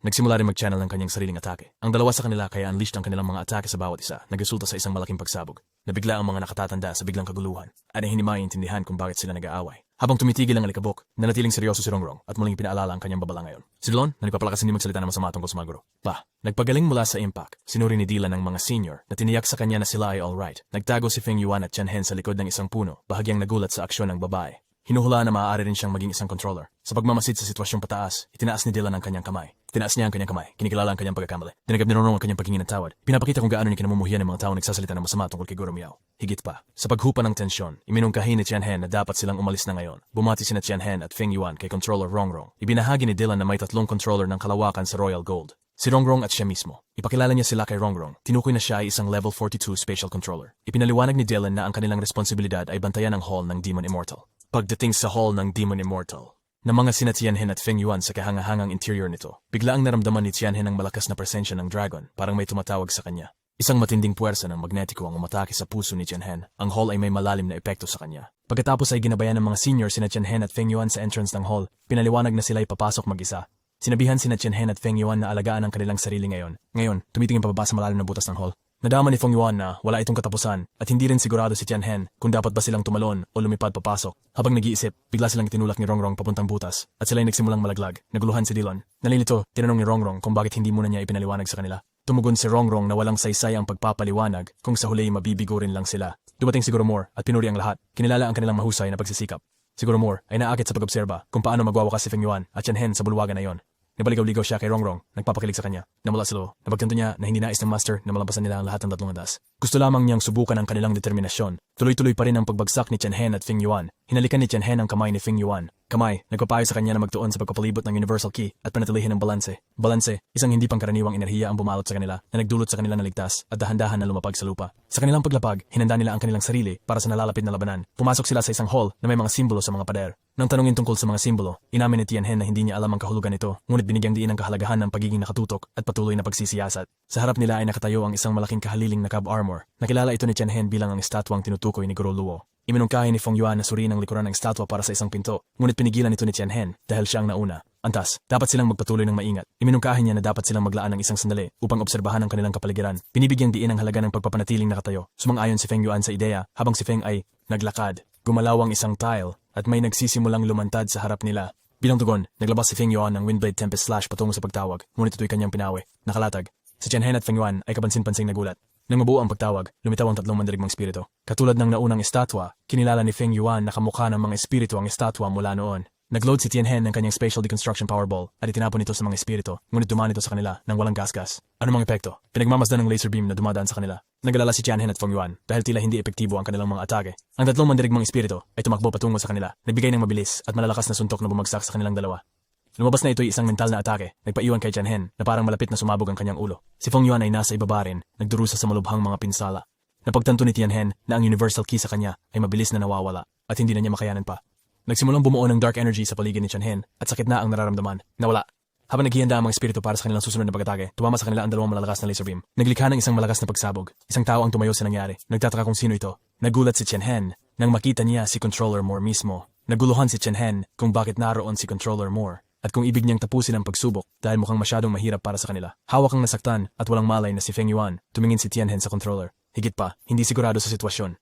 nagsimula rin mag-channel ng kanyang sariling atake. Ang dalawa sa kanila kaya unleashed ang kanilang mga atake sa bawat isa, nagresulta sa isang malaking pagsabog. Nabigla ang mga nakatatanda sa biglang kaguluhan at hindi maintindihan kung bakit sila nag-aaway. Habang tumitigil ang alikabok, nanatiling seryoso si Rongrong at muling pinaalala ang kanyang babala ngayon. Si Dylan, na nagpapalakas hindi magsalita ng masama tungkol sa mga guro. Nagpagaling mula sa impact, sinuri ni Dylan ng mga senior na tiniyak sa kanya na sila ay alright. Nagtago si Feng Yuan at Qianhen sa likod ng isang puno, bahagyang nagulat sa aksyon ng babae. Hinuhulaan na maaari rin siyang maging isang controller. Sa pagmamasid sa sitwasyong pataas, itinaas ni Dylan ang kanyang kamay. Tinaas niya ang kanyang kamay, kinikilala ang kanyang pagkakamali. Dinagab ni Rongrong ang kanyang paghingi ng tawad. Pinapakita kung gaano niya kinamumuhian ng mga tao nagsasalita ng masama tungkol kay Guru Miao. Higit pa, sa paghupa ng tensyon, iminungkahi ni Qianhen na dapat silang umalis na ngayon. Bumati sina Qianhen at Feng Yuan kay Controller Rongrong. Ibinahagi ni Dylan na may 3 controller ng kalawakan sa Royal Gold. Si Rongrong at siya mismo. Ipakilala niya sila kay Rongrong. Tinukoy na siya ay isang level 42 special controller. Ipinaliwanag ni Dylan na ang kanilang responsibilidad ay bantayan ang hall ng Demon Immortal. Pagdating sa hall ng Demon Immortal, ng mga sina Tianhen at Feng Yuan sa kahangahangang interior nito. Biglaang naramdaman ni Tianhen ang malakas na presensya ng dragon, parang may tumatawag sa kanya. Isang matinding puwersa ng magnetiko ang umatake sa puso ni Tianhen. Ang hall ay may malalim na epekto sa kanya. Pagkatapos ay ginabayan ng mga senior sina Tianhen at Feng Yuan sa entrance ng hall, pinaliwanag na sila ay papasok mag-isa. Sinabihan sina Tianhen at Feng Yuan na alagaan ang kanilang sarili ngayon. Ngayon, tumitingin pababa sa malalim na butas ng hall. Nadama ni Feng Yuan na wala itong katapusan at hindi rin sigurado si Tianhen kung dapat ba silang tumalon o lumipad papasok. Habang nag-iisip, bigla silang itinulak ni Rongrong papuntang butas at sila ay nagsimulang malaglag. Naguluhan si Dillon. Nalilito, tinanong ni Rongrong kung bakit hindi muna niya ipinaliwanag sa kanila. Tumugon si Rongrong na walang saysay ang pagpapaliwanag kung sa huli mabibigo rin lang sila. Dumating si Goromor at pinuri ang lahat. Kinilala ang kanilang mahusay na pagsisikap. Si Goromor ay naakit sa pag-obserba kung paano magwawakas si Feng Yuan at Tianhen sa bulwagan na yon. Nabaligaw-ligaw siya kay Rongrong, nagpapakilig sa kanya. Namula sa loo, napagtanto niya na hindi nais ng master na malampasan nila ang lahat ng 3 andas. Gusto lamang niyang subukan ang kanilang determinasyon. Tuloy-tuloy pa rin ang pagbagsak ni Tianhen at Feng Yuan. Hinalikan ni Tianhen ang kamay ni Feng Yuan. Kamay, nagpapayo sa kanya na magtuon sa pagpapalibot ng Universal Key at panatilihin ang balanse. Balanse, isang hindi pangkaraniwang enerhiya ang bumalot sa kanila na nagdulot sa kanila na ligtas at dahan-dahan na lumapag sa lupa. Sa kanilang paglapag, hinanda nila ang kanilang sarili para sa nalalapit na labanan. Pumasok sila sa isang hall na may mga simbolo sa mga pader. Nang tanungin tungkol sa mga simbolo, inamin ni Tianhen na hindi niya alam ang kahulugan nito, ngunit binigyang diin ang kahalagahan ng pagiging nakatutok at patuloy na pagsisiyasat. Sa harap nila ay nakatayo ang isang malaking kahaliling na cab armor. Nakilala ito ni Tianhen bilang ang estatwang tinutukoy ni Guro Luo. Iminungkahi ni Feng Yuan na suriin ang likuran ng estatwa para sa isang pinto, ngunit pinigilan ito ni Tianhen dahil siya ang nauna. Antas, dapat silang magpatuloy ng maingat. Iminungkahi niya na dapat silang maglaan ng isang sandali upang obserbahan ang kanilang kapaligiran. Binibigyang diin ang halaga ng pagpapanatiling nakatayo. Sumang-ayon si Feng Yuan sa ideya habang si Feng ay naglakad. Gumalaw ang isang tile at may nagsisimulang lumantad sa harap nila. Bilang tugon, naglabas si Feng Yuan ng Windblade Tempest Slash patungo sa pagtawag, ngunit ito'y kanyang pinawi. Nakalatag. Si Tianhen at Feng Yuan ay kapansin-pansing nagulat. Nang mabuo ang pagtawag, lumitaw ang 3 mandirigmang espiritu. Katulad ng naunang estatwa, kinilala ni Feng Yuan na kamukha ng mga espiritu ang estatwa mula noon. Nagload si Tianhen ng kanyang Spatial Deconstruction Powerball at itinapon ito sa mga espiritu, ngunit dumaan ito sa kanila nang walang gasgas. Ano mang epekto? Pinagmamasdan ng laser beam na dumadaan sa kanila. Nagalala si Tianhen at Feng Yuan dahil tila hindi epektibo ang kanilang mga atake. Ang 3 mandirigmang espiritu ay tumakbo patungo sa kanila, nagbigay ng mabilis at malalakas na suntok na bumagsak sa kanilang dalawa. Lumabas na ito'y isang mental na atake, nagpaiwan kay Tianhen na parang malapit na sumabog ang kanyang ulo. Si Feng Yuan ay nasa ibaba rin, nagdurusa sa malubhang mga pinsala. Napagtanto ni Tianhen na ang Universal Key sa kanya ay mabilis na nawawala at hindi na niya makayanan pa. Nagsimulang bumuo ng dark energy sa paligid ni Tianhen at sakit na ang nararamdaman. Nawala. Habang naghihanda ang mga espiritu para sa kanilang susunod na pag-atake, tumama sa kanila ang 2 malalakas na laser beam. Naglikha ng isang malakas na pagsabog. Isang tao ang tumayo sa nangyari. Nagtataka kung sino ito. Nagulat si Tianhen nang makita niya si Controller Moore mismo. Naguluhan si Tianhen kung bakit naroon si Controller Moore at kung ibig niyang tapusin ang pagsubok dahil mukhang masyadong mahirap para sa kanila. Hawak ang nasaktan at walang malay na si Feng Yuan, tumingin si Tianhen sa controller. Higit pa, hindi sigurado sa sitwasyon.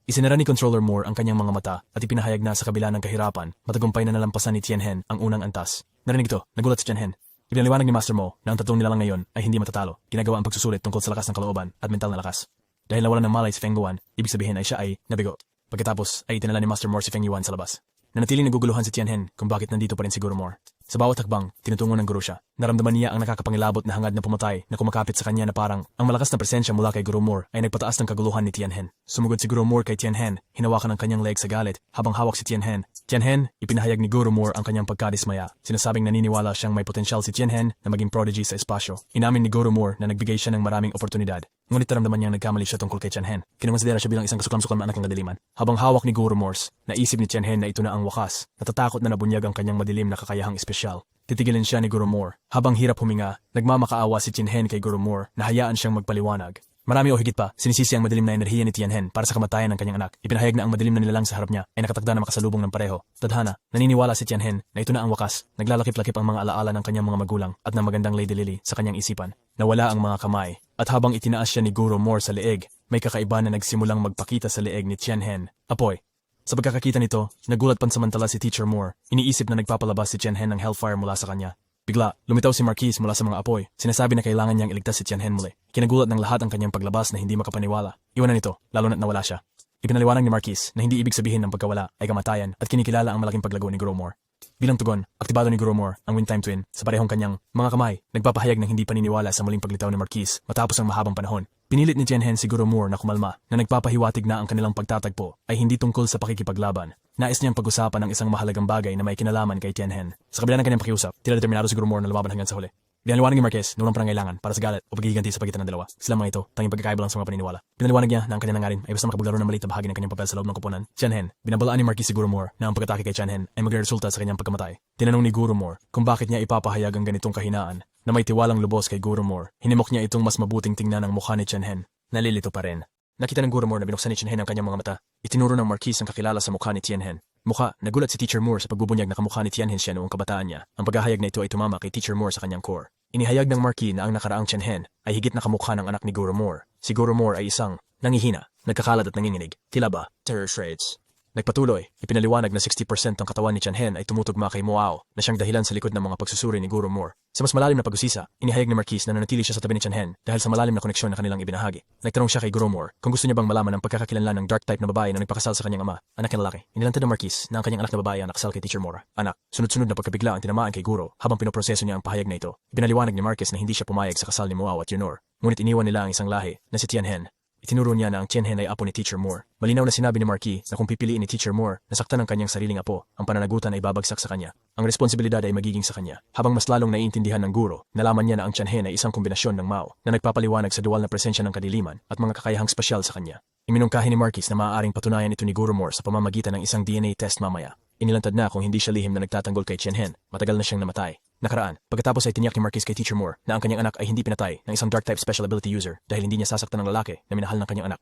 Isinara ni Controller Moore ang kanyang mga mata at ipinahayag na sa kabila ng kahirapan, matagumpay na nalampasan ni Tianhen ang unang antas. Narinig ito, nagulat si Tianhen. Ipinaliwanag ni Master Mo na ang 3 nila lang ngayon ay hindi matatalo. Ginagawa ang pagsusulit tungkol sa lakas ng kalooban at mental na lakas. Dahil nawalan ng malay si Feng Yuan, ibig sabihin ay siya ay nabigo. Pagkatapos ay itinala ni Master Mo si Feng Yuan sa labas. Nanatiling naguguluhan si Tianhen kung bakit nandito pa rin si Guro Moore. Sa bawat hakbang, tinutungo ng guro siya. Naramdaman niya ang nakakapangilabot na hangad na pumatay na kumakapit sa kanya na parang ang malakas na presensya mula kay Guro Moore ay nagpataas ng kaguluhan ni Tianhen. Sumugod si Guro Moore kay Tianhen, hinawakan ang kanyang leg sa galit habang hawak si Tianhen. Tianhen, ipinahayag ni Guro Moore ang kanyang pagkadismaya. Sinasabing naniniwala siyang may potensyal si Tianhen na maging prodigy sa espasyo. Inamin ni Guro Moore na nagbigay siya ng maraming oportunidad. Ngunit naramdaman niyang nagkamali siya tungkol kay Tianhen. Kinonsidera siya bilang isang kasuklam-suklam na anak ng kadiliman. Habang hawak ni Guro Moore, naisip ni Tianhen na ito na ang wakas. Natatakot na nabunyag ang kanyang madilim na kakayahang espesyal. Titigilin siya ni Guro Moore. Habang hirap huminga, nagmamakaawa si Tianhen kay Guro Moore na hayaan siyang magpaliwanag. Marami o higit pa, sinisisi ang madilim na enerhiya ni Tianhen para sa kamatayan ng kanyang anak. Ipinahayag na ang madilim na nilalang sa harap niya ay nakatakda na makasalubong ng pareho. Tadhana, naniniwala si Tianhen na ito na ang wakas. Naglalakip-lakip ang mga alaala ng kanyang mga magulang at ng magandang Lady Lily sa kanyang isipan. Nawala ang mga kamay. At habang itinaas siya ni Guro Moore sa leeg, may kakaiba na nagsimulang magpakita sa leeg ni Tianhen. Apoy. Sa pagkakakita nito, nagulat pansamantala si Teacher Moore. Iniisip na nagpapalabas si Tianhen ng hellfire mula sa kanya. Bigla, lumitaw si Marquise mula sa mga apoy. Sinasabi na kailangan niyang iligtas si Tianhen muli. Kinagulat ng lahat ang kanyang paglabas na hindi makapaniwala. Iwanan ito, lalo na't nawala siya. Ipinaliwanag ni Marquise na hindi ibig sabihin ng pagkawala ay kamatayan at kinikilala ang malaking paglago ni Guro Moore. Bilang tugon, aktibado ni Guro Moore ang Wind Time Twin sa parehong kanyang mga kamay, nagpapahayag ng hindi paniniwala sa muling paglitaw ni Marquise matapos ang mahabang panahon. Pinilit ni Tianhen si Guro Moore na kumalma na nagpapahiwatig na ang kanilang pagtatagpo ay hindi tungkol sa pakikipaglaban. Nais niyang pag-usapan ang isang mahalagang bagay na may kinalaman kay Tianhen. Sa kabila ng kanyang pakiusap, tila determinado si Guro Moore na lumaban hanggang sa huli. Pinaliwanag ni Marquez na walang pangangailangan para sa galit o paghihiganti sa pagitan ng dalawa. Sila mga ito, tanging pagkakaiba lang sa mga paniniwala. Pinaliwanag niya na ang kanyang nangarin ay basta makapaglaro ng maliit na bahagi ng kanyang papel sa loob ng koponan. Tianhen, binabalaan ni Marquez si Gurumore na ang pag-atake kay Tianhen ay magresulta sa kanyang pagkamatay. Tinanong ni Gurumore kung bakit niya ipapahayag ang ganitong kahinaan na may tiwalang lubos kay Gurumore. Hinimok niya itong mas mabuting tingnan ng mukha ni Tianhen. Nalilito pa rin. Nakita ng Gurumore na binuksan ni Tianhen ang kanyang mga mata. Itinuro ng Marquez ang kakilala sa mukha ni Tianhen. Mukha, nagulat si Teacher Moore sa pagbubunyag na kamukha ni Tianhen siya noong kabataan niya. Ang paghahayag na ito ay tumama kay Teacher Moore sa kanyang core. Inihayag ng Marquis na ang nakaraang Tianhen ay higit na kamukha ng anak ni Gurumore. Si Gurumore ay isang nangihina, nagkakalat at nanginginig. Tila ba? Terror traits. Nagpatuloy, ipinaliwanag na 60% ng katawan ni Tianhen ay tumutugma kay Moao na siyang dahilan sa likod ng mga pagsusuri ni Gurumore. Sa mas malalim na pag-usisa, inihayag ni Marquis na nanatili siya sa tabi ni Tianhen dahil sa malalim na koneksyon na kanilang ibinahagi. Nagtanong siya kay Gurumore kung gusto niya bang malaman ang pagkakakilanlan ng dark type na babae na nagpakasal sa kanyang ama, anak ng lalaki. Inilantad ng Marquis na ang kanyang anak na babae ang nakasal kay Teacher Moore. Anak, sunod-sunod na pagkabigla ang tinamaan kay Guro habang pinoproseso niya ang pahayag na ito. Ibinaliwanag ni Marquis na hindi siya pumayag sa kasal ni Moao at Yunor, ngunit iniwan nila ang isang lahi na si Tianhen. Itinuro niya na ang Tianhen ay apo ni Teacher Moore. Malinaw na sinabi ni Marquis na kung pipiliin ni Teacher Moore na saktan ang kanyang sariling apo, ang pananagutan ay babagsak sa kanya. Ang responsibilidad ay magiging sa kanya. Habang mas lalong naiintindihan ng guro, nalaman niya na ang Tianhen ay isang kombinasyon ng Mao na nagpapaliwanag sa dual na presensya ng kadiliman at mga kakayahang spesyal sa kanya. Iminungkahi ni Marquis na maaaring patunayan ito ni Gurumore sa pamamagitan ng isang DNA test mamaya. Inilantad na kung hindi siya lihim na nagtatanggol kay Tianhen, matagal na siyang namatay. Nakaraan, pagkatapos ay tiniyak ni Marquis kay Teacher Moore na ang kanyang anak ay hindi pinatay ng isang dark type special ability user dahil hindi niya sasaktan ng lalaki na minahal ng kanyang anak.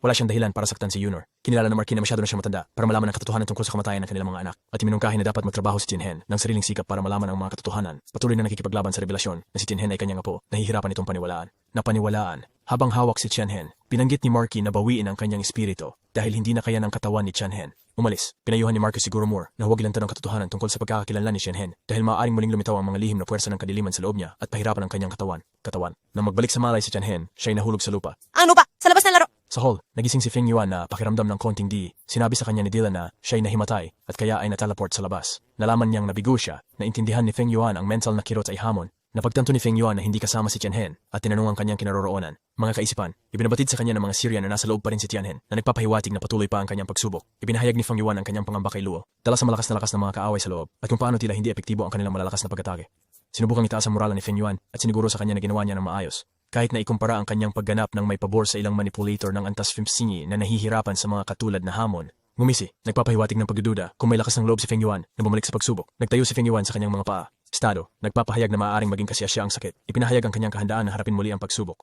Wala siyang dahilan para saktan si Yunor. Kinilala ng Marquis na masyado na siyang matanda para malaman ang katotohanan tungkol sa kamatayan ng kanilang mga anak at iminungkahi na dapat magtrabaho si Tianhen ng sariling sikap para malaman ang mga katotohanan. Patuloy na nakikipaglaban sa revelasyon na si Tianhen ay kanyang apo, nahihirapan itong paniwalaan. Napaniwalaan. Habang hawak si Tianhen, binanggit ni Marquis na bawiin ang kanyang espiritu dahil hindi na kaya ng katawan ni Tianhen. Umalis, pinayuhan ni Marquis si Gurumore na huwag ilantad ang katotohanan tungkol sa pagkakakilanlan ni Tianhen dahil maaaring muling lumitaw ang mga lihim na puwersa ng kadiliman sa loob niya at pahirapan ang kanyang katawan. Nang magbalik sa malay si Tianhen, siya ay nahulog sa lupa. Ano ba? Sa labas ng laro? Sa hall, nagising si Feng Yuan na pakiramdam ng konting di. Sinabi sa kanya ni Dylan na siya ay nahimatay at kaya ay nataleport sa labas. Nalaman niyang nabigo siya, naintindihan ni Feng Yuan ang mental na kirot ay hamon. Napagtanto ni Feng Yuan na hindi kasama si Tianhen at tinanong ang kanyang kinaroroonan. Mga kaisipan, ibinabatid sa kanya ng mga Syrian na nasa loob pa rin si Tianhen na nagpapahiwatig na patuloy pa ang kanyang pagsubok. Ibinahayag ni Feng Yuan ang kanyang pangamba kay Luo, dala sa malakas na lakas ng mga kaaway sa loob at kung paano tila hindi epektibo ang kanilang malalakas na pag-atake. Sinubukang itaas ang moral ni Feng Yuan at siniguro sa kanya na ginawa niya ng maayos. Kahit na ikumpara ang kanyang pagganap ng may pabor sa ilang manipulator ng antas Fimsingi na nahihirapan sa mga katulad na hamon. Ngumisi, nagpapahiwatig ng pagdududa kung may lakas ng loob si Feng Yuan na bumalik sa pagsubok. Nagtayo si Feng Yuan sa kanyang mga paa. Estado, nagpapahayag na maaaring maging kasiyasya ang sakit. Ipinahayag ang kanyang kahandaan na harapin muli ang pagsubok.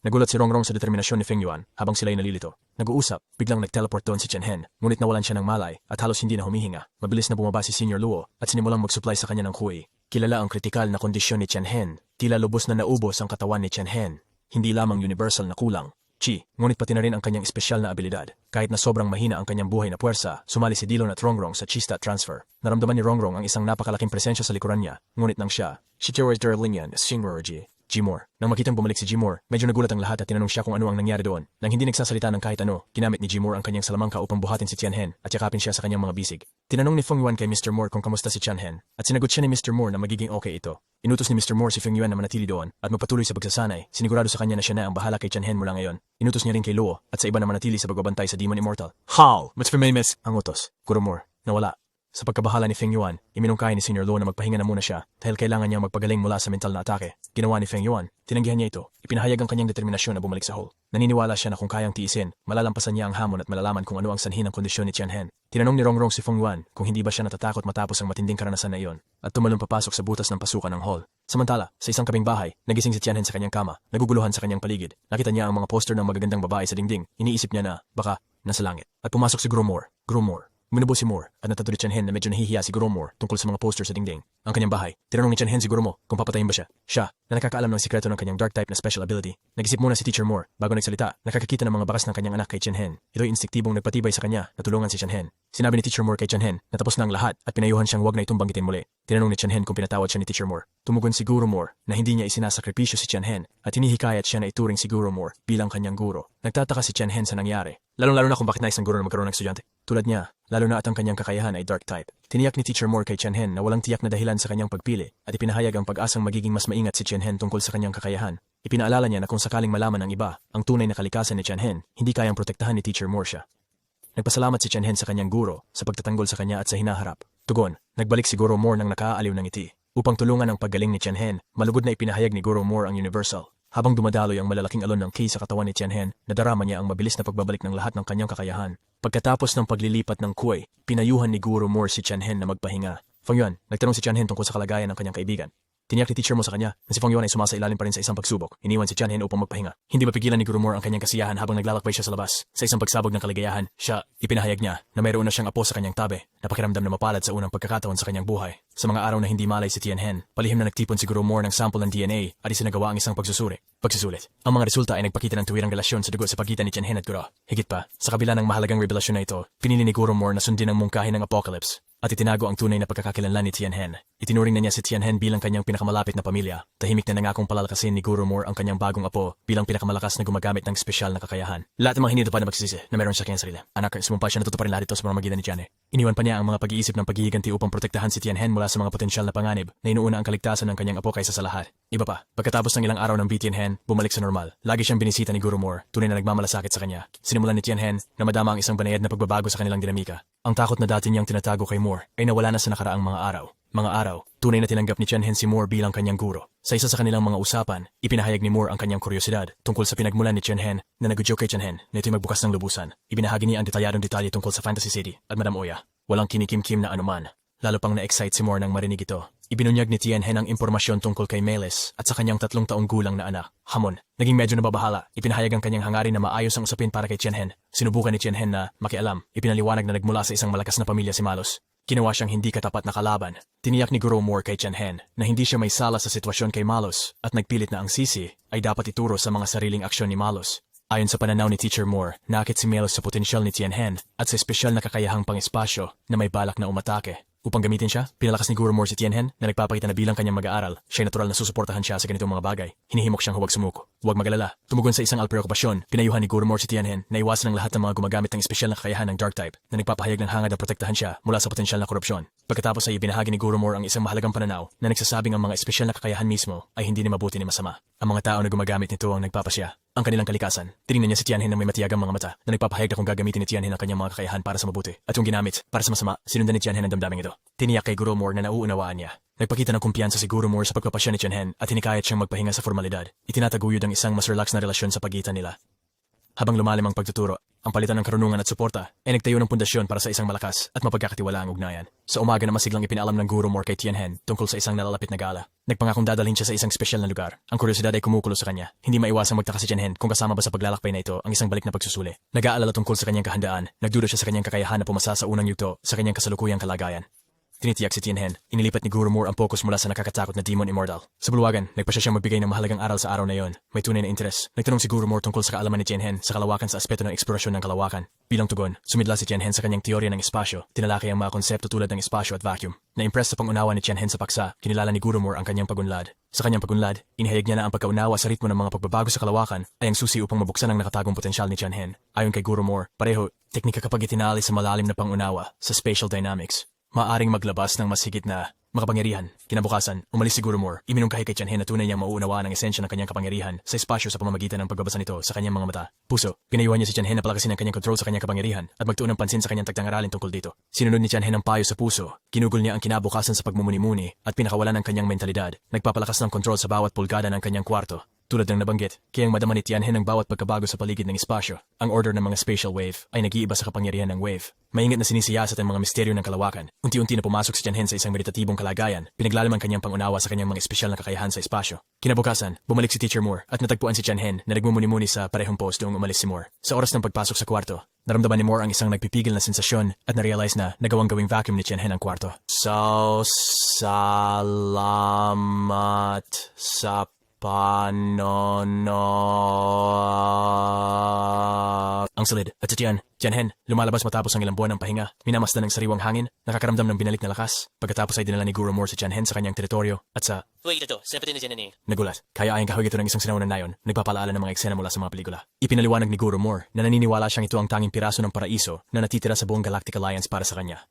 Nagulat si Rongrong sa determinasyon ni Feng Yuan habang sila'y nalilito. Nag-uusap, biglang nag-teleport doon si Tianhen, ngunit nawalan siya ng malay at halos hindi na humihinga. Mabilis na bumaba si Senior Luo at sinimulang mag-supply sa kanya ng Hui. Kilala ang kritikal na kondisyon ni Tianhen. Tila lubos na naubos ang katawan ni Tianhen. Hindi lamang universal na kulang, chi, ngunit pati na rin ang kanyang espesyal na abilidad. Kahit na sobrang mahina ang kanyang buhay na puwersa, sumali si Dillon at Rongrong sa Chista transfer. Naramdaman ni Rongrong ang isang napakalaking presensya sa likuran niya, ngunit nang siya, Shichiro's Derlinyan, Singroji, Jimor. Nang makitang bumalik si Jimor, medyo nagulat ang lahat at tinanong siya kung ano ang nangyari doon. Nang hindi nagsasalita ng kahit ano, ginamit ni Jimor ang kanyang salamangka upang buhatin si Tianhen at yakapin siya sa kanyang mga bisig. Tinanong ni Feng Yuan kay Mr. Moore kung kamusta si Tianhen at sinagot siya ni Mr. Moore na magiging okay ito. Inutos ni Mr. Moore si Feng Yuan na manatili doon at magpatuloy sa pagsasanay. Sinigurado sa kanya na siya na ang bahala kay Tianhen mula ngayon. Inutos niya rin kay Luo at sa iba na manatili sa pagbabantay sa Demon Immortal. How? Much famous? Ang utos. Gurumore. Nawala. Sa pagkabahala ni Feng Yuan, iminungkahi ni Senior Luo na magpahinga na muna siya dahil kailangan niyang magpagaling mula sa mental na atake. Ginawa ni Feng Yuan, tinanggihan niya ito. Ipinahayag ang kanyang determinasyon na bumalik sa hall. Naniniwala siya na kung kayang tiisin, malalampasan niya ang hamon at malalaman kung ano ang sanhi ng kondisyon ni Tianhen. Tinanong ni Rongrong si Feng Yuan kung hindi ba siya natatakot matapos ang matinding karanasan na iyon at tumalon papasok sa butas ng pasukan ng hall. Samantala, sa isang kabing bahay, nagising si Tianhen sa kanyang kama, naguguluhan sa kanyang paligid. Nakita niya ang mga poster ng magagandang babae sa dingding. Iniisip niya na, baka, nasa langit. At pumasok si Gurumore. Minubo si Moore at natato ni Tianhen na medyo nahihiya si Gurumore tungkol sa mga poster sa dingding. Ang kanyang bahay, tinanong ni Tianhen si Gurumo kung papatayin ba siya. Siya, na nakakaalam ng sikreto ng kanyang dark type na special ability. Nag-isip muna si Teacher Moore bago nagsalita, nakakakita ng mga bakas ng kanyang anak kay Tianhen. Ito'y instiktibong nagpatibay sa kanya na tulungan si Tianhen. Sinabi ni Teacher Moore kay Tianhen na tapos na ang lahat at pinayuhan siyang wag na itong banggitin muli. Tinanong ni Tianhen kung pinatawad siya ni Teacher Moore. Tumugon si Gurumore na hindi niya isinasakripisyo si Tianhen at hinihikayat siya na ituring si Gurumore bilang kanyang guro. Nagtataka si Tianhen sa nangyari, lalong-lalo na kung bakit na isang guro na magkaroon ng estudyante. Tulad niya, lalo na at ang kanyang kakayahan ay dark type. Tiniyak ni Teacher Moore kay Tianhen na walang tiyak na dahilan sa kanyang pagpili at ipinahayag ang pag-asang magiging mas maingat si Tianhen tungkol sa kanyang kakayahan. Ipinaalala niya na kung sakaling malaman ng iba ang tunay na kalikasan ni Tianhen, hindi kayang protektahan ni Teacher Moore siya. Nagpasalamat si Tianhen sa kanyang guro sa pagtatanggol sa kanya at sa hinaharap. Tugon, nagbalik si Gurumore nang nakaaaliw ng ngiti. Upang tulungan ang paggaling ni Tianhen, malugod na ipinahayag ni Guru Moore ang Universal. Habang dumadaloy ang malalaking alon ng ki sa katawan ni Tianhen, nadarama niya ang mabilis na pagbabalik ng lahat ng kanyang kakayahan. Pagkatapos ng paglilipat ng kuway, pinayuhan ni Guru Moore si Tianhen na magpahinga. Feng Yuan, nagtanong si Tianhen tungkol sa kalagayan ng kanyang kaibigan. Tiniyak ni teacher mo sa kanya na si Feng Yuan ay sumasailalim pa rin sa isang pagsubok. Iniwan si Tianhen upang magpahinga. Hindi mapigilan ni Guru Moore ang kanyang kasiyahan habang naglalakbay siya sa labas. Sa isang pagsabog ng kaligayahan, siya ipinahayag niya na mayroon na siyang apo sa kanyang tabi na pakiramdam na mapalad sa unang pagkakataon sa kanyang buhay. Sa mga araw na hindi malay si Tianhen, palihim na nagtipon si Guru Moore ng sample ng DNA at isinagawa ang isang pagsusulit. Ang mga resulta ay nagpakita ng tuwirang relasyon sa dugo sa pagitan ni Tianhen at Guru. Higit pa, sa kabila ng mahalagang revelasyon na ito, pinili ni Guru Moore na sundin ang mungkahi ng Apocalypse at itinago ang tunay na pagkakakilanlan ni Tianhen. Itinuring na niya si Tianhen bilang kanyang pinakamalapit na pamilya. Tahimik na nangakong palalakasin ni Guru Moore ang kanyang bagong apo bilang pinakamalakas na gumagamit ng espesyal na kakayahan. Lahat ng mga hindi pa na magsisisi na meron siya kanyang sarili. Anak, sumumpa siya na tutuparin lahat ito sa pamamagitan ni Tianhe. Iniwan pa niya ang mga pag-iisip ng paghihiganti upang protektahan si Tianhen mula sa mga potensyal na panganib na inuuna ang kaligtasan ng kanyang apo kaysa sa lahat. Iba pa, pagkatapos ng ilang araw ng Tianhen, bumalik sa normal. Lagi siyang binisita ni Guru Moore, tunay na nagmamalasakit sa kanya. Sinimulan ni Tianhen na madama ang isang banayad na pagbabago sa kanilang dinamika. Ang takot na dati niyang tinatago kay Moore ay nawala na sa nakaraang mga araw. Tunay na tinanggap ni Tianhen si Moore bilang kanyang guro. Sa isa sa kanilang mga usapan, ipinahayag ni Moore ang kanyang kuryosidad tungkol sa pinagmulan ni Tianhen na nag-joke kay Tianhen na ito'y magbukas ng lubusan. Ibinahagi niya ang detalyadong detalye tungkol sa Fantasy City at Madam Oya. Walang kinikim-kim na anuman. Lalo pang na-excite si Moore nang marinig ito. Ibinunyag ni Tianhen ang impormasyon tungkol kay Melis at sa kanyang 3 taong gulang na anak, Hamon. Naging medyo nababahala. Ipinahayag ang kanyang hangarin na maayos ang usapin para kay Tianhen. Sinubukan ni Tianhen na makialam. Ipinaliwanag na nagmula sa isang malakas na pamilya si Malos. Ginawa siyang hindi katapat na kalaban. Tiniyak ni Guru Moore kay Tianhen na hindi siya may sala sa sitwasyon kay Malos at nagpilit na ang sisi ay dapat ituro sa mga sariling aksyon ni Malos. Ayon sa pananaw ni Teacher Moore, nakit si Malos sa potensyal ni Tianhen at sa espesyal na kakayahang pang-espasyo na may balak na umatake. Upang gamitin siya, pinalakas ni Guru Moore si Tianhen na nagpapakita na bilang kanyang mag-aaral, siya'y natural na susuportahan siya sa ganitong mga bagay. Hinihimok siyang huwag sumuko. Huwag magalala. Tumugon sa isang alpreokupasyon, pinayuhan ni Guru Moore si Tianhen na iwasan ang lahat ng mga gumagamit ng espesyal na kakayahan ng Dark Type na nagpapahayag ng hangad na protektahan siya mula sa potensyal na korupsyon. Pagkatapos ay ibinahagi ni Guru Moore ang isang mahalagang pananaw na nagsasabing ang mga espesyal na kakayahan mismo ay hindi ni mabuti ni masama. Ang mga tao na gumagamit nito ang nagpapasya. Ang kanilang kalikasan. Tinignan niya si Tianhen ng may matiyagang mga mata na nagpapahayag na kung gagamitin ni Tianhen ang kanyang mga kakayahan para sa mabuti at yung ginamit para sa masama, sinundan ni Tianhen ang damdaming ito. Tiniyak kay Guru Moore na nauunawaan niya. Nagpakita ng kumpiyansa si Guru Moore sa pagpapasya ni Tianhen at hinikayat siyang magpahinga sa formalidad. Itinataguyod ang isang mas relax na relasyon sa pagitan nila. Habang lumalim ang pagtuturo, ang palitan ng karunungan at suporta ay nagtayo ng pundasyon para sa isang malakas at mapagkakatiwalaang ugnayan. Sa umaga na masiglang ipinaalam ng Guru Moore kay Tianhen tungkol sa isang nalalapit na gala. Nagpangakong dadalhin siya sa isang espesyal na lugar. Ang kuryosidad ay kumukulo sa kanya. Hindi maiwasang magtaka si Tianhen kung kasama ba sa paglalakbay na ito ang isang balik na pagsusuli. Nag-aalala tungkol sa kanyang kahandaan. Nagduda siya sa kanyang kakayahan na pumasa sa unang yugto sa kanyang kasalukuyang kalagayan. Tinitiyak si Tianhen, inilipat ni Guru Moore ang focus mula sa nakakatakot na Demon Immortal. Sa bulwagan, nagpasya siyang magbigay ng mahalagang aral sa araw na yon. May tunay na interes. Nagtanong si Guru Moore tungkol sa kaalaman ni Tianhen sa kalawakan sa aspeto ng eksplorasyon ng kalawakan. Bilang tugon, sumidla si Tianhen sa kanyang teorya ng espasyo, tinalakay ang mga konsepto tulad ng espasyo at vacuum. Na-impress sa pangunawa ni Tianhen sa paksa, kinilala ni Guru Moore ang kanyang pagunlad. Sa kanyang pagunlad, inihayag niya na ang pagkaunawa sa ritmo ng mga pagbabago sa kalawakan ay ang susi upang mabuksan ang nakatagong potensyal ni Tianhen. Ayon kay Guru Moore, pareho, teknika kapag itinali sa malalim na pangunawa sa spatial dynamics. Maaring maglabas ng mas higit na makapangyarihan. Kinabukasan, umalis si Guru Moore. Iminungkahi kay Tianhen na tunay niyang mauunawaan ang esensya ng kanyang kapangyarihan sa espasyo sa pamamagitan ng pagbabasa nito sa kanyang mga mata. Puso, pinayuhan niya si Tianhen na palakasin ang kanyang kontrol sa kanyang kapangyarihan at magtuon ng pansin sa kanyang tagtang-aralin tungkol dito. Sinunod ni Tianhen ang payo sa puso. Ginugol niya ang kinabukasan sa pagmumuni-muni at pinakawalan ng kanyang mentalidad. Nagpapalakas ng kontrol sa bawat pulgada ng kanyang kwarto. Tulad ng nabanggit, kayang madama ni Tianhen ang bawat pagkabago sa paligid ng espasyo. Ang order ng mga spatial wave ay nag-iiba sa kapangyarihan ng wave. Maingat na sinisiyasat ang mga misteryo ng kalawakan. Unti-unti na pumasok si Tianhen sa isang meditatibong kalagayan. Pinaglalim ang kanyang pangunawa sa kanyang mga espesyal na kakayahan sa espasyo. Kinabukasan, bumalik si Teacher Moore at natagpuan si Tianhen na nagmumuni-muni sa parehong post noong umalis si Moore. Sa oras ng pagpasok sa kwarto, naramdaman ni Moore ang isang nagpipigil na sensasyon at na-realize na nagawang gawing vacuum ni Tianhen ang kwarto. Salamat sa ang salid. At sa Tianhen, lumalabas matapos ang ilang buwan ng pahinga. Minamasdan ng sariwang hangin, nakakaramdam ng binalik na lakas. Pagkatapos ay dinala ni Guru Moore si Tianhen sa kanyang teritoryo at sa... Nagulat. Kaya ayang kahawig ito ng isang sinauna na yon, nagpapalaala ng mga eksena mula sa mga pelikula. Ipinaliwanag ni Guru Moore na naniniwala siyang ito ang tanging piraso ng paraiso na natitira sa buong Galactic Alliance para sa kanya.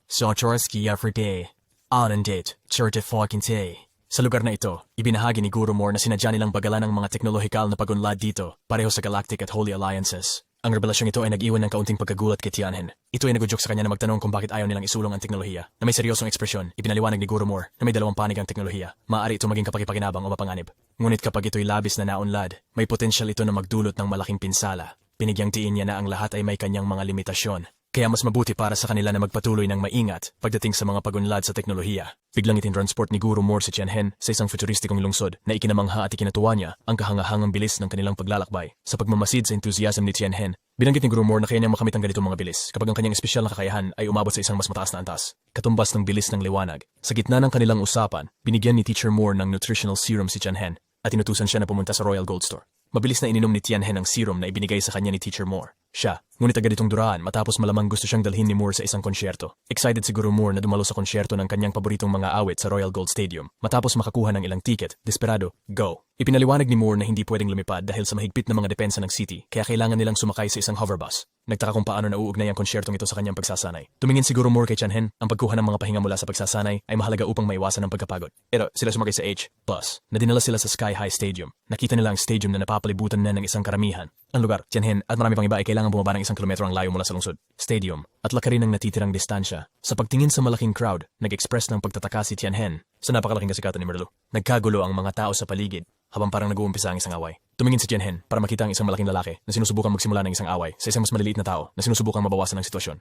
Sochorsky every day. On and date. 30 fucking day. Sa lugar na ito, ibinahagi ni Guru Moore na sinadya nilang bagalan ng mga teknolohikal na pagunlad dito, pareho sa Galactic at Holy Alliances. Ang revelasyong ito ay nag-iwan ng kaunting pagkagulat kay Tianhen. Ito ay nagudyok sa kanya na magtanong kung bakit ayaw nilang isulong ang teknolohiya. Na may seryosong ekspresyon, ipinaliwanag ni Guru Moore na may dalawang panig ang teknolohiya. Maaari ito maging kapakipakinabang o mapanganib. Ngunit kapag ito'y labis na naunlad, may potensyal ito na magdulot ng malaking pinsala. Binigyang tiin niya na ang lahat ay may kanyang mga limitasyon. Kaya mas mabuti para sa kanila na magpatuloy ng maingat pagdating sa mga pagunlad sa teknolohiya. Biglang itinransport ni Guru Moore si Tianhen sa isang futuristikong lungsod na ikinamangha at ikinatuwa niya ang kahangahangang bilis ng kanilang paglalakbay. Sa pagmamasid sa enthusiasm ni Tianhen, binanggit ni Guru Moore na kaya niyang makamit ang ganitong mga bilis kapag ang kanyang espesyal na kakayahan ay umabot sa isang mas mataas na antas. Katumbas ng bilis ng liwanag. Sa gitna ng kanilang usapan, binigyan ni Teacher Moore ng nutritional serum si Tianhen at inutusan siya na pumunta sa Royal Gold Store. Mabilis na ininom ni Tianhen ang serum na ibinigay sa kanya ni Teacher Moore. Siya, ngunit agad itong duraan matapos malamang gusto siyang dalhin ni Moore sa isang konsyerto. Excited si Guru Moore na dumalo sa konsyerto ng kanyang paboritong mga awit sa Royal Gold Stadium. Matapos makakuha ng ilang ticket, desperado, go. Ipinaliwanag ni Moore na hindi pwedeng lumipad dahil sa mahigpit na mga depensa ng city, kaya kailangan nilang sumakay sa isang hoverbus. Nagtaka kung paano nauugnay ang konsyertong ito sa kanyang pagsasanay. Tumingin si Guru Moore kay Tianhen, ang pagkuha ng mga pahinga mula sa pagsasanay ay mahalaga upang maiwasan ang pagkapagod. Pero sila sumakay sa H-Bus, na dinala sila sa Sky High Stadium. Nakita nila ang stadium na napapalibutan na ng isang karamihan. Ang lugar, Tianhen at marami pang iba ay kailangan bumaba ng 1 kilometro ang layo mula sa lungsod. Stadium, at laki rin ang natitirang distansya. Sa pagtingin sa malaking crowd, nag-express ng pagtataka si Tianhen sa napakalaking kasikatan ni Marilu. Nagkagulo ang mga tao sa paligid habang parang nag-uumpisa ang isang away. Tumingin si Tianhen para makita ang isang malaking lalaki na sinusubukang magsimula ng isang away sa isang mas maliliit na tao na sinusubukang mabawasan ang sitwasyon.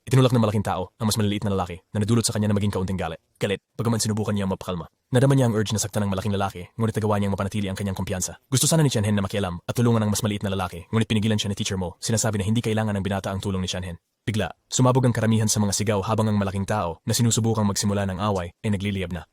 Itinulak ng malaking tao ang mas maliliit na lalaki na nadulot sa kanya na maging kaunting galit. Galit, bagaman sinubukan niyang mapakalma. Nadama niya ang urge na saktan ng malaking lalaki, ngunit nagawa niyang mapanatili ang kanyang kumpiyansa. Gusto sana ni Tianhen na makialam at tulungan ang mas maliit na lalaki, ngunit pinigilan siya ni Teacher Mo. Sinasabi na hindi kailangan ng binata ang tulong ni Tianhen. Bigla, sumabog ang karamihan sa mga sigaw habang ang malaking tao na sinusubukang magsimula ng away ay nagliliyab na.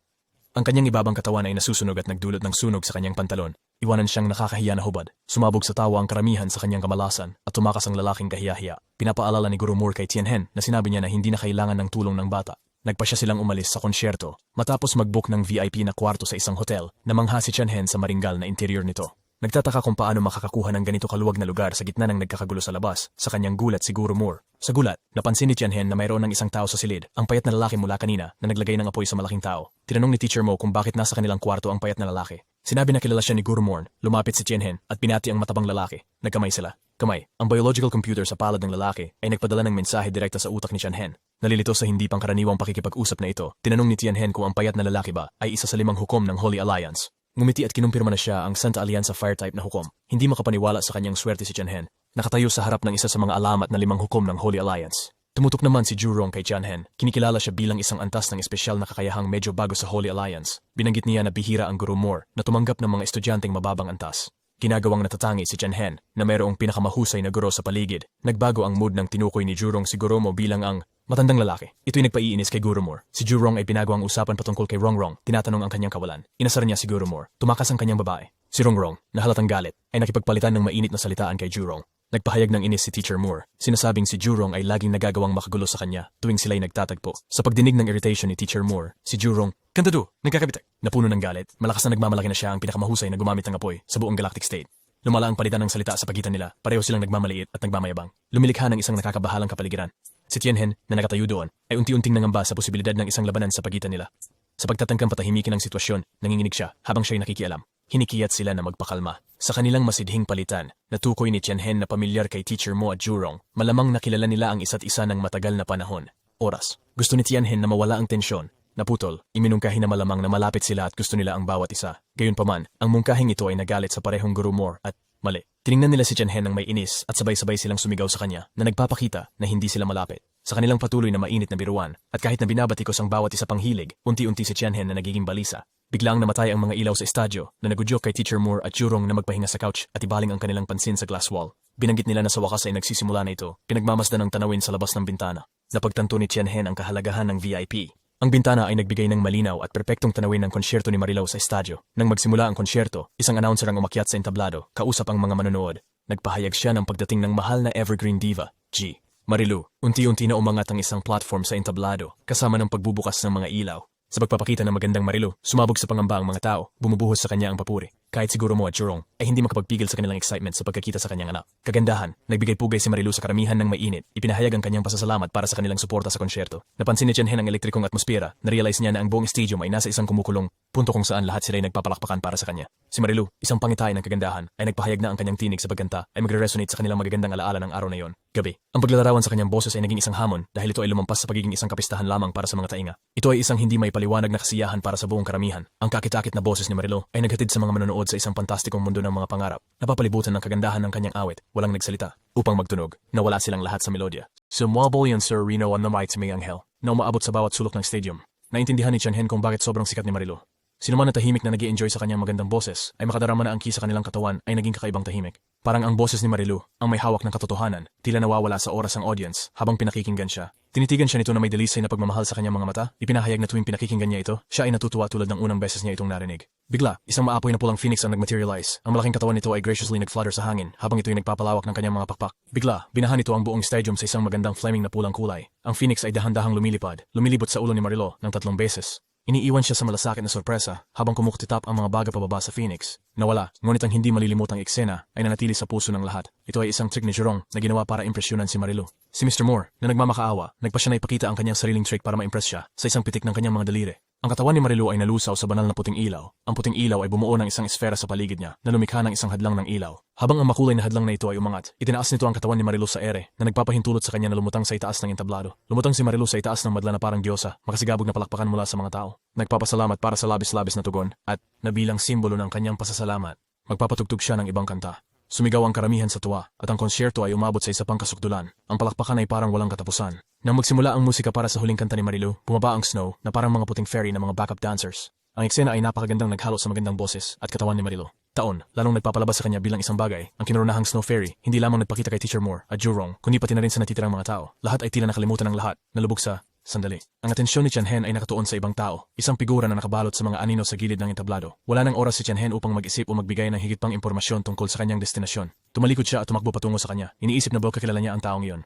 Ang kanyang ibabang katawan ay nasusunog at nagdulot ng sunog sa kanyang pantalon. Iwanan siyang nakakahiya na hubad. Sumabog sa tawa ang karamihan sa kanyang kamalasan at tumakas ang lalaking kahiyahiya. Pinapaalala ni Guru Moore kay Tianhen na sinabi niya na hindi na kailangan ng tulong ng bata. Nagpa siya silang umalis sa konsyerto matapos mag-book ng VIP na kwarto sa isang hotel na mangha si Tianhen sa maringgal na interior nito. Nagtataka kung paano makakakuha ng ganito kaluwag na lugar sa gitna ng nagkakagulo sa labas. Sa kanyang gulat si Guru Moore. Sa gulat, napansin ni Tianhen na mayroon ng isang tao sa silid, ang payat na lalaki mula kanina na naglagay ng apoy sa malaking tao. Tinanong ni Teacher Mo kung bakit nasa kanilang kwarto ang payat na lalaki. Sinabi na kilala siya ni Guru Moore, lumapit si Tianhen at binati ang matabang lalaki. Nagkamay sila. Kamay, ang biological computer sa palad ng lalaki ay nagpadala ng mensahe direkta sa utak ni Tianhen. Nalilito sa hindi pangkaraniwang pakikipag-usap na ito, tinanong ni Tianhen kung ang payat na lalaki ba ay isa sa 5 hukom ng Holy Alliance. Ngumiti at kinumpirma na siya ang Santa Alianza Fire-type na hukom. Hindi makapaniwala sa kanyang swerte si Tianhen. Nakatayo sa harap ng isa sa mga alamat na 5 hukom ng Holy Alliance. Tumutok naman si Jurong kay Tianhen. Kinikilala siya bilang isang antas ng espesyal na kakayahang medyo bago sa Holy Alliance. Binanggit niya na bihira ang Guru Moore na tumanggap ng mga estudyanteng mababang antas. Ginagawang natatangi si Tianhen na mayroong pinakamahusay na guro sa paligid. Nagbago ang mood ng tinukoy ni Jurong si Guru Mo bilang ang matandang lalaki. Ito'y nagpaiinis kay Guru Moore. Si Jurong ay binago ang usapan patungkol kay Rongrong. Tinatanong ang kanyang kawalan. Inasar niya si Guru Moore. Tumakas ang kanyang babae. Si Rongrong, na halatang galit, ay nakipagpalitan ng mainit na salitaan kay Jurong. Nagpahayag ng inis si Teacher Moore. Sinasabing si Jurong ay laging nagagawang makagulo sa kanya tuwing sila'y nagtatagpo. Sa pagdinig ng irritation ni Teacher Moore, si Jurong, "Kantado, nagkakabitag." Napuno ng galit, malakas na nagmamalaki na siya ang pinakamahusay na gumamit ng apoy sa buong Galactic State. Lumala ang palitan ng salita sa pagitan nila, pareho silang nagmamaliit at nagmamayabang. Lumilikha ng isang nakakabahalang kapaligiran. Si Tianhen, na nakatayo doon, ay unti-unting nangamba sa posibilidad ng isang labanan sa pagitan nila. Sa pagtatangkang patahimikin ang sitwasyon, nanginginig siya habang siya'y nakikialam. Hinikiyat sila na magpakalma. Sa kanilang masidhing palitan, natukoy ni Tianhen na pamilyar kay Teacher Mo at Jurong. Malamang nakilala nila ang isa't isa ng matagal na panahon. Oras. Gusto ni Tianhen na mawala ang tensyon. Naputol, iminungkahi na malamang na malapit sila at gusto nila ang bawat isa. Gayunpaman, ang mungkahing ito ay nagalit sa parehong Guru Moore at mali. Tiningnan nila si Tianhen ng may inis at sabay-sabay silang sumigaw sa kanya na nagpapakita na hindi sila malapit. Sa kanilang patuloy na mainit na biruan at kahit na binabatikos ang bawat isa pang hilig, unti-unti si Tianhen na nagiging balisa. Biglang namatay ang mga ilaw sa estadyo na nagudyok kay Teacher Moore at Jurong na magpahinga sa couch at ibaling ang kanilang pansin sa glass wall. Binanggit nila na sa wakas ay nagsisimula na ito, pinagmamasdan ng tanawin sa labas ng bintana. Napagtanto ni Tianhen ang kahalagahan ng VIP. Ang bintana ay nagbigay ng malinaw at perpektong tanawin ng konsyerto ni Marilaw sa estadyo. Nang magsimula ang konsyerto, isang announcer ang umakyat sa entablado, kausap ang mga manonood. Nagpahayag siya ng pagdating ng mahal na evergreen diva, G. Marilu. Unti-unti na umangat ang isang platform sa entablado, kasama ng pagbubukas ng mga ilaw. Sa pagpapakita ng magandang Marilu, sumabog sa pangamba ang mga tao, bumubuhos sa kanya ang papuri. Kahit siguro mo at Jurong ay hindi makapagpigil sa kanilang excitement sa pagkakita sa kanyang anak. Kagandahan, nagbigay pugay si Marilu sa karamihan ng mainit. Ipinahayag ang kanyang pasasalamat para sa kanilang suporta sa konsyerto. Napansin ni Tianhen ang elektrikong atmosfera. Na-realize niya na ang buong stadium ay nasa isang kumukulong punto kung saan lahat sila ay nagpapalakpakan para sa kanya. Si Marilu, isang pangitay ng kagandahan, ay nagpahayag na ang kanyang tinig sa pagkanta ay magre-resonate sa kanilang magagandang alaala ng araw na yon. Gabi. Ang paglalarawan sa kanyang boses ay naging isang hamon dahil ito ay lumampas sa pagiging isang kapistahan lamang para sa mga tainga. Ito ay isang hindi may paliwanag na kasiyahan para sa buong karamihan. Ang kakit-akit na boses ni Marilu ay naghatid sa mga manonood sa isang fantastikong mundo ng mga pangarap. Napapalibutan ng kagandahan ng kanyang awit, walang nagsalita, upang magtunog. Nawala silang lahat sa melodya. Sumwabol yan Sir Reno on the mic to me Angel, na umaabot sa bawat sulok ng stadium. Naintindihan ni Tianhen kung bakit sobrang sikat ni Marilu. Sino man na tahimik na nag-i-enjoy sa kanyang magandang boses ay makadarama na ang ki sa kanilang katawan ay naging kakaibang tahimik. Parang ang boses ni Marilu, ang may hawak ng katotohanan, tila nawawala sa oras ang audience habang pinakikinggan siya. Tinitigan siya nito na may delisay na pagmamahal sa kanyang mga mata. Ipinahayag na tuwing pinakikinggan niya ito, siya ay natutuwa tulad ng unang beses niya itong narinig. Bigla, isang maapoy na pulang phoenix ang nagmaterialize. Ang malaking katawan nito ay graciously nagflutter sa hangin habang ito'y nagpapalawak ng kanyang mga pakpak. Bigla, binahan nito ang buong stadium sa isang magandang flaming na pulang kulay. Ang phoenix ay dahan-dahang lumilibot sa ulo ni Marilu ng 3 beses. Iniiwan siya sa malasakit na sorpresa habang kumukutitap ang mga baga pababa sa Phoenix. Nawala, ngunit ang hindi malilimutang eksena ay nanatili sa puso ng lahat. Ito ay isang trick ni Jurong na ginawa para impresyonan si Marilu. Si Mr. Moore, na nagmamakaawa, nagpa siya na ipakita ang kanyang sariling trick para ma-impress siya sa isang pitik ng kanyang mga daliri. Ang katawan ni Marilu ay nalusaw sa banal na puting ilaw. Ang puting ilaw ay bumuo ng isang esfera sa paligid niya na lumikha ng isang hadlang ng ilaw. Habang ang makulay na hadlang na ito ay umangat, itinaas nito ang katawan ni Marilu sa ere na nagpapahintulot sa kanya na lumutang sa itaas ng entablado. Lumutang si Marilu sa itaas ng madla na parang diyosa, makasigabog na palakpakan mula sa mga tao. Nagpapasalamat para sa labis-labis na tugon at nabilang simbolo ng kanyang pasasalamat. Magpapatugtog siya ng ibang kanta. Sumigaw ang karamihan sa tuwa at ang konsyerto ay umabot sa isa pang kasukdulan. Ang palakpakan ay parang walang katapusan. Nang magsimula ang musika para sa huling kanta ni Marilu, bumaba ang snow na parang mga puting fairy na mga backup dancers. Ang eksena ay napakagandang naghalo sa magandang boses at katawan ni Marilu. Taon, lalong nagpapalabas sa kanya bilang isang bagay, ang kinurunahang snow fairy, hindi lamang nagpakita kay Teacher Moore at Jurong, kundi pati na rin sa natitirang mga tao. Lahat ay tila nakalimutan ng lahat, nalubog sa sandali. Ang atensyon ni Tianhen ay nakatuon sa ibang tao, isang figura na nakabalot sa mga anino sa gilid ng entablado. Wala nang oras si Tianhen upang mag-isip o magbigay ng higit pang impormasyon tungkol sa kanyang destinasyon. Tumalikod siya at tumakbo patungo sa kanya. Iniisip na ba kakilala niya ang taong iyon?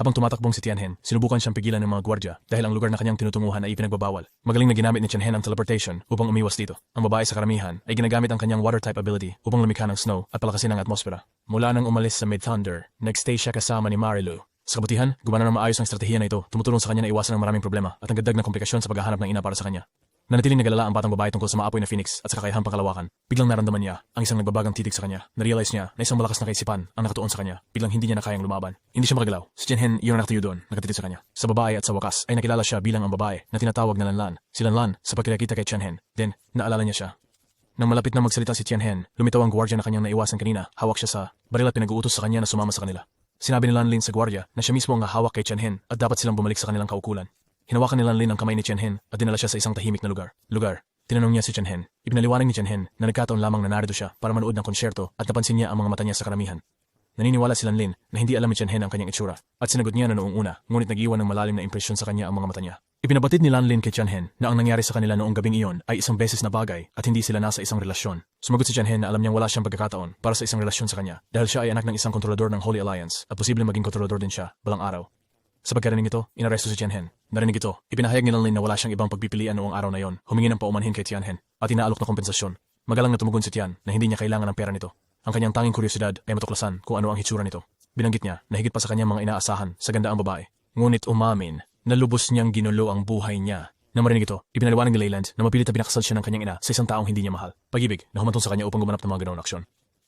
Habang tumatakbong si Tianhen, sinubukan siyang pigilan ng mga gwardya dahil ang lugar na kanyang tinutunguhan ay ipinagbabawal. Magaling na ginamit ni Tianhen ang teleportation upang umiwas dito. Ang babae sa karamihan ay ginagamit ang kanyang water type ability upang lumikha ng snow at palakasin ang atmosfera. Mula nang umalis sa Mid-Thunder, nagstay siya kasama ni Marilu. Sa kabutihan, gumana ng maayos ang estratehiya na ito, tumutulong sa kanya na iwasan ang maraming problema at ang dagdag na komplikasyon sa paghahanap ng ina para sa kanya. Nanatiling nagalala ang batang babae tungkol sa maapoy na Phoenix at sa kakayahang pangkalawakan. Biglang naramdaman niya ang isang nagbabagang titig sa kanya. Na-realize niya na isang malakas na kaisipan ang nakatuon sa kanya. Biglang hindi niya na kayang lumaban. Hindi siya makagalaw. Si Tianhen iyon ang nakatayo doon, nakatitig sa kanya. Sa babae at sa wakas ay nakilala siya bilang ang babae na tinatawag na Lanlan. Si Lanlan sa pagkilakita kay Tianhen. Then, naalala niya siya. Nang malapit na magsalita si Tianhen, lumitaw ang gwardiya na kanyang naiwasan kanina. Hawak siya sa baril at pinag-uutos sa kanya na sumama sa kanila. Sinabi ni Lanlin sa gwardiya na siya mismo ang hawak kay Tianhen at dapat silang bumalik sa kanilang kaukulan. Hinawakan ni Lanlin ang kamay ni Tianhen at dinala siya sa isang tahimik na lugar. Tinanong niya si Tianhen. Ipinaliwanag ni Tianhen na nagkataon lamang na narito siya para manood ng konsyerto at napansin niya ang mga mata niya sa karamihan. Naniniwala si Lanlin na hindi alam ni Tianhen ang kanyang itsura at sinagot niya na noong una, ngunit nag-iwan ng malalim na impresyon sa kanya ang mga mata niya. Ipinabatid ni Lanlin kay Tianhen na ang nangyari sa kanila noong gabing iyon ay isang beses na bagay at hindi sila nasa isang relasyon. Sumagot si Tianhen na alam niyang wala siyang pagkakataon para sa isang relasyon sa kanya dahil siya ay anak ng isang kontrolador ng Holy Alliance at posibleng maging kontrolador din siya balang araw. Sa pagkarinig ito, inaresto si Tianhen. Narinig ito, ipinahayag ni Lanlin na wala siyang ibang pagpipilian noong araw na yon, humingi ng paumanhin kay Tianhen at inaalok na kompensasyon. Magalang na tumugon si Tian na hindi niya kailangan ng pera nito. Ang kanyang tanging kuryosidad ay matuklasan kung ano ang hitsura nito. Binanggit niya na higit pa sa kanyang mga inaasahan sa ganda ang babae. Ngunit umamin na lubos niyang ginulo ang buhay niya. Nang marinig ito, ipinaliwanag ni Leyland na mapilit na pinakasal siya ng kanyang ina sa isang taong hindi niya mahal. Pag-ibig na humantong sa kanya upang gumanap ng mga ganoong aksyon.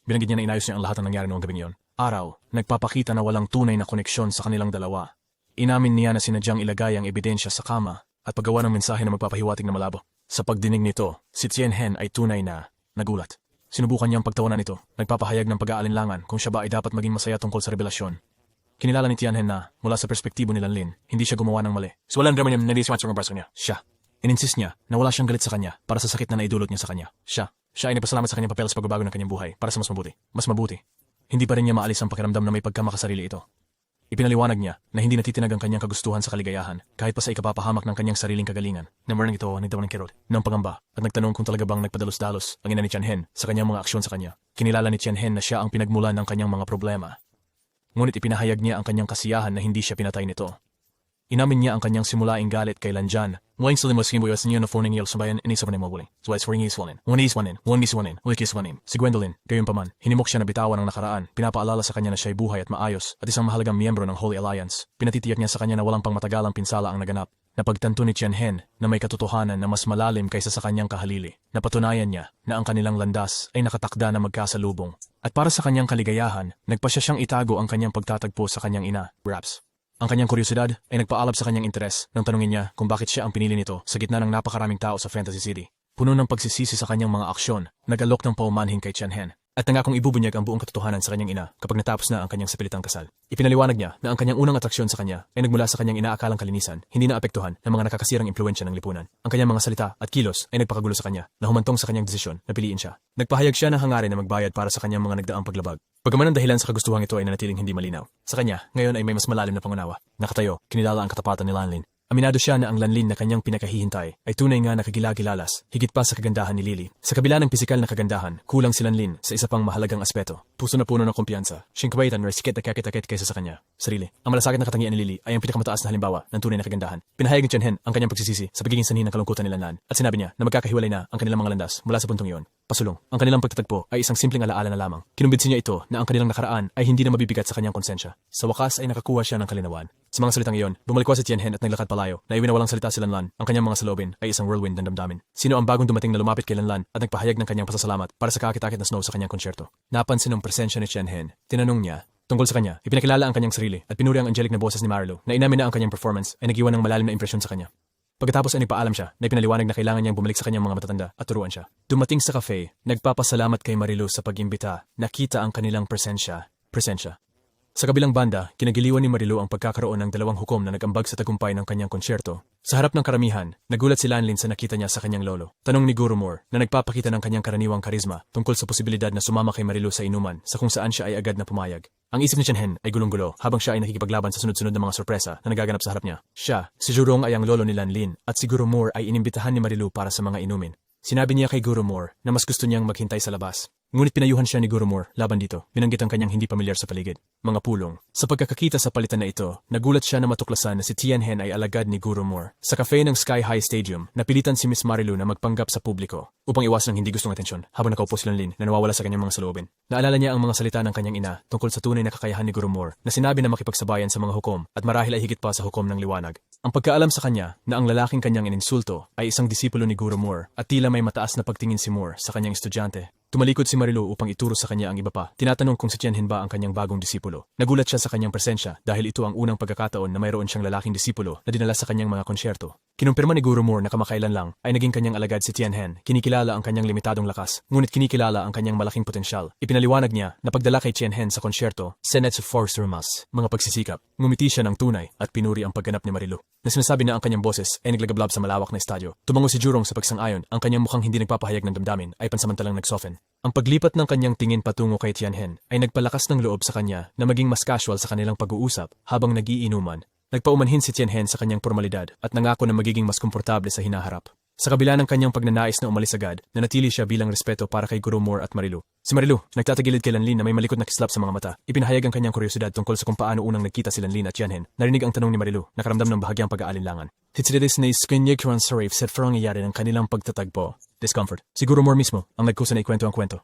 Binanggit niya na inayos niya ang lahat ng nangyari noong gabing iyon. Araw, nagpapakita na walang tunay na koneksyon sa kanilang dalawa. Inamin niya na sinadyang ilagay ang ebidensya sa kama at paggawa ng mensahe na magpapahiwatig na malabo. Sa pagdinig nito, si Tianhen ay tunay na nagulat. Sinubukan niyang pagtawanan ito, nagpapahayag ng pag-aalinlangan kung siya ba ay dapat maging masaya tungkol sa revelasyon. Kinilala ni Tianhen na, mula sa perspektibo ni Lanlin, hindi siya gumawa ng mali. So walang drama niya na nandisimat sa mga niya. Siya. Ininsist niya na wala siyang galit sa kanya para sa sakit na naidulot niya sa kanya. Siya ay nagpasalamat sa kanyang papel sa pagbabago ng kanyang buhay para sa mas mabuti. Mas mabuti. Hindi pa rin niya maalis ang pakiramdam na may pagkamakasarili ito. Ipinaliwanag niya na hindi natitinag ang kanyang kagustuhan sa kaligayahan kahit pa sa ikapapahamak ng kanyang sariling kagalingan. Namarang ito ang nagtawa ng kirot ng pangamba at nagtanong kung talaga bang nagpadalos-dalos ang ina ni Tianhen sa kanyang mga aksyon sa kanya. Kinilala ni Tianhen na siya ang pinagmulan ng kanyang mga problema. Ngunit ipinahayag niya ang kanyang kasiyahan na hindi siya pinatay nito. Inamin niya ang kanyang simulaing galit kay Lanjan. Muling salimos kibuwas niya na phone ng sa bayan inisa pa ni Mawuling. So it's for ngis wanin. Wikis wanin. Si Gwendolyn, gayunpaman, hinimok siya na bitawan ang nakaraan. Pinapaalala sa kanya na siya'y buhay at maayos at isang mahalagang miyembro ng Holy Alliance. Pinatitiyak niya sa kanya na walang pangmatagalang pinsala ang naganap. Napagtanto ni Tianhen na may katotohanan na mas malalim kaysa sa kanyang kahalili. Napatunayan niya na ang kanilang landas ay nakatakda na magkasalubong. At para sa kanyang kaligayahan, nagpasya siyang itago ang kanyang pagtatagpo sa kanyang ina, Raps. Ang kanyang kuryosidad ay nagpaalab sa kanyang interes nang tanungin niya kung bakit siya ang pinili nito sa gitna ng napakaraming tao sa Fantasy City. Puno ng pagsisisi sa kanyang mga aksyon, nag-alok ng paumanhin kay Tianhen. At nangakong ibubunyag ang buong katotohanan sa kanyang ina kapag natapos na ang kanyang sapilitang kasal. Ipinaliwanag niya na ang kanyang unang atraksyon sa kanya ay nagmula sa kanyang inaakalang kalinisan, hindi na apektuhan ng mga nakakasirang impluwensya ng lipunan. Ang kanyang mga salita at kilos ay nagpakagulo sa kanya na humantong sa kanyang desisyon na piliin siya. Nagpahayag siya ng hangarin na magbayad para sa kanyang mga nagdaang paglabag. Bagaman ang dahilan sa kagustuhan ito ay nanatiling hindi malinaw. Sa kanya, ngayon ay may mas malalim na pangunawa. Nakatayo, kinilala ang katapatan ni Lanlin. Aminado siya na ang Lanlin na kanyang pinakahihintay ay tunay nga na kagilagilalas, higit pa sa kagandahan ni Lily. Sa kabila ng pisikal na kagandahan, kulang si Lanlin sa isa pang mahalagang aspeto. Puso na puno ng kumpiyansa. Siyang kabaitan na sikit na kakit-akit kaysa sa kanya. Sarili. Ang malasakit na katangian ni Lily ay ang pinakamataas na halimbawa ng tunay na kagandahan. Pinahayag ni Tianhen ang kanyang pagsisisi sa pagiging sanhi ng kalungkutan ni Lanlan at sinabi niya na magkakahiwalay na ang kanilang mga landas mula sa puntong iyon. Pasulong. Ang kanilang pagtatagpo ay isang simpleng alaala na lamang. Kinumbinsi niya ito na ang kanilang nakaraan ay hindi na mabibigat sa kanyang konsensya. Sa wakas ay nakakuha siya ng kalinawan. Sa mga salitang iyon, bumalikwa si Tianhen at naglakad palayo na iwinawalang salita si Lanlan. Ang kanyang mga salobin ay isang whirlwind ng damdamin. Sino ang bagong dumating na lumapit kay Lanlan at nagpahayag ng kanyang pasasalamat para sa kakit-akit na snow sa kanyang konsyerto. Napansin ang presensya ni Tianhen. Tinanong niya tungkol sa kanya, ipinakilala ang kanyang sarili at pinuri ang angelic na boses ni Marilu na inamin na ang kanyang performance ay nagiwan ng malalim na impresyon sa kanya. Pagkatapos ay nagpaalam siya na ipinaliwanag na kailangan niyang bumalik sa kanyang mga matatanda at turuan siya. Dumating sa cafe, nagpapasalamat kay Marilu sa pag-imbita, nakita ang kanilang presensya. Sa kabilang banda, kinagiliwan ni Marilu ang pagkakaroon ng dalawang hukom na nag-ambag sa tagumpay ng kanyang konsyerto. Sa harap ng karamihan, nagulat si Lanlin sa nakita niya sa kanyang lolo. Tanong ni Guru Moore na nagpapakita ng kanyang karaniwang karisma tungkol sa posibilidad na sumama kay Marilu sa inuman sa kung saan siya ay agad na pumayag. Ang isip ni Tianhen ay gulong-gulo habang siya ay nakikipaglaban sa sunod-sunod na mga sorpresa na nagaganap sa harap niya. Siya, si Jurong ay ang lolo ni Lanlin at si Guru Moore ay inimbitahan ni Marilu para sa mga inumin. Sinabi niya kay Guru Moore na mas gusto niyang maghintay sa labas. Ngunit pinayuhan siya ni Guru Moore laban dito. Binanggit ang kanyang hindi pamilyar sa paligid. Mga pulong. Sa pagkakakita sa palitan na ito, nagulat siya na matuklasan na si Tianhen ay alagad ni Guru Moore. Sa cafe ng Sky High Stadium, napilitan si Miss Marilu na magpanggap sa publiko upang iwasan ang hindi gustong atensyon habang nakaupo si Lanlin na nawawala sa kanyang mga saloobin. Naalala niya ang mga salita ng kanyang ina tungkol sa tunay na kakayahan ni Guru Moore na sinabi na makipagsabayan sa mga hukom at marahil ay higit pa sa hukom ng liwanag. Ang pagkaalam sa kanya na ang lalaking kanyang ininsulto ay isang disipulo ni Guru Moore at tila may mataas na pagtingin si Moore sa kanyang estudyante. Tumalikod si Marilu upang ituro sa kanya ang iba pa. Tinatanong kung si Tianhen ba ang kanyang bagong disipulo. Nagulat siya sa kanyang presensya dahil ito ang unang pagkakataon na mayroon siyang lalaking disipulo na dinala sa kanyang mga konsyerto. Kinumpirma ni Guru Moore na kamakailan lang ay naging kanyang alagad si Tianhen. Kinikilala ang kanyang limitadong lakas, ngunit kinikilala ang kanyang malaking potensyal. Ipinaliwanag niya na pagdala kay Tianhen sa konsyerto, Senet Force mga pagsisikap. Ngumiti siya ng tunay at pinuri ang pagganap ni Marilu. Na sinasabi na ang kanyang boses ay naglagablab sa malawak na estadyo. Tumango si Jurong sa pagsang-ayon, ang kanyang mukhang hindi nagpapahayag ng damdamin ay pansamantalang nag-soften. Ang paglipat ng kanyang tingin patungo kay Tianhen ay nagpalakas ng loob sa kanya na maging mas casual sa kanilang pag-uusap habang nag-iinuman. Nagpaumanhin si Tianhen sa kanyang formalidad at nangako na magiging mas komportable sa hinaharap. Sa kabila ng kanyang pagnanais na umalis agad, nanatili siya bilang respeto para kay Guru Moore at Marilu. Si Marilu, nagtatagilid kay Lanlin na may malikot na kislap sa mga mata. Ipinahayag ang kanyang kuryosidad tungkol sa kung paano unang nagkita si Lanlin at Tianhen. Narinig ang tanong ni Marilu, nakaramdam ng bahagyang pag-aalinlangan. Hitsidis na iskanyagkaran sa rave set for ang iyari ng kanilang pagtatagpo. Discomfort. Siguro Moore mismo ang nagkusa na ikwento ang kwento.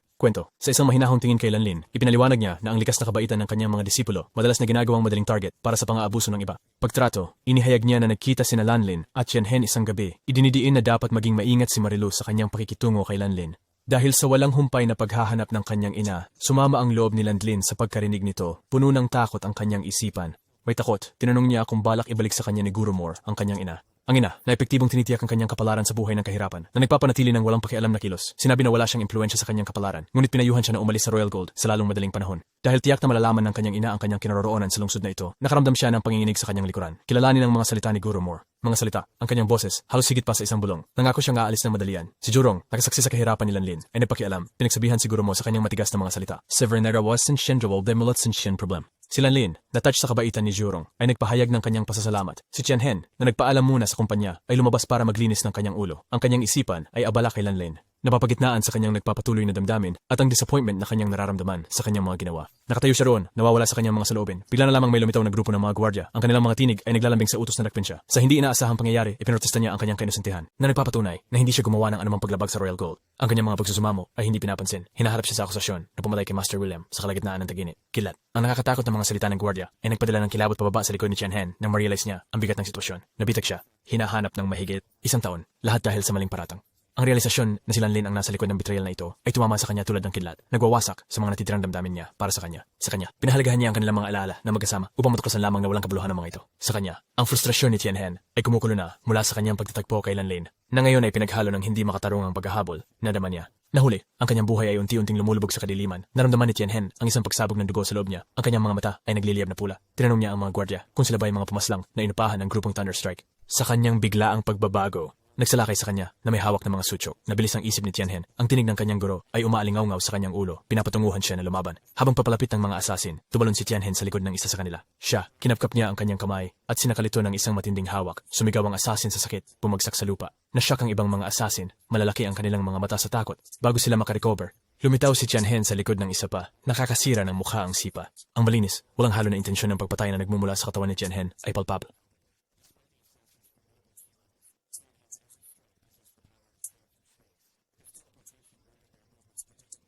Sa isang mahinahong tingin kay Lanlin, ipinaliwanag niya na ang likas na kabaitan ng kanyang mga disipulo madalas na ginagawang madaling target para sa pang-aabuso ng iba. Pagtrato, inihayag niya na nagkita sina Lanlin at Tianhen isang gabi. Idinidiin na dapat maging maingat si Marilu sa kanyang pakikitungo kay Lanlin. Dahil sa walang humpay na paghahanap ng kanyang ina, sumama ang loob ni Lanlin sa pagkarinig nito. Puno ng takot ang kanyang isipan. May takot, tinanong niya kung balak ibalik sa kanya ni Guru Moore ang kanyang ina. Ang ina, na epektibong tinitiyak ang kanyang kapalaran sa buhay ng kahirapan, na nagpapanatili ng walang pakialam na kilos. Sinabi na wala siyang impluensya sa kanyang kapalaran, ngunit pinayuhan siya na umalis sa Royal Gold sa lalong madaling panahon. Dahil tiyak na malalaman ng kanyang ina ang kanyang kinaroroonan sa lungsod na ito, nakaramdam siya ng panginginig sa kanyang likuran. Kilalanin ang mga salita ni Guru Moore. Mga salita, ang kanyang boses, halos higit pa sa isang bulong. Nangako siyang aalis ng madalian. Si Jurong, nakasaksi sa kahirapan ni Lanlin, ay nagpakialam. Pinagsabihan si Guru Moore sa kanyang matigas na mga salita. Severnera was sin shendrawal demulat sin shin problem. Si Lanlin, na-touch sa kabaitan ni Jurong, ay nagpahayag ng kanyang pasasalamat. Si Tianhen, na nagpaalam muna sa kumpanya, ay lumabas para maglinis ng kanyang ulo. Ang kanyang isipan ay abala kay Lanlin. napapagitnaan sa kanyang nagpapatuloy na damdamin at ang disappointment na kanyang nararamdaman sa kanyang mga ginawa. Nakatayo siya roon, nawawala sa kanyang mga saloobin. Bigla na lamang may lumitaw na grupo ng mga gwardiya. Ang kanilang mga tinig ay naglalambing sa utos na nakpin siya. Sa hindi inaasahang pangyayari, ipinrotesta niya ang kanyang kainosentihan na nagpapatunay na hindi siya gumawa ng anumang paglabag sa Royal Gold. Ang kanyang mga pagsusumamo ay hindi pinapansin. Hinaharap siya sa akusasyon na pumatay kay Master William sa kalagitnaan ng taginit. Kilat. Ang nakakatakot na mga salita ng gwardiya ay nagpadala ng kilabot pababa sa likod ni Tianhen nang ma-realize niya ang bigat ng sitwasyon. Nabitag siya, hinahanap ng mahigit 1 taon, lahat dahil sa maling paratang. Ang realisasyon na si Lanlin ang nasa likod ng betrayal na ito ay tumama sa kanya tulad ng kidlat, nagwawasak sa mga natitirang damdamin niya para sa kanya. Sa kanya, pinahalagahan niya ang kanilang mga alaala na magkasama upang matuklasan lamang na walang kabuluhan ng mga ito. Sa kanya, ang frustrasyon ni Tianhen ay kumukulo na mula sa kanyang pagtatagpo kay Lanlin, na ngayon ay pinaghalo ng hindi makatarungang paghahabol na dama niya. Nahuli, ang kanyang buhay ay unti-unting lumulubog sa kadiliman. Naramdaman ni Tianhen ang isang pagsabog ng dugo sa loob niya. Ang kanyang mga mata ay nagliliyab na pula. Tinanong niya ang mga gwardiya kung sila ba ay mga pumaslang na inupahan ng grupong Thunderstrike. Sa kanyang biglaang pagbabago, nagsalakay sa kanya na may hawak ng mga sutsok. Nabilis ang isip ni Tianhen. Ang tinig ng kanyang guro ay umaalingaw-ngaw sa kanyang ulo. Pinapatunguhan siya na lumaban. Habang papalapit ng mga asasin, tumalon si Tianhen sa likod ng isa sa kanila. Siya, kinapkap niya ang kanyang kamay at sinakalito ng isang matinding hawak. Sumigaw ang asasin sa sakit, bumagsak sa lupa. Nasyak ang ibang mga asasin, malalaki ang kanilang mga mata sa takot. Bago sila makarecover, lumitaw si Tianhen sa likod ng isa pa. Nakakasira ng mukha ang sipa. Ang malinis, walang halo na intensyon ng pagpatay na nagmumula sa katawan ni Tianhen ay palpable.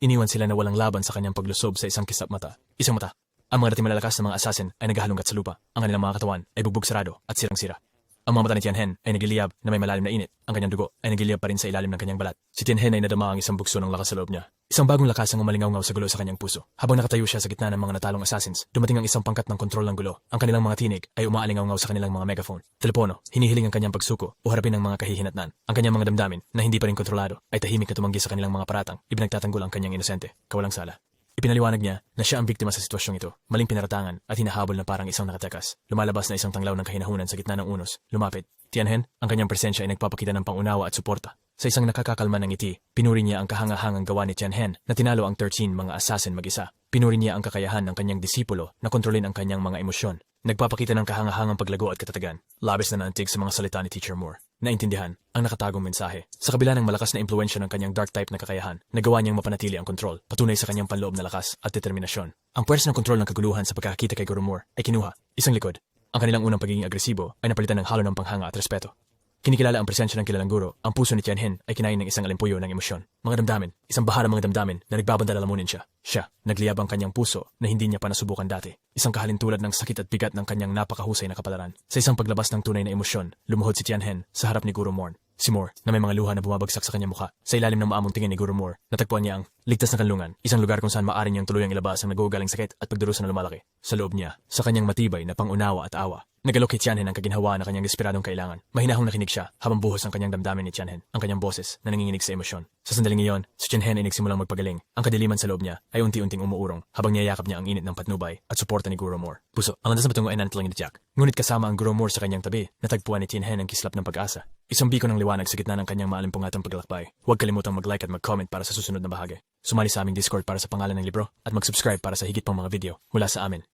Iniwan sila na walang laban sa kanyang paglusob sa isang kisap mata. Isang mata. Ang mga dating malalakas na mga assassin ay naghahalongkat sa lupa. Ang kanilang mga katawan ay bugbog sarado at sirang-sira. Ang mga mata ni Tianhen ay nagliliyab na may malalim na init. Ang kanyang dugo ay nagliliyab pa rin sa ilalim ng kanyang balat. Si Tianhen ay nadama ang isang bugso ng lakas sa loob niya. Isang bagong lakas ang umalingaw-ngaw sa gulo sa kanyang puso. Habang nakatayo siya sa gitna ng mga natalong assassins, dumating ang isang pangkat ng kontrol ng gulo. Ang kanilang mga tinig ay umaalingaw-ngaw sa kanilang mga megaphone. Telepono, hinihiling ang kanyang pagsuko o harapin ang mga kahihinatnan. Ang kanyang mga damdamin na hindi pa rin kontrolado ay tahimik na tumanggi sa kanilang mga paratang. Ibinagtatanggol ang kanyang inosente, kawalang sala. Ipinaliwanag niya na siya ang biktima sa sitwasyong ito, maling pinaratangan at hinahabol na parang isang nakatekas. Lumalabas na isang tanglaw ng kahinahunan sa gitna ng unos. Lumapit. Tianhen, ang kanyang presensya ay nagpapakita ng pangunawa at suporta. Sa isang nakakakalma ng ngiti, pinuri niya ang kahangahangang gawa ni Tianhen na tinalo ang 13 mga assassin mag-isa. Pinuri niya ang kakayahan ng kanyang disipulo na kontrolin ang kanyang mga emosyon. Nagpapakita ng kahangahangang paglago at katatagan. Labis na naantig sa mga salita ni Teacher Moore. Naintindihan ang nakatagong mensahe. Sa kabila ng malakas na impluensya ng kanyang dark type na kakayahan, nagawa niyang mapanatili ang kontrol, patunay sa kanyang panloob na lakas at determinasyon. Ang pwersa ng kontrol ng kaguluhan sa pagkakakita kay Guru Moore ay kinuha, isang likod. Ang kanilang unang pagiging agresibo ay napalitan ng halo ng panghanga at respeto. Kinikilala ang presensya ng kilalang guro, ang puso ni Tianhen ay kinain ng isang alimpuyo ng emosyon. Mga damdamin, isang baha ng mga damdamin na nagbabandala lamunin siya. Siya, nagliyab ang kanyang puso na hindi niya pa nasubukan dati. Isang kahalintulad ng sakit at bigat ng kanyang napakahusay na kapalaran. Sa isang paglabas ng tunay na emosyon, lumuhod si Tianhen sa harap ni Guru Moore. Si Moore, na may mga luha na bumabagsak sa kanyang mukha. Sa ilalim ng maamong tingin ni Guru Moore, natagpuan niya ang ligtas na kanlungan, isang lugar kung saan maaari niyang tuluyang ilabas ang nagugaling sakit at pagdurusa na lumalaki. Sa loob niya, sa kanyang matibay na pangunawa at awa, nagalok kay Tianhen ang kaginhawaan na kanyang desperadong kailangan. Mahinahong nakinig siya habang buhos ang kanyang damdamin ni Tianhen, ang kanyang boses na nanginginig sa emosyon. Sa sandaling iyon, si Tianhen ay nagsimulang magpagaling. Ang kadiliman sa loob niya ay unti-unting umuurong habang niyayakap niya ang init ng patnubay at suporta ni Guru Moore. Puso, ang landas na patungo ay nanatiling ni Jack. Ngunit kasama ang Guru Moore sa kanyang tabi, natagpuan ni Tianhen ang kislap ng pag-asa. Isang biko ng liwanag sa gitna ng kanyang maalimpungatang paglalakbay. Huwag kalimutang mag-like at mag-comment para sa susunod na bahagi. Sumali sa aming Discord para sa pangalan ng libro at mag-subscribe para sa higit pang mga video mula sa amin.